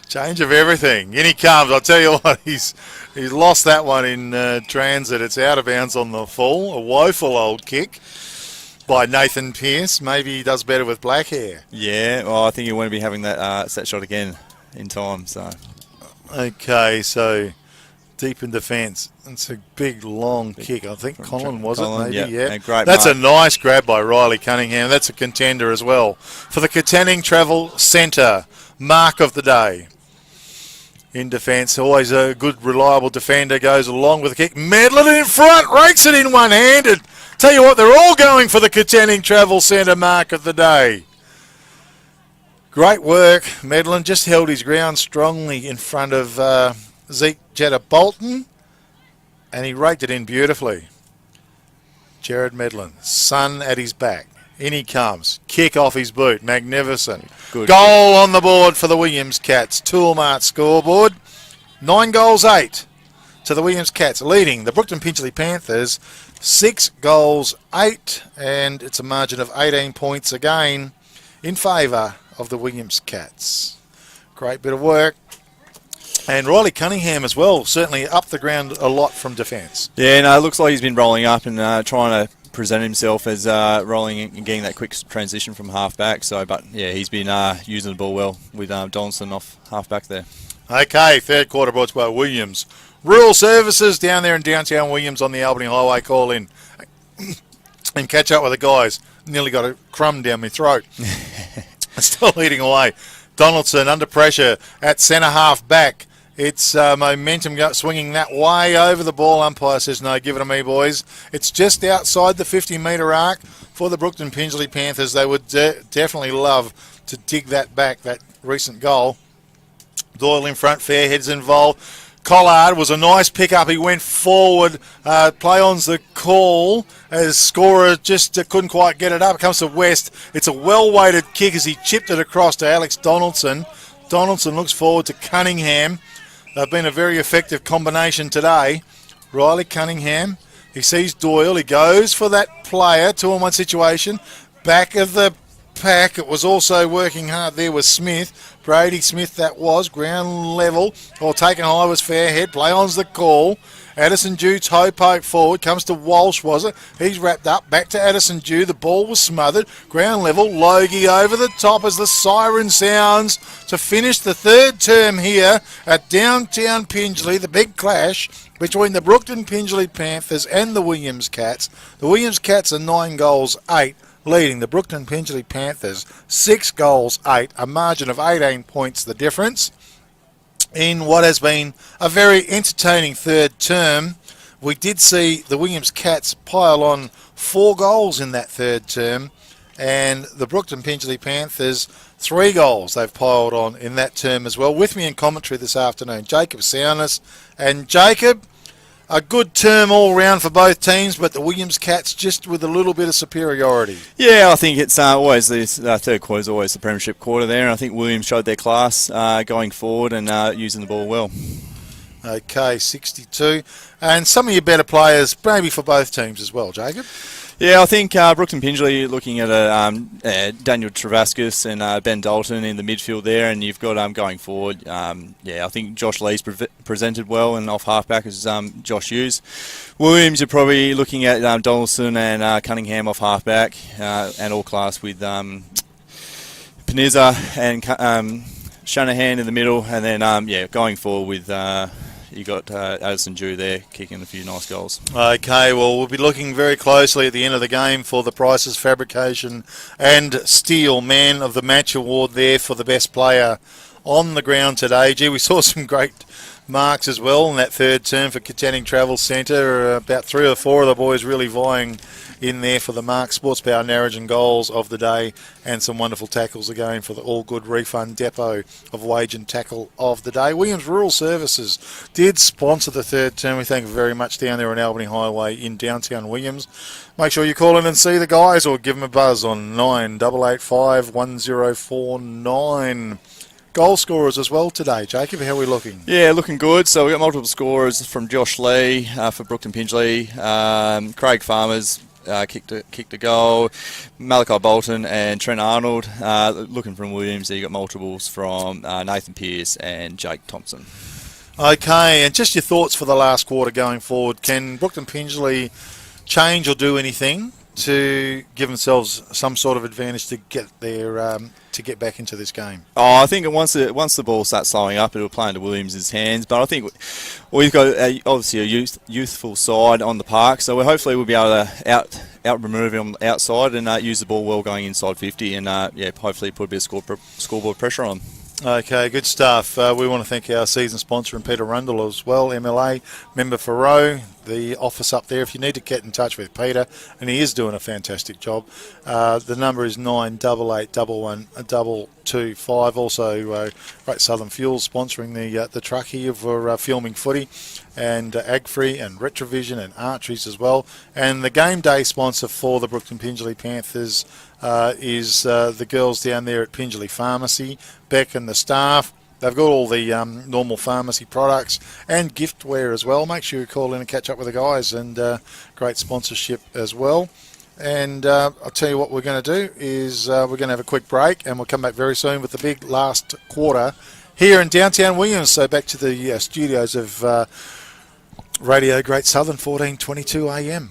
Change of everything. In he comes. I'll tell you what, he's lost that one in transit. It's out of bounds on the full. A woeful old kick by Nathan Pearce. Maybe he does better with black hair.
Yeah, well, I think he won't be having that set shot again in time. So,
okay, so deep in defence. It's a big, long kick. I think Colin was it, maybe? Yeah.
Great
That's
mark.
a nice grab by Riley Cunningham. That's a contender as well for the Katanning Travel Centre. Mark of the day. In defence, always a good, reliable defender, goes along with the kick. Medlin in front, rakes it in one-handed. Tell you what, they're all going for the Katanning Travel Centre mark of the day. Great work. Medlin just held his ground strongly in front of Zeke Jetta Bolton, and he raked it in beautifully. Jared Medlin, sun at his back. In he comes. Kick off his boot. Magnificent.
Good.
Goal on the board for the Williams Cats. Toolmart scoreboard. 9 goals, 8 to the Williams Cats, leading the Brookton Pingelly Panthers 6 goals, 8, and it's a margin of 18 points again in favour of the Williams Cats. Great bit of work. And Riley Cunningham as well, certainly up the ground a lot from defence.
Yeah, no, it looks like he's been rolling up and trying to present himself as rolling and getting that quick transition from half-back. So, but yeah, he's been using the ball well with Donaldson off half-back there.
Okay, third quarter brought to you by Williams Rural Services down there in downtown Williams on the Albany Highway. Call in and catch up with the guys. Nearly got a crumb down my throat. Still leading away. Donaldson under pressure at centre half back. It's momentum swinging that way over the ball. Umpire says, no, give it to me, boys. It's just outside the 50-metre arc for the Brookton Pingelly Panthers. They would definitely love to dig that back, that recent goal. Doyle in front, Fairhead's involved. Collard was a nice pick-up. He went forward. Play on's the call as scorer just couldn't quite get it up. It comes to West. It's a well-weighted kick as he chipped it across to Alex Donaldson. Donaldson looks forward to Cunningham. They've been a very effective combination today. Riley Cunningham, he sees Doyle. He goes for that player, 2-on-1 situation. Back of the pack. It was also working hard there with Smith. Brady Smith, that was. Ground level. Or taken high was Fairhead. Play on's the call. Addison Dew toe poke forward. Comes to Walsh, was it? He's wrapped up. Back to Addison Dew. The ball was smothered. Ground level. Logie over the top as the siren sounds to finish the third term here at downtown Pingelly. The big clash between the Brookton Pingelly Panthers and the Williams Cats. The Williams Cats are 9 goals, 8, leading the Brookton Pingelly Panthers 6 goals, 8, a margin of 18 points the difference. In what has been a very entertaining third term, we did see the Williams Cats pile on 4 goals in that third term, and the Brookton Pingelly Panthers 3 goals they've piled on in that term as well. With me in commentary this afternoon, Jacob Soundness. And Jacob, a good term all round for both teams, but the Williams Cats just with a little bit of superiority.
Yeah, I think it's always the third quarter is always the premiership quarter there, and I think Williams showed their class going forward and using the ball well.
Okay, 62. And some of your better players, maybe for both teams as well, Jacob.
Yeah, I think Brookton Pingelly looking at Daniel Travascus and Ben Dalton in the midfield there, and you've got going forward. I think Josh Lee's presented well, and off halfback is Josh Hughes. Williams, you're probably looking at Donaldson and Cunningham off halfback, and all class with Peniza and Shanahan in the middle, and then going forward with. You got Addison Dew there kicking a few nice goals.
Okay, well, we'll be looking very closely at the end of the game for the Prices Fabrication and Steel Man of the Match award there for the best player on the ground today. Gee, we saw some great marks as well in that third term for Katanning Travel Centre. About 3 or 4 of the boys really vying in there for the Mark Sports Power Narrogin goals of the day, and some wonderful tackles again for the All Good Refund Depot of Wage and Tackle of the day. Williams Rural Services did sponsor the third term. We thank you very much down there on Albany Highway in downtown Williams. Make sure you call in and see the guys, or give them a buzz on 9885 1049. Goal scorers as well today. Jacob, how are we looking?
Yeah, looking good. So we got multiple scorers from Josh Lee for Brookton Pingelly, Craig Farmers kicked a goal, Malachi Bolton and Trent Arnold. Looking from Williams, there you got multiples from Nathan Pearce and Jake Thompson.
Okay, and just your thoughts for the last quarter going forward. Can Brookton Pingelly change or do anything to give themselves some sort of advantage to get their to get back into this game?
I think once the ball starts slowing up, it'll play into Williams' hands. But I think we've got obviously a youthful side on the park, so hopefully we'll be able to out remove him outside and use the ball well going inside 50, and hopefully put a bit of scoreboard pressure on.
Okay, good stuff. We want to thank our season sponsor and Peter Rundle as well, MLA member for Rowe, the office up there. If you need to get in touch with Peter, and he is doing a fantastic job, the number is 988112225. Also, Great Southern Fuels sponsoring the truck here for filming footy, and AgFree and Retrovision and Archeries as well. And the game day sponsor for the Brookton Pingelly Panthers is the girls down there at Pingelly Pharmacy, Beck and the staff. They've got all the normal pharmacy products and giftware as well. Make sure you call in and catch up with the guys, and great sponsorship as well. And I'll tell you what we're going to do is we're going to have a quick break, and we'll come back very soon with the big last quarter here in downtown Williams. So back to the studios of Radio Great Southern, 1422 AM.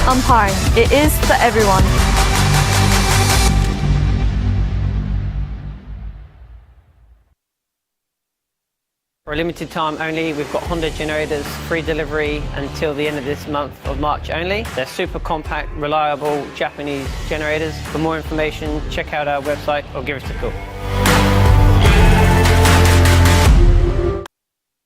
Umpiring. It is for everyone.
For a limited time only, we've got Honda generators, free delivery until the end of this month of March only. They're super compact, reliable Japanese generators. For more information, check out our website or give us a call.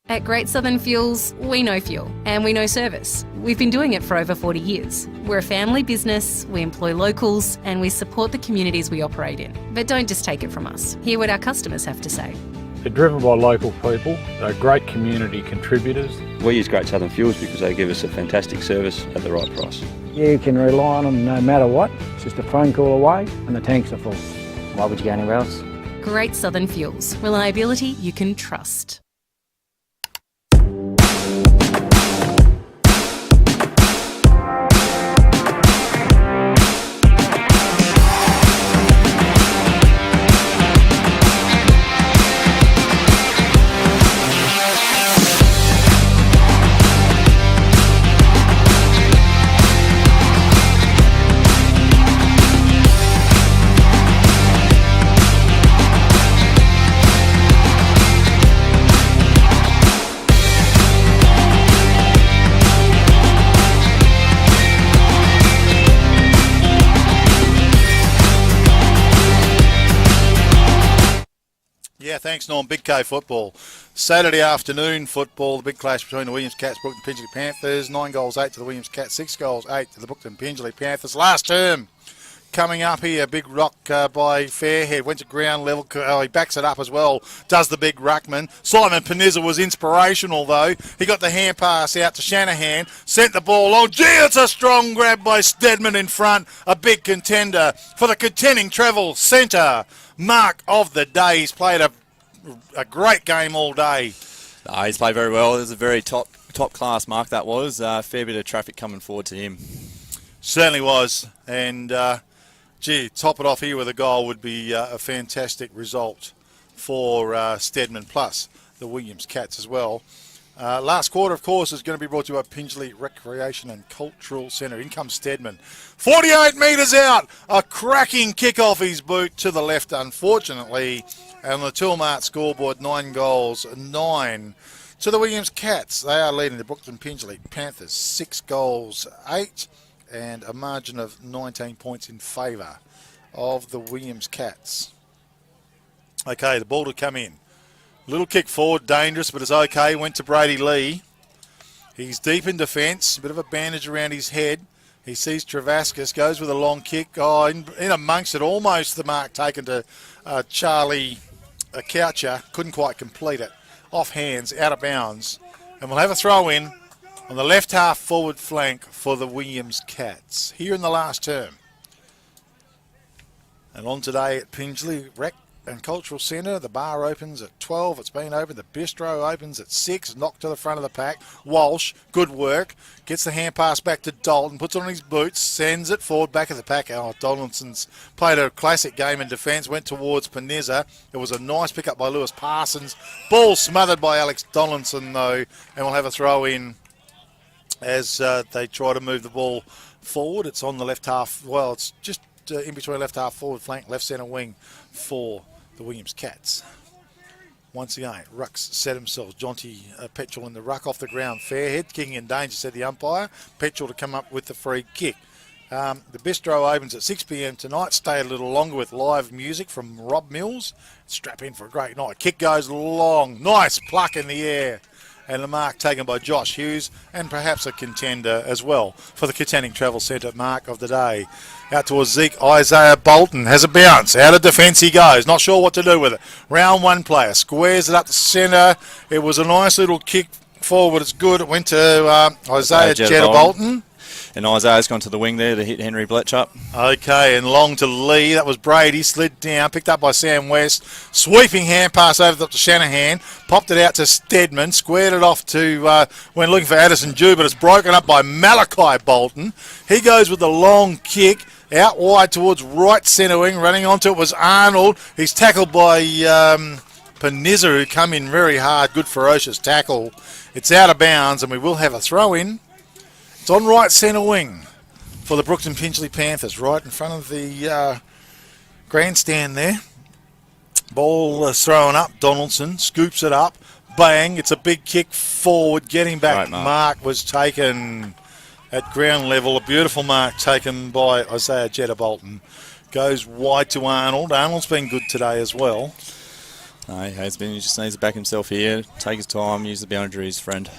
At Great Southern Fuels, we know fuel and we know service. We've been doing it for over 40 years. We're a family business, we employ locals and we support the communities we operate in. But don't just take it from us. Hear what our customers have to say.
They're driven by local people, they're great community contributors.
We use Great Southern Fuels because they give us a fantastic service at the right price.
You can rely on them no matter what. It's just a phone call away and the tanks are full.
Why would you go anywhere else?
Great Southern Fuels. Reliability you can trust.
Yeah, thanks, Norm. Big K football. Saturday afternoon football, the big clash between the Williams Cats, Brookton Pingelly Panthers. 9 goals, 8 to the Williams Cats, 6 goals, 8 to the Brookton Pingelly Panthers. Last term coming up here, big rock by Fairhead. Went to ground level. He backs it up as well. Does the big ruckman. Simon Panizza was inspirational, though. He got the hand pass out to Shanahan. Sent the ball. Oh, gee, it's a strong grab by Stedman in front. A big contender for the contending travel centre. Mark of the day. He's played a great game all day.
He's played very well. It was a very top class mark that was. Fair bit of traffic coming forward to him.
Certainly was. And, top it off here with a goal would be a fantastic result for Stedman, plus the Williams Cats as well. Last quarter, of course, is going to be brought to you by Pingelly Recreation and Cultural Centre. In comes Stedman. 48 metres out. A cracking kick off his boot to the left, unfortunately. And on the Toolmart scoreboard, 9 goals, 9 to the Williams Cats. They are leading the Brookton Pingelly Panthers 6 goals, 8, and a margin of 19 points in favour of the Williams Cats. Okay, the ball to come in. Little kick forward, dangerous, but it's okay. Went to Brady Lee. He's deep in defence, a bit of a bandage around his head. He sees Travascus, goes with a long kick. Oh, in amongst it, almost the mark taken to Charlie Coucher. Couldn't quite complete it. Off hands, out of bounds. And we'll have a throw in on the left half forward flank for the Williams Cats here in the last term. And on today at Pingelly Rec and Cultural Centre, the bar opens at 12. It's been open. The bistro opens at 6. Knocked to the front of the pack. Walsh, good work. Gets the hand pass back to Dalton. Puts it on his boots. Sends it forward back of the pack. Oh, Donaldson's played a classic game in defence. Went towards Panizza. It was a nice pick-up by Lewis Parsons. Ball smothered by Alex Donaldson, though. And we'll have a throw in as they try to move the ball forward. It's on the left half. Well, it's just in between left half forward flank, left centre wing for the Williams Cats. Once again, Rucks set himself. Jonty Petrel in the ruck off the ground. Fairhead kicking in danger, said the umpire. Petrel to come up with the free kick. The bistro opens at 6 p.m. tonight. Stay a little longer with live music from Rob Mills. Strap in for a great night. Kick goes long. Nice pluck in the air. And the mark taken by Josh Hughes, and perhaps a contender as well for the contending travel centre mark of the day. Out towards Zeke. Isaiah Bolton has a bounce. Out of defence he goes. Not sure what to do with it. Round one player. Squares it up the centre. It was a nice little kick forward. It's good. It went to Isaiah Jetta Bolton.
And Isaiah's gone to the wing there to hit Henry Bletchup.
Okay, and long to Lee. That was Brady. Slid down. Picked up by Sam West. Sweeping hand pass over to Shanahan. Popped it out to Stedman. Squared it off to, when looking for Addison Dew, but it's broken up by Malachi Bolton. He goes with the long kick. Out wide towards right centre wing. Running onto it was Arnold. He's tackled by Panizza, who come in very hard. Good ferocious tackle. It's out of bounds, and we will have a throw in. It's on right centre wing for the Brookton Pingelly Panthers, right in front of the grandstand there. Ball thrown up. Donaldson scoops it up. bang. It's a big kick forward. Getting back,
Right,
mark was taken at ground level. A beautiful mark taken by Isaiah Jetta Bolton. Goes wide to Arnold. Arnold's been good today as well.
No, he has been. He just needs to back himself here, take his time, use the boundaries, friend.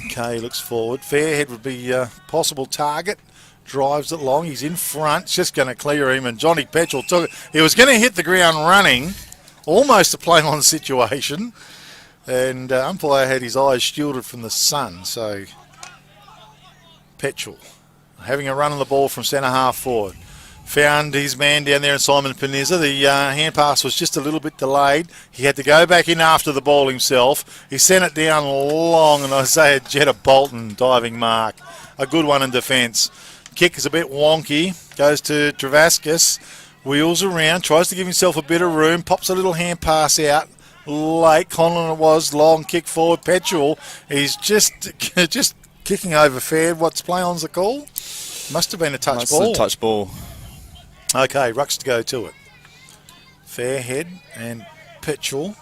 Okay, looks forward. Fairhead would be a possible target. Drives it long. He's in front. Just going to clear him. And Johnny Petrel took it. He was going to hit the ground running. Almost a play-on situation. And umpire had his eyes shielded from the sun. So Petrel having a run on the ball from centre half forward. Found his man down there in Simon Peniza. The hand pass was just a little bit delayed. He had to go back in after the ball himself. He sent it down long, and Isaiah Jetta Bolton diving mark. A good one in defence. Kick is a bit wonky. Goes to Travaskis. Wheels around. Tries to give himself a bit of room. Pops a little hand pass out. Late. Conlon it was. Long kick forward. Petrel. He's just kicking over fair. What's play-on's the call? Must have been a touch ball.
Touch ball.
Okay, Rucks to go to it. Fairhead and Petrel.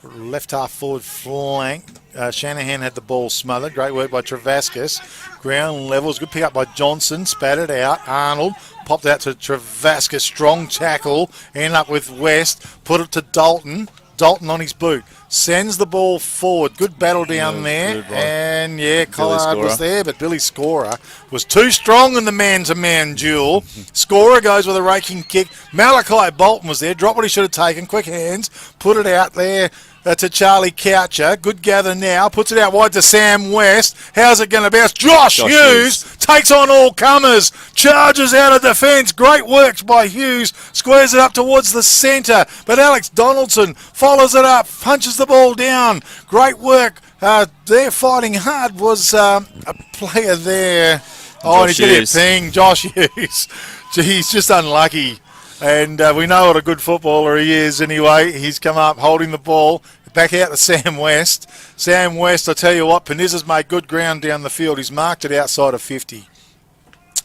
Left half forward flank. Shanahan had the ball smothered. Great work by Travaskis. Ground levels. Good pick up by Johnson. Spat it out. Arnold popped out to Travaskis. Strong tackle. End up with West. Put it to Dalton. Dalton on his boot. Sends the ball forward. Good battle down there. And yeah, Collard was there, but Billy Scorer was too strong in the man-to-man duel. Scorer goes with a raking kick. Malachi Bolton was there. Dropped what he should have taken. Quick hands. Put it out there. To Charlie Coucher. Good gather now. Puts it out wide to Sam West. How's it going to bounce? Josh Hughes takes on all comers. Charges out of defence. Great work by Hughes. Squares it up towards the centre. But Alex Donaldson follows it up. Punches the ball down. Great work. They're fighting hard. Was a player there. Oh, and he did it ping. Josh Hughes. He's just unlucky. And we know what a good footballer he is anyway. He's come up holding the ball. Back out to Sam West. Sam West, I tell you what, Peniza's made good ground down the field. He's marked it outside of 50.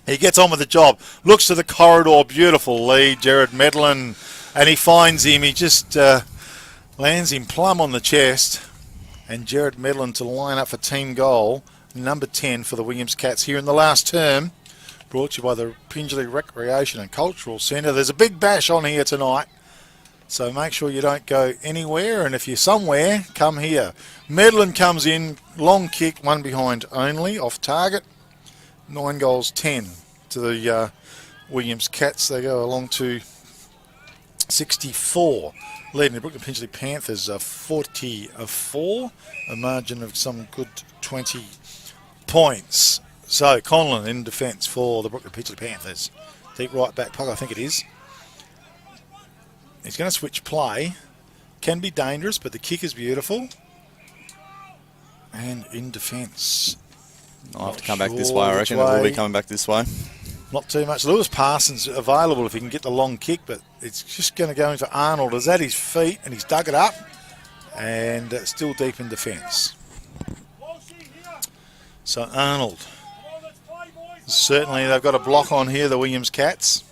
He gets on with the job. Looks to the corridor. Beautiful lead. Jared Medlin. And he finds him. He just lands him plumb on the chest. And Jared Medlin to line up for team goal. Number 10 for the Williams Cats here in the last term. Brought to you by the Pingelly Recreation and Cultural Centre. There's a big bash on here tonight, so make sure you don't go anywhere, and if you're somewhere, come here. Medlin comes in, long kick, one behind only, off target. 9 goals, 10 to the Williams Cats. They go along to 64, leading the Brookton Pingelly Panthers 40-4, a margin of some good 20 points. So, Conlon in defence for the Brookton Pingelly Panthers. Deep right back puck, I think it is. He's going to switch play. Can be dangerous, but the kick is beautiful. And in defence.
I'll have to come back this way, I reckon. It will be coming back this way.
Not too much. Lewis Parsons available if he can get the long kick, but it's just going to go into Arnold. It's at his feet, and he's dug it up. And still deep in defence. So, Arnold. Certainly they've got a block on here, the Williams Cats.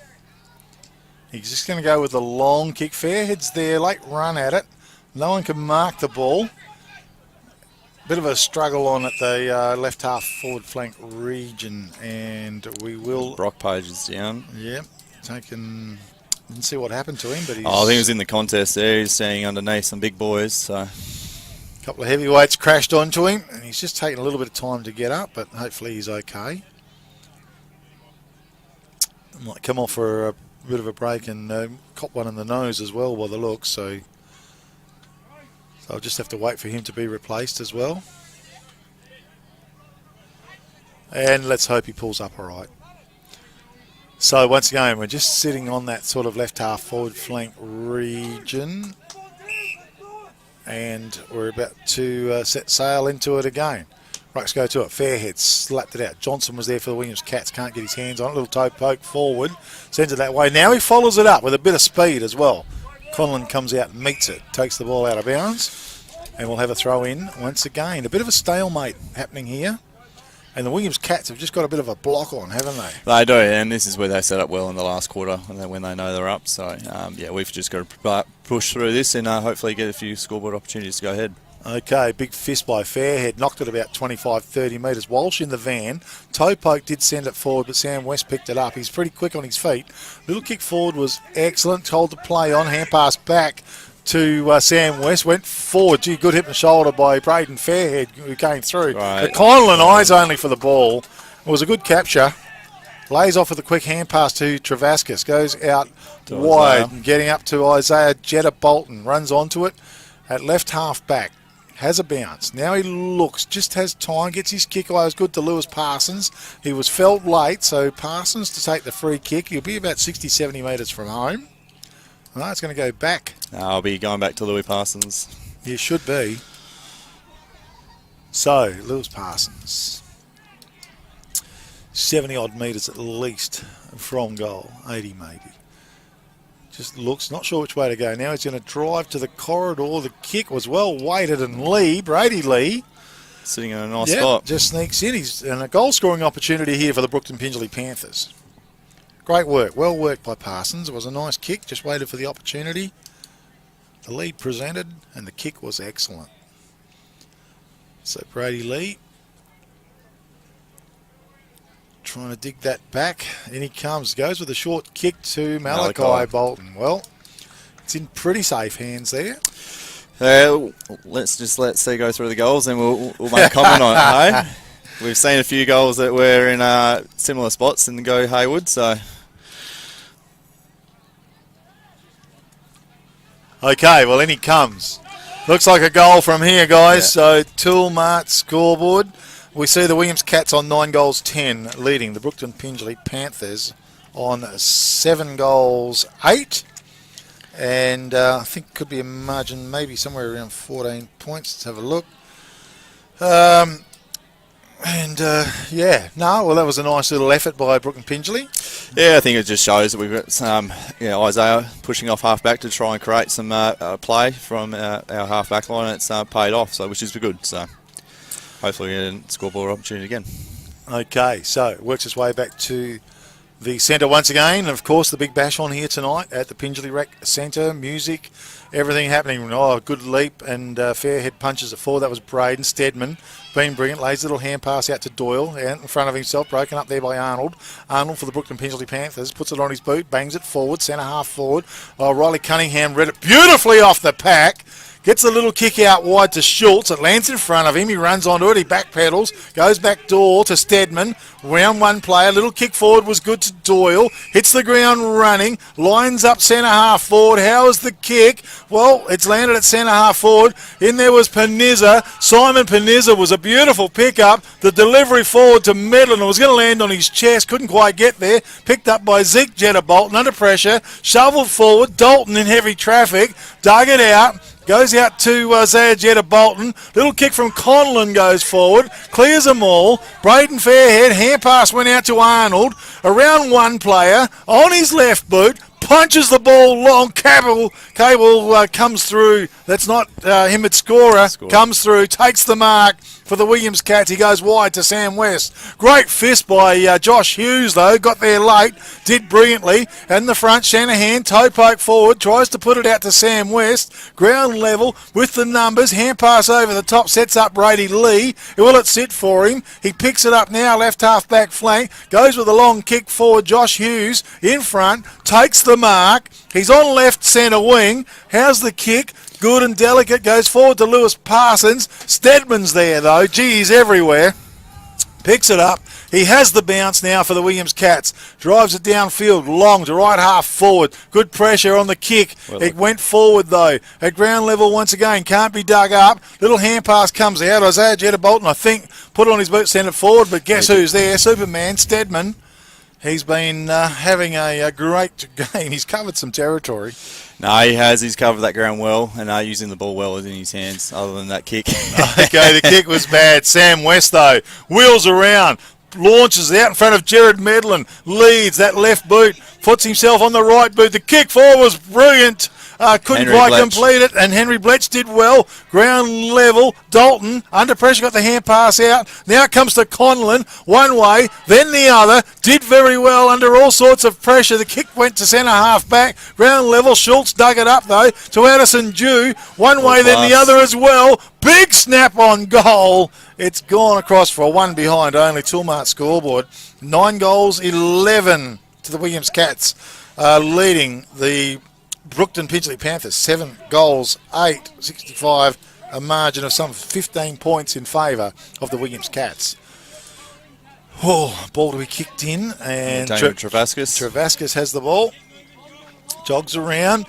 He's just going to go with the long kick. Fairhead's there, late run at it. No one can mark the ball. Bit of a struggle on at the left half forward flank region, and we will...
Brock Page is down.
Yeah, taken... Didn't see what happened to him, but he's...
I think he was in the contest there. He's standing underneath some big boys, so...
A couple of heavyweights crashed onto him, and he's just taking a little bit of time to get up, but hopefully he's okay. Might come off for a bit of a break and cop one in the nose as well by the looks, so I'll just have to wait for him to be replaced as well. And let's hope he pulls up all right. So once again, we're just sitting on that sort of left half forward flank region, and we're about to set sail into it again. Rucks go to it. Fairhead slapped it out. Johnson was there for the Williams Cats. Can't get his hands on it. Little toe poke forward. Sends it that way. Now he follows it up with a bit of speed as well. Conlon comes out and meets it. Takes the ball out of bounds. And we'll have a throw in once again. A bit of a stalemate happening here. And the Williams Cats have just got a bit of a block on, haven't they?
They do, and this is where they set up well in the last quarter when they know they're up. So, yeah, we've just got to push through this and hopefully get a few scoreboard opportunities to go ahead.
Okay, big fist by Fairhead. Knocked it about 25, 30 metres. Walsh in the van. Toe poke did send it forward, but Sam West picked it up. He's pretty quick on his feet. Little kick forward was excellent. Told to play on. Hand pass back to Sam West. Went forward. Gee, good hip and shoulder by Braden Fairhead, who came through.
Right.
But Conlon eyes only for the ball. It was a good capture. Lays off with a quick hand pass to Travascus. Goes out wide, and getting up to Isaiah Jetta Bolton. Runs onto it at left half back. Has a bounce. Now he looks, just has time, gets his kick away. It was good to Lewis Parsons. He was felt late, so Parsons to take the free kick. He'll be about 60, 70 metres from home. No, it's going to go back.
I'll be going back to Louis Parsons.
You should be. So, Lewis Parsons. 70 odd metres at least from goal. 80 maybe. Just looks, not sure which way to go. Now he's going to drive to the corridor. The kick was well weighted, and Lee, Brady Lee,
sitting in a nice spot.
Just sneaks in. He's in a goal scoring opportunity here for the Brookton Pingelly Panthers. Great work. Well worked by Parsons. It was a nice kick. Just waited for the opportunity. The lead presented, and the kick was excellent. So Brady Lee trying to dig that back. In he comes. Goes with a short kick to Malachi Bolton. Well, it's in pretty safe hands there.
Let's let C go through the goals, and we'll make a comment on it. Hey? We've seen a few goals that were in similar spots and go Hayward, so...
Okay, well, in he comes. Looks like a goal from here, guys. So, Tool Mart scoreboard. We see the Williams Cats on 9 goals 10, leading the Brookton Pingelly Panthers on 7 goals 8. And I think could be a margin maybe somewhere around 14 points. Let's have a look. Well, that was a nice little effort by Brookton Pingelly.
Yeah, I think it just shows that we've got Isaiah pushing off half-back to try and create some play from our half-back line, and it's paid off, so which is good. So hopefully we get a scoreboard opportunity again.
Okay, so it works its way back to the centre once again. Of course, the big bash on here tonight at the Pingelly Rec Centre. Music, everything happening. Oh, good leap, and Fairhead punches it forward. That was Braden. Stedman, been brilliant. Lays a little hand pass out to Doyle, out in front of himself, broken up there by Arnold. Arnold for the Brookton Pingelly Panthers, puts it on his boot, bangs it forward, centre half forward. Oh, Riley Cunningham read it beautifully off the pack. Gets a little kick out wide to Schultz. It lands in front of him. He runs onto it. He backpedals. Goes back door to Stedman. Round one player. Little kick forward was good to Doyle. Hits the ground running. Lines up centre half forward. How is the kick? Well, it's landed at centre half forward. In there was Panizza. Simon Panizza was a beautiful pickup. The delivery forward to Medlin. It was going to land on his chest. Couldn't quite get there. Picked up by Zeke Jetta Bolton under pressure. Shoveled forward. Dalton in heavy traffic. Dug it out. Goes out to Isaiah Jetta Bolton. Little kick from Conlon goes forward. Clears them all. Braden Fairhead. Hand pass went out to Arnold. Around one player. On his left boot. Punches the ball long. Cable comes through. That's not him at scorer. Comes through. Takes the mark for the Williams Cats. He goes wide to Sam West. Great fist by Josh Hughes, though. Got there late. Did brilliantly. In the front, Shanahan, toe poke forward. Tries to put it out to Sam West. Ground level with the numbers. Hand pass over the top. Sets up Brady Lee. Will it sit for him? He picks it up now. Left half back flank. Goes with a long kick forward. Josh Hughes in front. Takes the mark. He's on left centre wing. How's the kick? Good and delicate. Goes forward to Lewis Parsons. Stedman's there, though. Gee, he's everywhere. Picks it up. He has the bounce now for the Williams Cats. Drives it downfield, long to right half forward. Good pressure on the kick. It went forward, though. At ground level once again. Can't be dug up. Little hand pass comes out. Isaiah Jetta Bolton, I think, put it on his boot, sent it forward. But guess who's there? Superman, Stedman. He's been having a great game. He's covered some territory.
No, he has. He's covered that ground well, and using the ball well in his hands, other than that kick.
Okay, the kick was bad. Sam West, though, wheels around, launches out in front of Jared Medlin, leads that left boot, puts himself on the right boot. The kick forward was brilliant. Couldn't
Henry
quite
Bletch.
complete it, and Henry Bletch did well. Ground level. Dalton, under pressure, got the hand pass out. Now it comes to Conlon, one way, then the other. Did very well under all sorts of pressure. The kick went to centre half back. Ground level. Schultz dug it up, though, to Addison Dew. One way, then the other as well. Big snap on goal. It's gone across for a one behind only. Toolmart scoreboard. 9 goals, 11 to the Williams Cats, leading the Brookton Pingelly Panthers. 7 goals, 8, 65, a margin of some 15 points in favour of the Williams Cats. Oh, ball to be kicked in, and Travascus has the ball. Jogs around.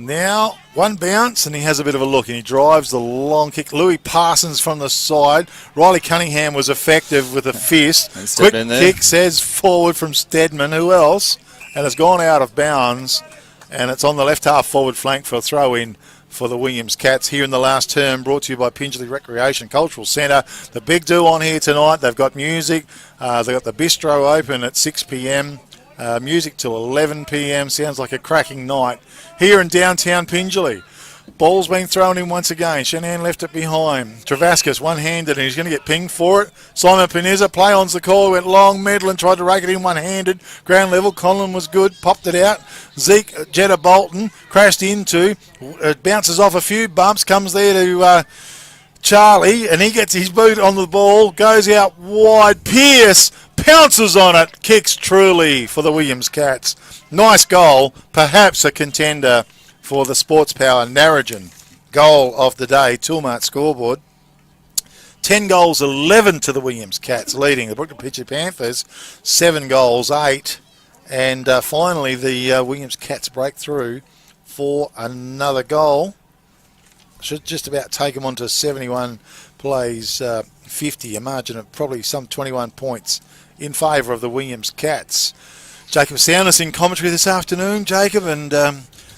Now, one bounce, and he has a bit of a look, and he drives the long kick. Louis Parsons from the side. Riley Cunningham was effective with a fist. Quick kick says forward from Stedman. Who else? And it's gone out of bounds, and it's on the left half forward flank for a throw-in for the Williams Cats here in the last term, brought to you by Pingelly Recreation Cultural Centre. The big do on here tonight. They've got music. They've got the bistro open at 6 p.m. Music till 11 p.m. Sounds like a cracking night here in downtown Pingelly. Ball's been thrown in once again. Shanahan left it behind. Travascus one-handed, and he's going to get pinged for it. Simon Pinizza, play on's the call, went long, Medlin tried to rake it in one-handed. Ground level, Conlon was good, popped it out. Zeke, Jetta Bolton, crashed into, bounces off a few bumps, comes there to Charlie, and he gets his boot on the ball, goes out wide. Pierce pounces on it, kicks truly for the Williams Cats. Nice goal, perhaps a contender for the Sports Power Narrogin goal of the day. Toolmart scoreboard. 10 goals, 11 to the Williams Cats, leading the Brookton Pingelly Panthers. 7 goals, 8. And finally, the Williams Cats break through for another goal. Should just about take them on to 71 plays 50, a margin of probably some 21 points in favour of the Williams Cats. Jacob Soundness in commentary this afternoon, Jacob, and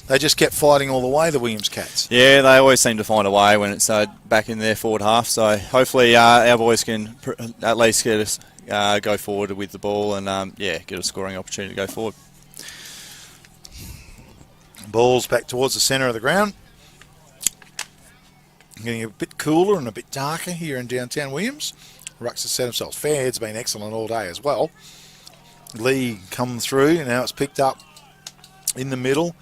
they just kept fighting all the way, the Williams Cats.
Yeah, they always seem to find a way when it's back in their forward half, so hopefully our boys can at least get us go forward with the ball and get a scoring opportunity to go forward.
Ball's back towards the centre of the ground. Getting a bit cooler and a bit darker here in downtown Williams. Rucks has set themselves. Fairhead's been excellent all day as well. Lee come through, and now it's picked up in the middle.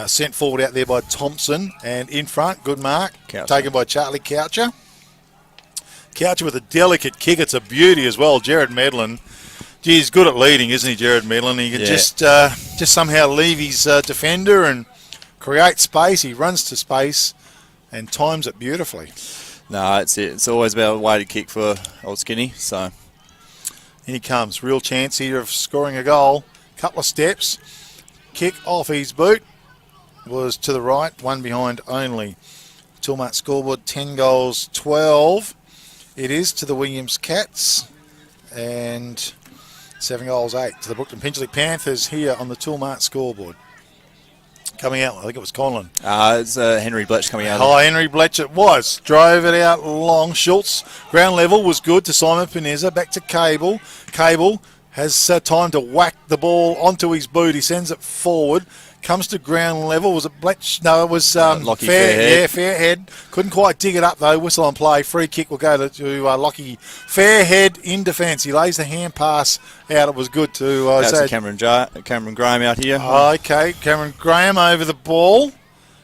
Sent forward out there by Thompson, and in front, good mark, taken by Charlie Coucher. Coucher with a delicate kick. It's a beauty as well. Jared Medlin, he's good at leading, isn't he, Jared Medlin? He can just somehow leave his defender and create space. He runs to space and times it beautifully.
No, it's it. It's always about a way to kick for old Skinny. So
here he comes. Real chance here of scoring a goal. Couple of steps. Kick off his boot. Was to the right. One behind only. Toolmart scoreboard, 10 goals, 12. It is to the Williams Cats. And 7 goals, 8 to the Brookton Pingelly Panthers here on the Toolmart scoreboard. Coming out, I think it was Conlon.
It's Henry Bletch coming out.
Oh, Henry Bletch it was. Drove it out long. Schultz, ground level, was good to Simon Pinezza. Back to Cable. Cable has time to whack the ball onto his boot. He sends it forward. Comes to ground level. Was it Bletch? No, it was
Fairhead.
Yeah, Fairhead. Couldn't quite dig it up, though. Whistle on play. Free kick will go to Lockie Fairhead in defence. He lays the hand pass out. It was good to...
That's Cameron Graham out here.
Okay, Cameron Graham over the ball.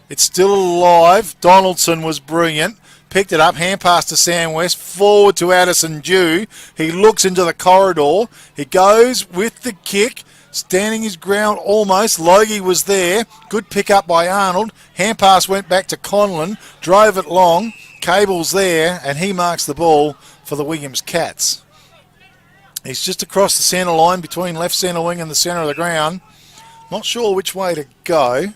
It's still alive. Donaldson was brilliant. Picked it up, hand pass to Sam West, forward to Addison Dew. He looks into the corridor. He goes with the kick. Standing his ground almost. Logie was there. Good pick up by Arnold. Hand pass went back to Conlon. Drove it long. Cable's there, and he marks the ball for the Williams Cats. He's just across the centre line between left centre wing and the centre of the ground. Not sure which way to go.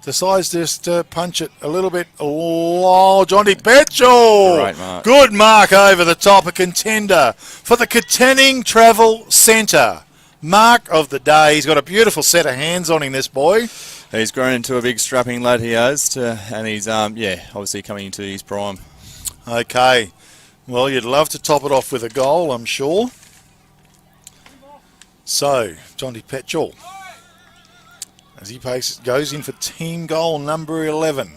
Decides just to punch it a little bit. Oh, Johnny Petchel.
Great mark.
Good mark over the top. A contender for the Katanning Travel Centre. Mark of the day. He's got a beautiful set of hands on him, this boy.
He's grown into a big strapping lad, he has, and he's obviously coming into his prime.
Okay. Well, you'd love to top it off with a goal, I'm sure. So, Johnny Petchel. as he goes in for team goal number 11.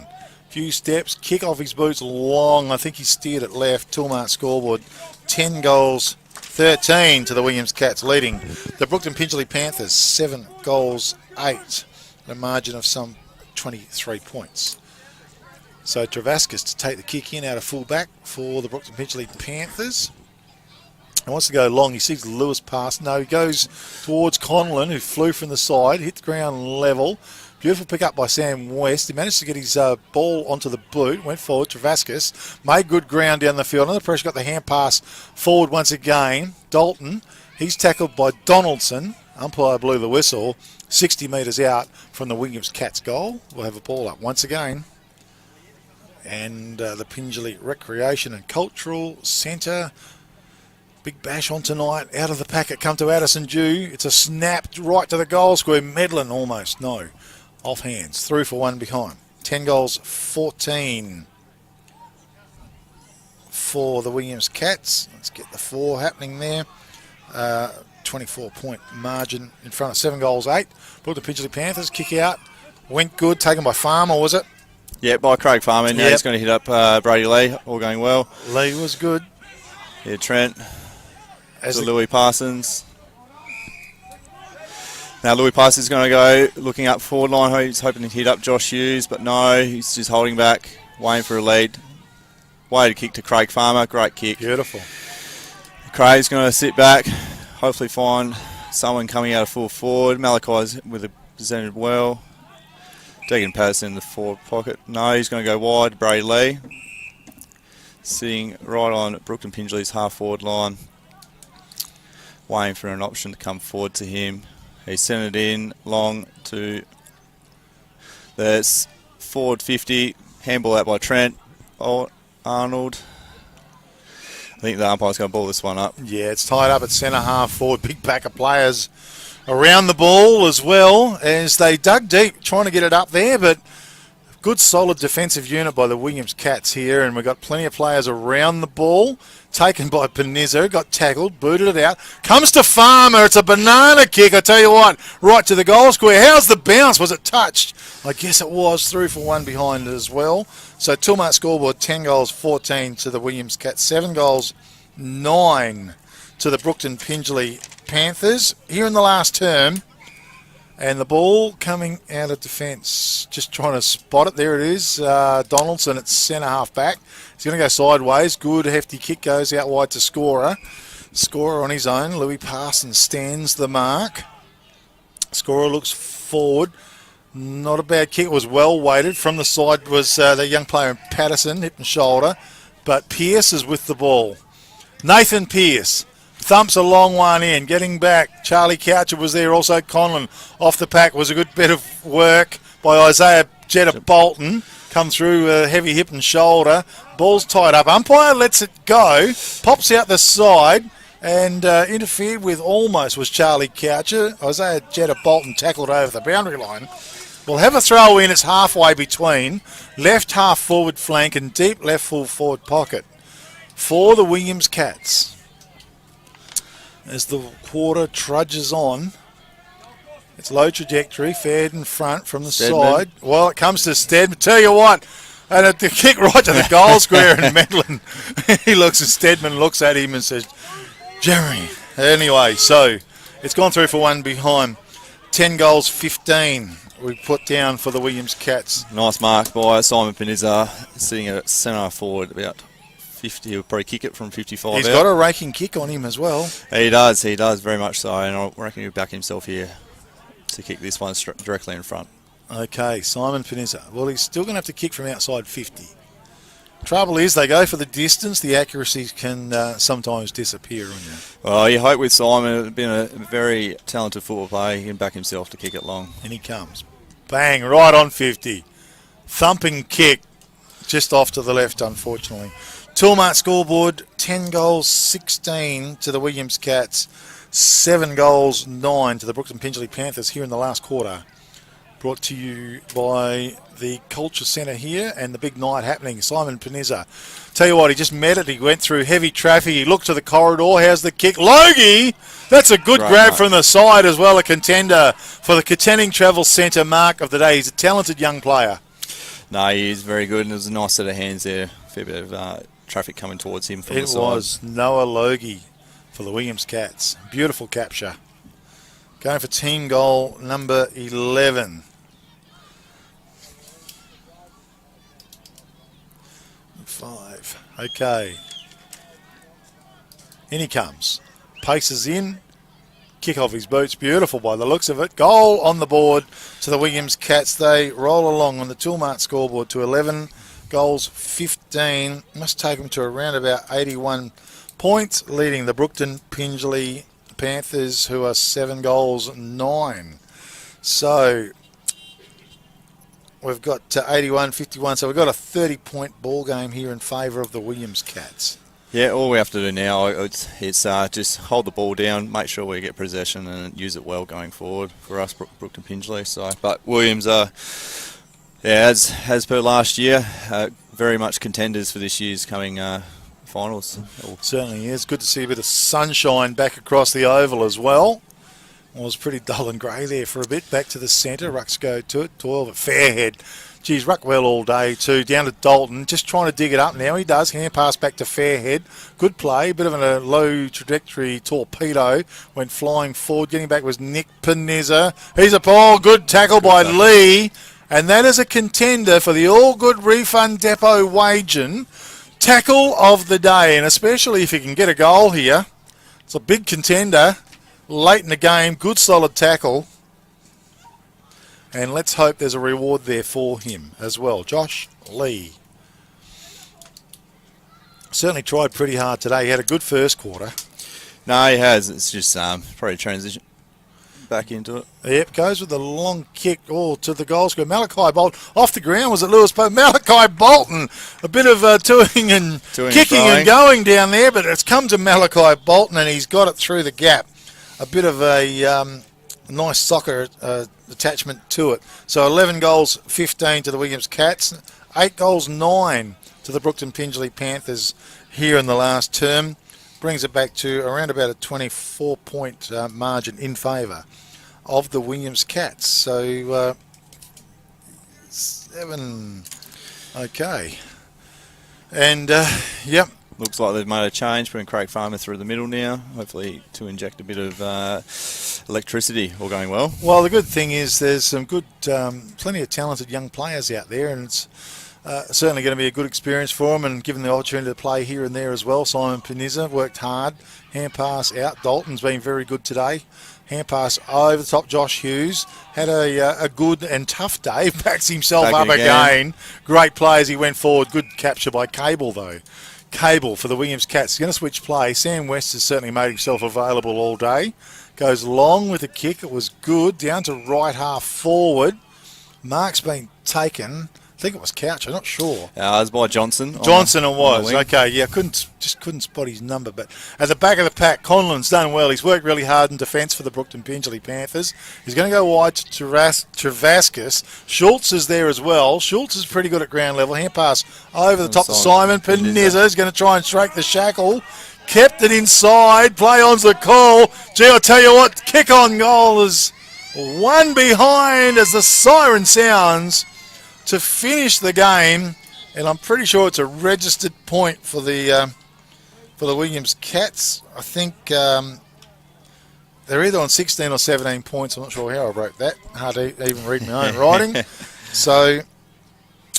Few steps, kick off his boots long. I think he steered it left. Toolmart scoreboard, 10 goals, 13 to the Williams Cats, leading the Brookton Pingelly Panthers 7 goals, 8, at a margin of some 23 points. So Travascus to take the kick in out of full-back for the Brookton Pingelly Panthers. He wants to go long. He sees Lewis pass. No, he goes towards Conlon, who flew from the side, hit the ground level. Beautiful pick up by Sam West. He managed to get his ball onto the boot, went forward. Travascus made good ground down the field. Under pressure, got the hand pass forward once again. Dalton, he's tackled by Donaldson. Umpire blew the whistle. 60 metres out from the Williams Cats goal. We'll have a ball up once again. And the Pingelly Recreation and Cultural Centre. Big bash on tonight. Out of the packet, come to Addison Dew. It's a snap right to the goal square. Medlin almost, no. Off hands. Through for one behind. 10 goals, 14 for the Williams Cats. Let's get the 4 happening there. 24-point margin in front of 7 goals, 8. Brought the Pingelly Panthers. Kick out. Went good. Taken by Farmer, was it?
Yeah, by Craig Farmer. Now he's going to hit up Brady Lee. All going well.
Lee was good.
Yeah, Trent. To Louis Parsons. Now Louis Parsons is going to go looking up forward line. He's hoping to hit up Josh Hughes, but no, he's just holding back, waiting for a lead. Way to kick to Craig Farmer. Great kick.
Beautiful.
Craig's going to sit back, hopefully find someone coming out of full forward. Malachi's with it presented well. Deegan Patterson in the forward pocket. No, he's going to go wide. Brady Lee. Sitting right on Brookton Pingelly's half-forward line. Waiting for an option to come forward to him. He sent it in long to the forward 50. Handball out by Trent Arnold. I think the umpire's going to ball this one up.
Yeah, it's tied up at centre half forward. Big pack of players around the ball as well as they dug deep trying to get it up there, but good solid defensive unit by the Williams Cats here, and we've got plenty of players around the ball. Taken by Benizza, got tackled, booted it out. Comes to Farmer, it's a banana kick, I tell you what, right to the goal square. How's the bounce? Was it touched? I guess it was. Through for one behind it as well. So Toolmart scoreboard, 10 goals, 14 to the Williams Cats, 7 goals, 9 to the Brookton Pingelly Panthers. Here in the last term, and the ball coming out of defence. Just trying to spot it. There it is. Donaldson at centre half back. He's going to go sideways. Good hefty kick goes out wide to Scorer. Scorer on his own. Louis Parsons stands the mark. Scorer looks forward. Not a bad kick. It was well weighted. From the side was the young player in Patterson, hip and shoulder. But Pearce is with the ball. Nathan Pearce. Thumps a long one in, getting back. Charlie Coucher was there, also Conlon off the pack. Was a good bit of work by Isaiah Jetta Bolton. Come through heavy hip and shoulder. Ball's tied up. Umpire lets it go. Pops out the side and interfered with almost was Charlie Coucher. Isaiah Jetta Bolton tackled over the boundary line. We'll have a throw in. It's halfway between left half forward flank and deep left full forward pocket for the Williams Cats. As the quarter trudges on, it's low trajectory, fared in front from the side. Well, it comes to Stedman. Tell you what, and the kick right to the goal square, and Medlin, he looks at Stedman, looks at him and says, Jeremy. Anyway, so it's gone through for one behind. 10 goals, 15 we put down for the Williams Cats.
Nice mark by Simon Benizza, sitting at centre forward about 50. He'll probably kick it from 55.
He's got a raking kick on him as well.
He does, very much so, and I reckon he'll back himself here to kick this one directly in front.
Okay, Simon Benizza. Well, he's still going to have to kick from outside 50. Trouble is, they go for the distance. The accuracies can sometimes disappear on you.
Well, you hope with Simon, it's been a very talented football player. He can back himself to kick it long.
And he comes. Bang, right on 50. Thumping kick, just off to the left, unfortunately. Toolmart scoreboard, 10 goals, 16 to the Williams Cats, 7 goals, 9 to the Brookton Pingelly Panthers here in the last quarter brought to you by the Culture Centre here and the big night happening. Simon Panizza. Tell you what, he just met it. He went through heavy traffic. He looked to the corridor. How's the kick? Logie! That's a good grab from the side as well. A contender for the Katanning Travel Centre mark of the day. He's a talented young player.
No, he is very good, and it was a nice set of hands there. A fair bit of traffic coming towards him from the side. It
was Noah Logie for the Williams Cats. Beautiful capture. Going for team goal number 11. Five. Okay. In he comes. Paces in. Kick off his boots. Beautiful by the looks of it. Goal on the board to the Williams Cats. They roll along on the Toolmart scoreboard to 11 goals, 15. Must take them to around about 81 points, leading the Brookton Pingelly Panthers, who are 7 goals, 9. So we've got 81-51, so we've got a 30-point ball game here in favour of the Williams Cats.
Yeah, all we have to do now it's just hold the ball down, make sure we get possession and use it well going forward for us, Brookton Pingelly. So, but Williams are, as per last year, very much contenders for this year's coming finals.
Certainly is. Good to see a bit of sunshine back across the oval as well. It was pretty dull and grey there for a bit. Back to the centre. Rucks go to it. 12 at Fairhead. Geez, ruck well all day too. Down to Dalton. Just trying to dig it up now. He does. Hand pass back to Fairhead. Good play. Bit of a low trajectory torpedo. Went flying forward. Getting back was Nick Panizza. He's a ball. Good tackle by Lee. And that is a contender for the All Good Refund Depot Wagen tackle of the day. And especially if he can get a goal here. It's a big contender. Late in the game, good solid tackle. And let's hope there's a reward there for him as well. Josh Lee. Certainly tried pretty hard today. He had a good first quarter.
No, he has. It's just probably transition back into it.
Yep, goes with the long kick to the goal scorer. Malachi Bolton off the ground. Was it Lewis Pope? Malachi Bolton. A bit of kicking and going down there, but it's come to Malachi Bolton and he's got it through the gap. A bit of a nice soccer attachment to it. So 11 goals, 15 to the Williams Cats. 8 goals, 9 to the Brookton Pingelly Panthers here in the last term. Brings it back to around about a 24-point margin in favour of the Williams Cats. So 7. Okay. And, yep.
Looks like they've made a change, putting Craig Farmer through the middle now, hopefully to inject a bit of electricity, all going well.
Well, the good thing is there's some good, plenty of talented young players out there, and it's certainly going to be a good experience for them, and given the opportunity to play here and there as well. Simon Panizza worked hard, hand pass out. Dalton's been very good today. Hand pass over the top. Josh Hughes had a good and tough day. Backs himself up again. Great play as he went forward. Good capture by Cable, though. Cable for the Williams Cats. He's going to switch play. Sam West has certainly made himself available all day. Goes long with the kick. It was good. Down to right half forward. Mark's been taken. I think it was Couch. I'm not sure.
It was by Johnson.
Johnson it was. Okay, yeah, couldn't spot his number. But at the back of the pack, Conlon's done well. He's worked really hard in defence for the Brookton Pingelly Panthers. He's going to go wide to Travascus. Schultz is there as well. Schultz is pretty good at ground level. Hand pass over the top to Simon Panizza. He's going to try and strike the shackle. Kept it inside. Play on's the call. Gee, I'll tell you what, kick on goal is one behind as the siren sounds to finish the game, and I'm pretty sure it's a registered point for the Williams Cats. I think they're either on 16 or 17 points. I'm not sure how I wrote that. Hard to even read my own writing. So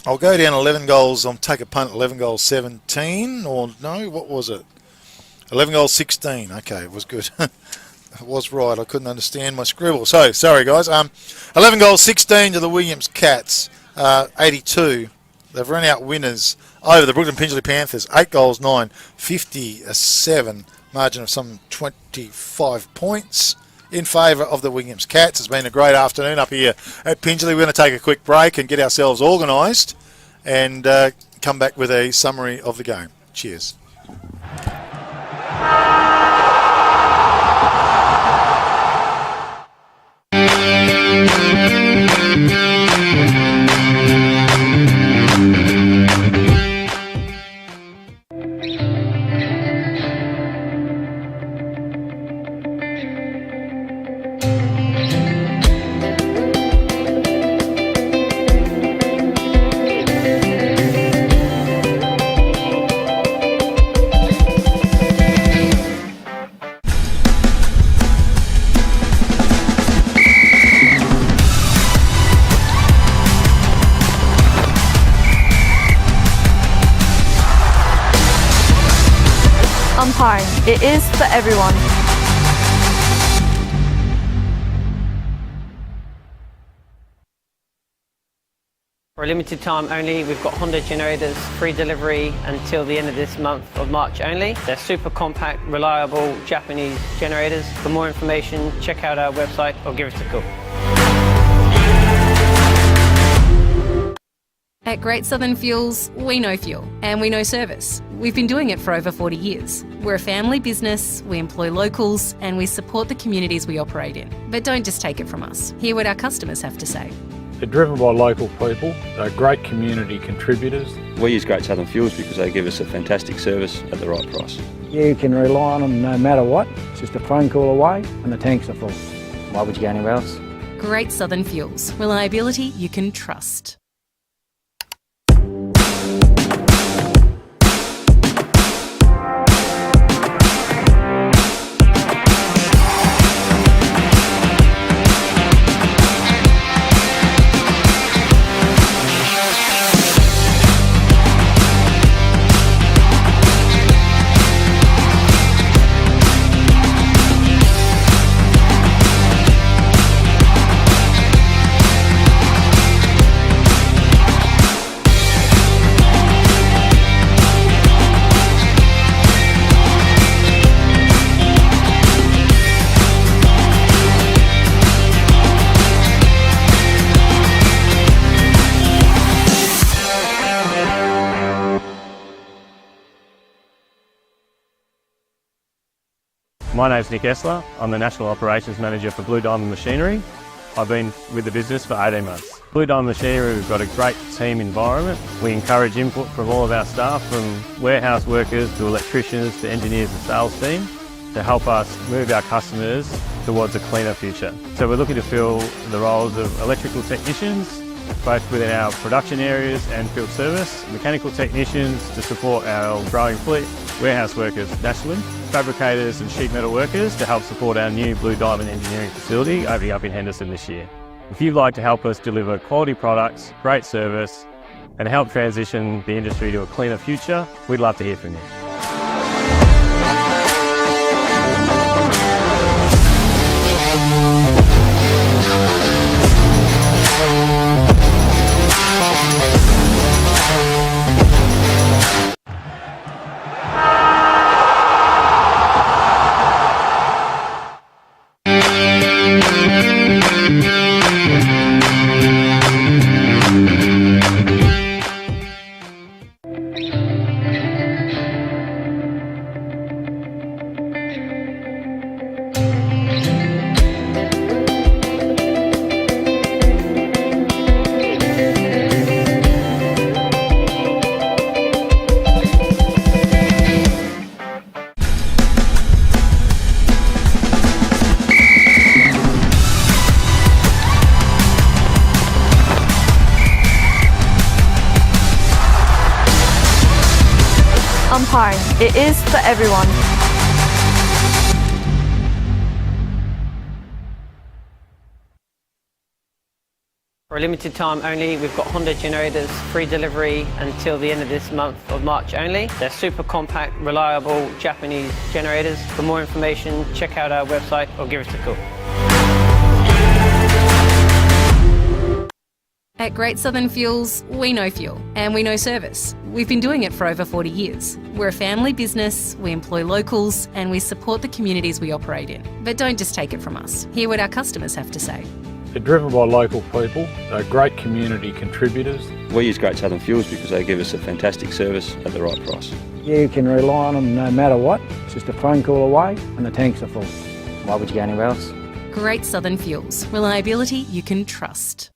I'll go down 11 goals. I'll take a punt. 11 goals, 17, or no? What was it? 11 goals, 16. Okay, it was good. It was right. I couldn't understand my scribble. So sorry, guys. 11 goals, 16 to the Williams Cats. 82. They've run out winners over the Brookton Pingelly Panthers. 8 goals, 9, 57. Margin of some 25 points in favour of the Williams Cats. It's been a great afternoon up here at Pingelly. We're going to take a quick break and get ourselves organised and come back with a summary of the game. Cheers.
Umpiring. It is for everyone.
For a limited time only, we've got Honda generators, free delivery until the end of this month of March only. They're super compact, reliable Japanese generators. For more information, check out our website or give us a call.
At Great Southern Fuels, we know fuel and we know service. We've been doing it for over 40 years. We're a family business, we employ locals and we support the communities we operate in. But don't just take it from us. Hear what our customers have to say.
They're driven by local people, they're great community contributors.
We use Great Southern Fuels because they give us a fantastic service at the right price.
You can rely on them no matter what. It's just a phone call away and the tanks are full.
Why would you go anywhere else?
Great Southern Fuels. Reliability you can trust.
My name's Nick Essler. I'm the National Operations Manager for Blue Diamond Machinery. I've been with the business for 18 months. Blue Diamond Machinery, we've got a great team environment. We encourage input from all of our staff, from warehouse workers to electricians to engineers and sales team, to help us move our customers towards a cleaner future. So we're looking to fill the roles of electrical technicians, both within our production areas and field service, mechanical technicians to support our growing fleet, warehouse workers nationally, fabricators and sheet metal workers to help support our new Blue Diamond engineering facility opening up in Henderson this year. If you'd like to help us deliver quality products, great service and help transition the industry to a cleaner future, we'd love to hear from you.
Umpiring. It is for everyone.
For a limited time only, we've got Honda generators, free delivery until the end of this month of March only. They're super compact, reliable Japanese generators. For more information, check out our website or give us a call.
At Great Southern Fuels, we know fuel and we know service. We've been doing it for over 40 years. We're a family business, we employ locals and we support the communities we operate in. But don't just take it from us. Hear what our customers have to say.
They're driven by local people, they're great community contributors.
We use Great Southern Fuels because they give us a fantastic service at the right price.
You can rely on them no matter what. It's just a phone call away and the tanks are full.
Why would you go anywhere else?
Great Southern Fuels. Reliability you can trust.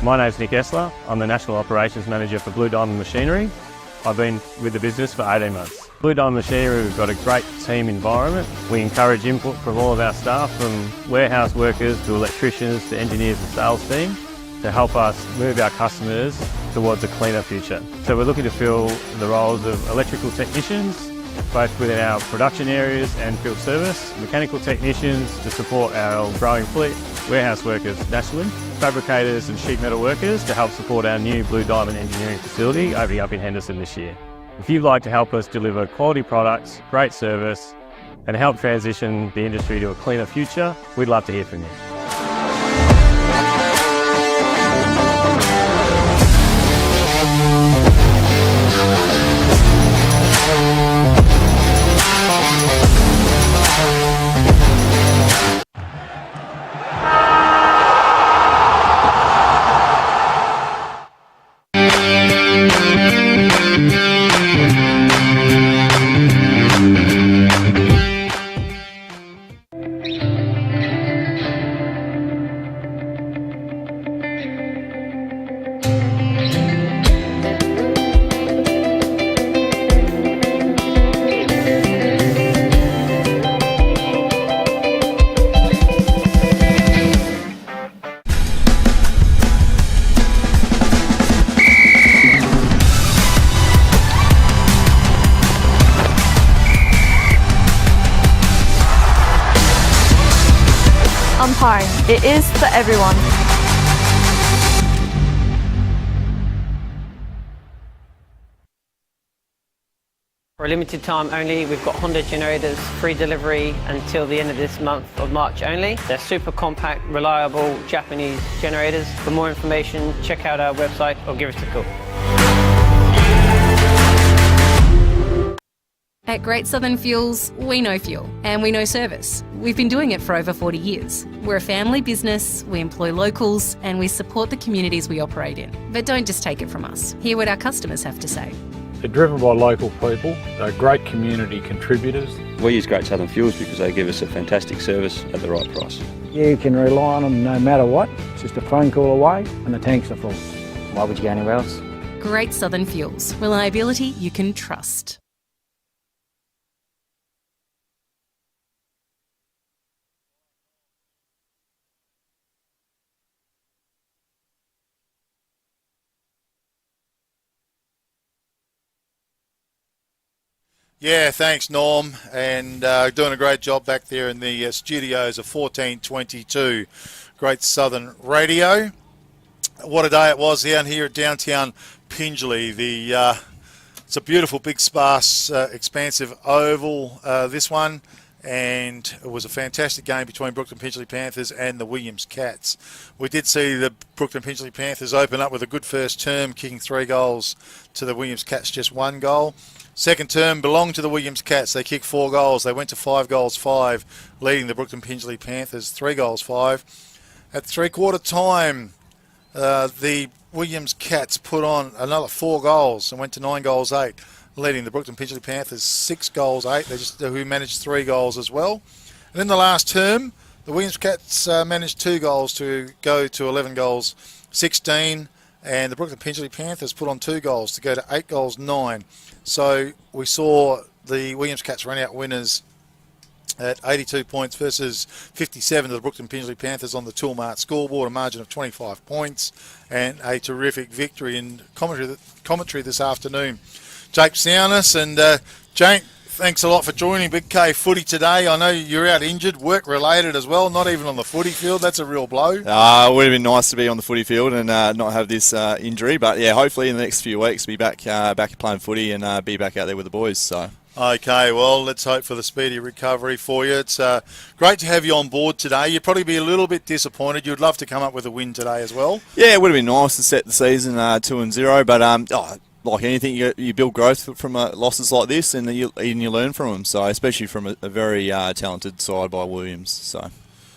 My name's Nick Essler. I'm the National Operations Manager for Blue Diamond Machinery. I've been with the business for 18 months. Blue Diamond Machinery, we've got a great team environment. We encourage input from all of our staff, from warehouse workers to electricians to engineers and sales team, to help us move our customers towards a cleaner future. So we're looking to fill the roles of electrical technicians, both within our production areas and field service, mechanical technicians to support our growing fleet, warehouse workers nationally, fabricators and sheet metal workers to help support our new Blue Diamond engineering facility opening up in Henderson this year. If you'd like to help us deliver quality products, great service and help transition the industry to a cleaner future, we'd love to hear from you.
Umpiring. It is for everyone.
For a limited time only, we've got Honda generators, free delivery until the end of this month of March only. They're super compact, reliable Japanese generators. For more information, check out our website or give us a call.
At Great Southern Fuels, we know fuel and we know service. We've been doing it for over 40 years. We're a family business, we employ locals and we support the communities we operate in. But don't just take it from us. Hear what our customers have to say.
They're driven by local people, they're great community contributors.
We use Great Southern Fuels because they give us a fantastic service at the right price.
You can rely on them no matter what. It's just a phone call away and the tanks are full.
Why would you go anywhere else?
Great Southern Fuels. Reliability you can trust.
Yeah, thanks, Norm, and doing a great job back there in the studios of 1422 Great Southern Radio. What a day it was down here at downtown Pingelly. It's a beautiful, big, sparse, expansive oval, this one, and it was a fantastic game between Brookton Pingelly Panthers and the Williams Cats. We did see the Brookton Pingelly Panthers open up with a good first term, kicking 3 goals to the Williams Cats, just 1 goal. Second term belonged to the Williams Cats. They kicked 4 goals. They went to 5 goals, 5, leading the Brookton Pingelly Panthers 3 goals, 5. At 3/4 time, the Williams Cats put on another 4 goals and went to 9 goals, 8, leading the Brookton Pingelly Panthers 6 goals, 8. Who managed 3 goals as well. And in the last term, the Williams Cats managed 2 goals to go to 11 goals, 16. And the Brookton Pingelly Panthers put on 2 goals to go to 8 goals, 9. So we saw the Williams Cats run out winners at 82 points versus 57 of the Brookton Pingelly Panthers on the Toolmart scoreboard, a margin of 25 points, and a terrific victory in commentary this afternoon. Jake Souness and Jake, thanks a lot for joining Big K Footy today. I know you're out injured, work-related as well, not even on the footy field. That's a real blow.
It would have been nice to be on the footy field and not have this injury. But, yeah, hopefully in the next few weeks be back playing footy and be back out there with the boys. So.
Okay, well, let's hope for the speedy recovery for you. It's great to have you on board today. You'd probably be a little bit disappointed. You'd love to come up with a win today as well. Yeah,
it would have been nice to set the season 2-0. But, like anything, you build growth from losses like this, and you learn from them. So, especially from a very talented side by Williams. So,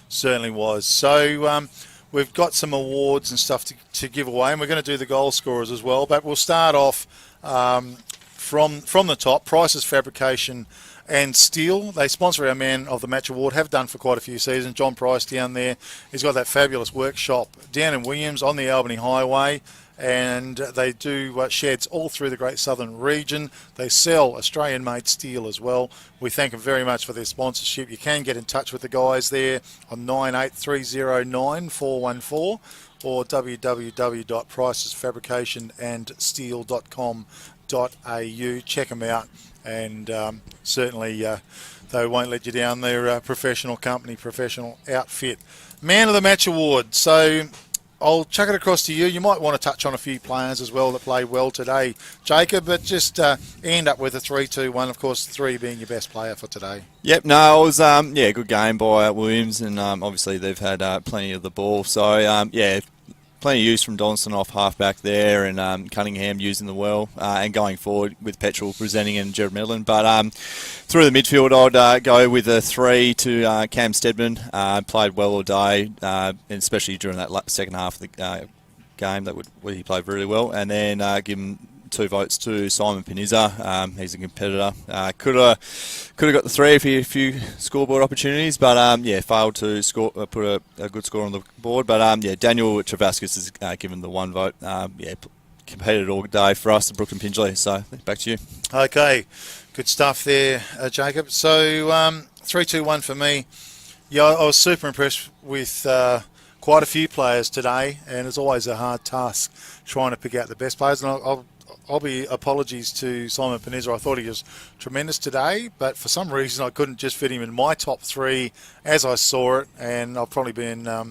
certainly was. So, we've got some awards and stuff to give away, and we're going to do the goal scorers as well. But we'll start off from the top. Price's Fabrication and Steel. They sponsor our Man of the Match Award, have done for quite a few seasons. John Price down there, he's got that fabulous workshop down in Williams on the Albany Highway, and they do sheds all through the Great Southern region. They sell Australian-made steel as well. We thank them very much for their sponsorship. You can get in touch with the guys there on 98309414 or www.pricesfabricationandsteel.com.au. Check them out, and certainly they won't let you down. They're a professional company, professional outfit. Man of the Match Award. So I'll chuck it across to you. You might want to touch on a few players as well that played well today, Jacob, but just end up with a 3-2-1, of course, 3 being your best player for today.
Yep, no, it was a good game by Williams, and obviously they've had plenty of the ball. So, plenty of use from Donaldson off half-back there, and Cunningham using the well, and going forward with Petrel presenting and Gerard Medlin. But through the midfield, I'd go with a 3 to Cam Steadman. Played well all day, and especially during that second half of the game, where he played really well. And then give him 2 votes to Simon Peniza. He's a competitor. Could have got the 3 if he had a few scoreboard opportunities, but failed to score, put a good score on the board. But Daniel Travascus is given the 1 vote. Competed all day for us, the Brookton Pingelly. So back to you.
Okay, good stuff there, Jacob. So 3-2-1 for me. Yeah, I was super impressed with quite a few players today, and it's always a hard task trying to pick out the best players. And I'll be apologies to Simon Peniza. I thought he was tremendous today, but for some reason I couldn't just fit him in my top 3 as I saw it, and I've probably been a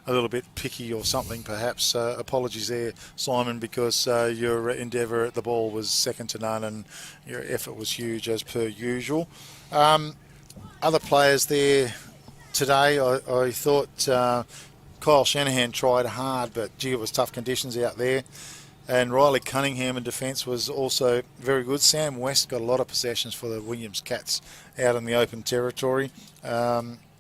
little bit picky or something perhaps. Apologies there, Simon, because your endeavour at the ball was second to none and your effort was huge as per usual. Other players there today, I thought Kyle Shanahan tried hard, but gee, it was tough conditions out there. And Riley Cunningham in defence was also very good. Sam West got a lot of possessions for the Williams Cats out in the open territory.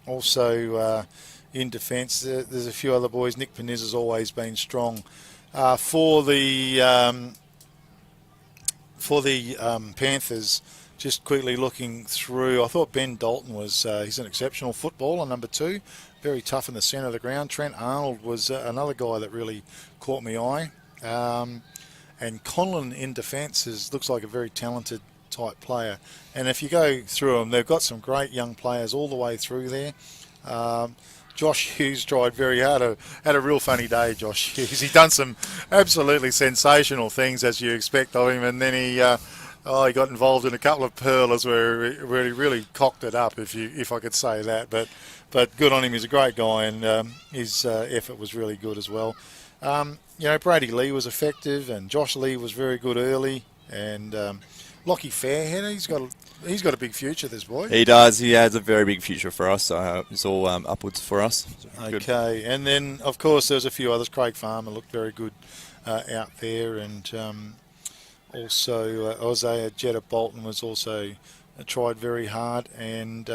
Also in defence, there's a few other boys. Nick Peniz has always been strong. For the Panthers, just quickly looking through, I thought Ben Dalton was he's an exceptional footballer, number 2. Very tough in the centre of the ground. Trent Arnold was another guy that really caught my eye. And Conlon in defence looks like a very talented type player. And if you go through them, they've got some great young players all the way through there. Josh Hughes tried very hard. Had a real funny day, Josh Hughes. He's done some absolutely sensational things, as you expect of him. And then he got involved in a couple of pearlers where he really cocked it up, if I could say that. But good on him. He's a great guy, and his effort was really good as well. Brady Lee was effective, and Josh Lee was very good early, and Lockie Fairhead, he's got a big future, this boy.
He does. He has a very big future for us, so it's all upwards for us.
Okay, good. And then, of course, there's a few others. Craig Farmer looked very good out there, and also Isaiah Jetta Bolton was also tried very hard, and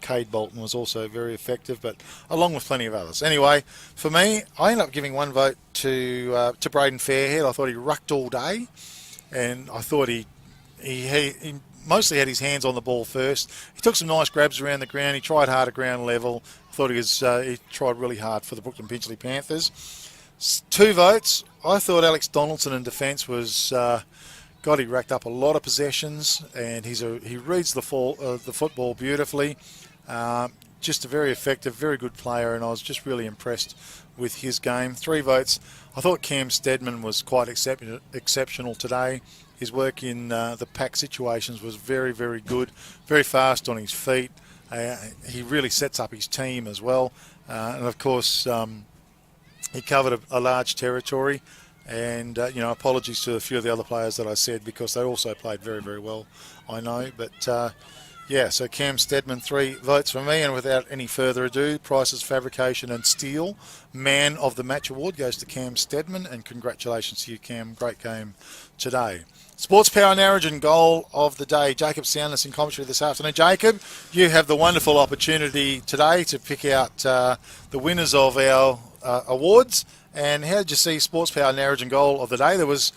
Cade Bolton was also very effective, but along with plenty of others. Anyway, for me, I ended up giving 1 vote to Braden Fairhead. I thought he rucked all day, and I thought he mostly had his hands on the ball first. He took some nice grabs around the ground. He tried hard at ground level. I thought he tried really hard for the Brookton Pingelly Panthers. 2 votes. I thought Alex Donaldson in defence was... he racked up a lot of possessions, and he reads the football beautifully. Just a very effective, very good player, and I was just really impressed with his game. 3 votes. I thought Cam Steadman was quite exceptional today. His work in the pack situations was very, very good. Very fast on his feet. He really sets up his team as well. And of course, he covered a large territory. And, apologies to a few of the other players that I said, because they also played very, very well, I know. But, so Cam Steadman, 3 votes for me. And without any further ado, Price's Fabrication and Steel Man of the Match Award goes to Cam Steadman. And congratulations to you, Cam. Great game today. Sports Power Narrogin goal of the day. Jacob Soundness in commentary this afternoon. Jacob, you have the wonderful opportunity today to pick out the winners of our awards. And how did you see Sports Power Narrogin goal of the day? There was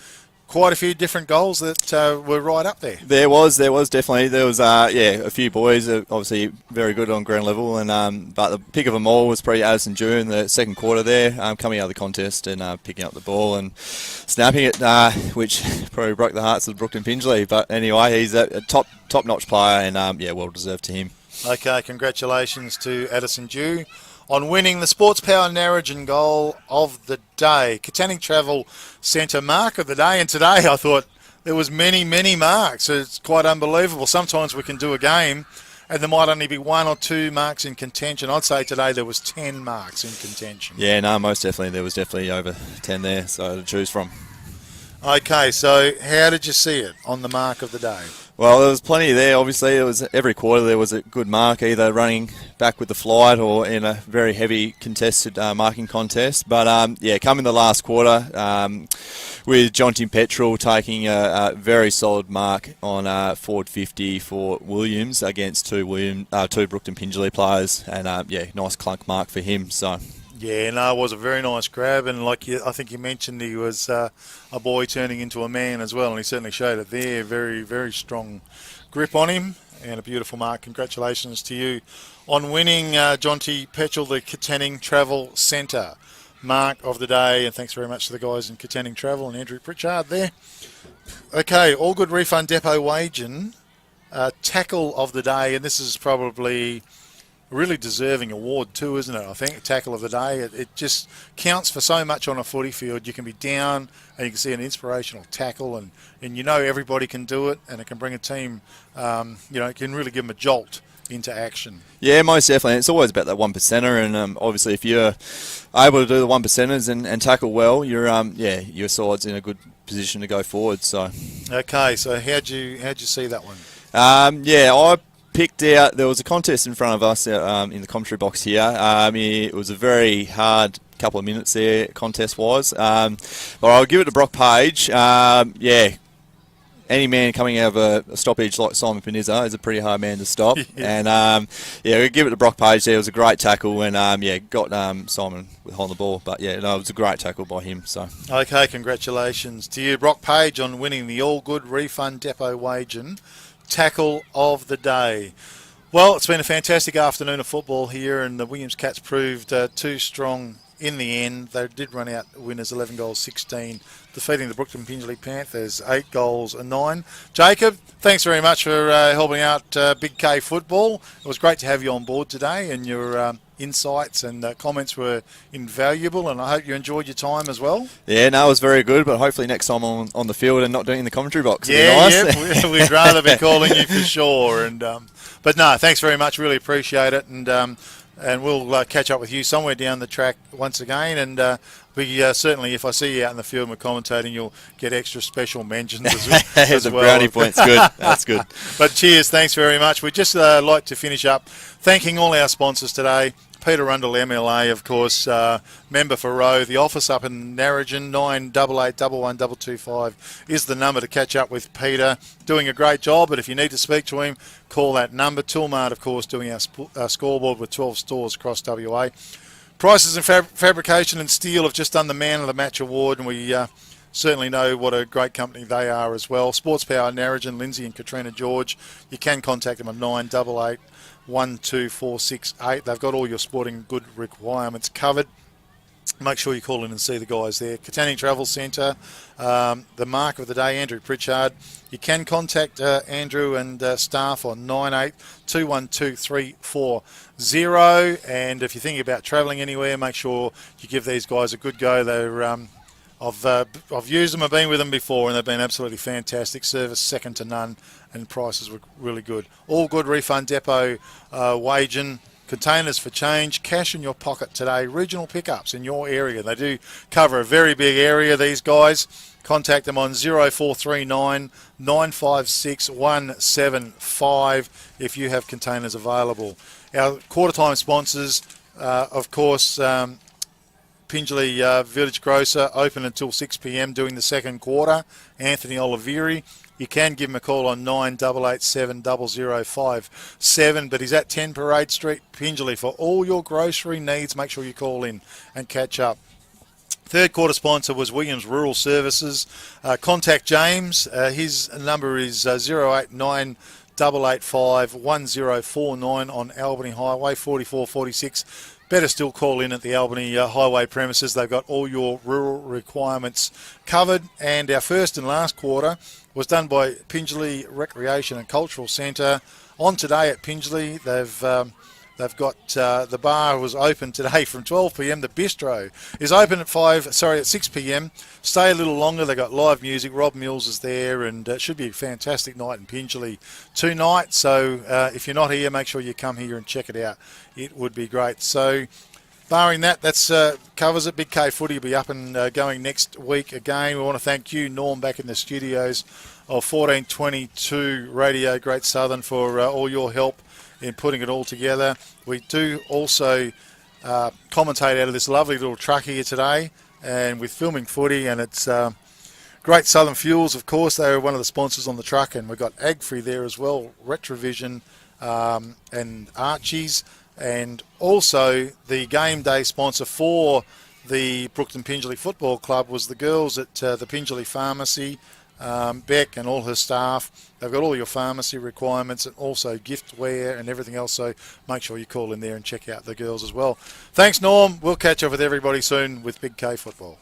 quite a few different goals that were right up there.
There was definitely a few boys obviously very good on ground level, and but the pick of them all was probably Addison Dew in the second quarter there, coming out of the contest and picking up the ball and snapping it, which probably broke the hearts of Brookton Pingelly. But anyway, he's a top-notch player, and well deserved to him.
Okay, congratulations to Addison Dew on winning the Sports Power Narrogin goal of the day. Katanning Travel Centre mark of the day, and today I thought there was many marks. It's quite unbelievable. Sometimes we can do a game and there might only be 1 or 2 marks in contention. I'd say today there was 10 marks in contention.
Yeah, no, most definitely. There was definitely over 10 there, so to choose from.
Okay, so how did you see it on the mark of the day?
Well, there was plenty there. Obviously, it was every quarter there was a good mark, either running back with the flight or in a very heavy contested marking contest. But come in the last quarter with Jonty Petrel taking a very solid mark on forward 50 for Williams against two Brookton Pingelly players, and nice clunk mark for him. So.
Yeah, no, it was a very nice grab, and I think you mentioned he was a boy turning into a man as well, and he certainly showed it there. Very, very strong grip on him, and a beautiful mark. Congratulations to you on winning, Jonty Petrel, the Katanning Travel Centre mark of the day, and thanks very much to the guys in Katanning Travel and Andrew Pritchard there. Okay, All Good Refund Depot Wagin, tackle of the day, and this is probably really deserving award too, isn't it? I think tackle of the day. It just counts for so much on a footy field. You can be down and you can see an inspirational tackle, and everybody can do it, and it can bring a team. It can really give them a jolt into action.
Yeah, most definitely. It's always about that 1%er, and obviously if you're able to do the 1%ers and tackle well, your side's in a good position to go forward. So. Okay,
so how'd you see that one?
I picked out, there was a contest in front of us in the commentary box here. It was a very hard couple of minutes there, contest-wise. But I'll give it to Brock Page. Any man coming out of a stoppage like Simon Peniza is a pretty hard man to stop. And, we'll give it to Brock Page there. It was a great tackle, and, got Simon on the ball. But, it was a great tackle by him. So.
Okay, congratulations to you, Brock Page, on winning the All Good Refund Depot Wagin tackle of the day. Well, it's been a fantastic afternoon of football here, and the Williams Cats proved too strong in the end. They did run out winners 11 goals 16, defeating the Brookton Pingelly Panthers 8 goals 9. Jacob, thanks very much for helping out Big K football. It was great to have you on board today, and your insights and comments were invaluable, and I hope you enjoyed your time as well.
Yeah, no, it was very good, but hopefully next time on the field and not doing it in the commentary box.
We'd rather be calling you for sure. And but no, thanks very much, really appreciate it, and we'll catch up with you somewhere down the track once again, and we certainly, if I see you out in the field and we're commentating, you'll get extra special mentions as well.
Brownie point's good. That's good.
But cheers, thanks very much. We'd just like to finish up thanking all our sponsors today. Peter Rundle, MLA, of course, member for Roe. The office up in Narrogin, 988 11225 is the number to catch up with Peter. Doing a great job, but if you need to speak to him, call that number. Toolmart, of course, doing our scoreboard with 12 stores across WA. Prices in Fabrication and Steel have just done the Man of the Match award, and we certainly know what a great company they are as well. Sports Power Narrogin, Lindsay and Katrina George. You can contact them on 988 12468. They've got all your sporting good requirements covered. Make sure you call in and see the guys there. Katanning Travel Centre, the mark of the day, Andrew Pritchard. You can contact Andrew and staff on 98212340. And if you're thinking about travelling anywhere, make sure you give these guys a good go. They're I've used them, I've been with them before, and they've been absolutely fantastic. Service second to none, and prices were really good. All Good Refund Depot Wagin. Containers for change, cash in your pocket today. Regional pickups in your area. They do cover a very big area, these guys. Contact them on 0439 956 175 if you have containers available. Our quarter time sponsors, of course, Pingelly Village Grocer, open until 6 p.m. doing the second quarter. Anthony Oliveri. You can give him a call on 9887 0057, but he's at 10 Parade Street, Pingelly. For all your grocery needs, make sure you call in and catch up. Third quarter sponsor was Williams Rural Services. Contact James. His number is 089 885 1049 on Albany Highway 4446. Better still call in at the Albany Highway premises. They've got all your rural requirements covered. And our first and last quarter was done by Pingelly Recreation and Cultural Centre. On today at Pingelly, they've got the bar was open today from 12 p.m. The bistro is open at 6 p.m. Stay a little longer. They've got live music. Rob Mills is there, and it should be a fantastic night in Pingelly tonight. So if you're not here, make sure you come here and check it out. It would be great. So barring that, that's covers it. Big K Footy will be up and going next week again. We want to thank you, Norm, back in the studios of 1422 Radio Great Southern for all your help in putting it all together. We do also commentate out of this lovely little truck here today, and with filming footy, and it's Great Southern Fuels, of course. They are one of the sponsors on the truck, and we've got AgFree there as well, Retrovision and Archie's, and also the game day sponsor for the Brookton Pingelly Football Club was the girls at the Pingelly Pharmacy, Beck and all her staff. They've got all your pharmacy requirements and also giftware and everything else, so make sure you call in there and check out the girls as well. Thanks, Norm. We'll catch up with everybody soon with Big K Football.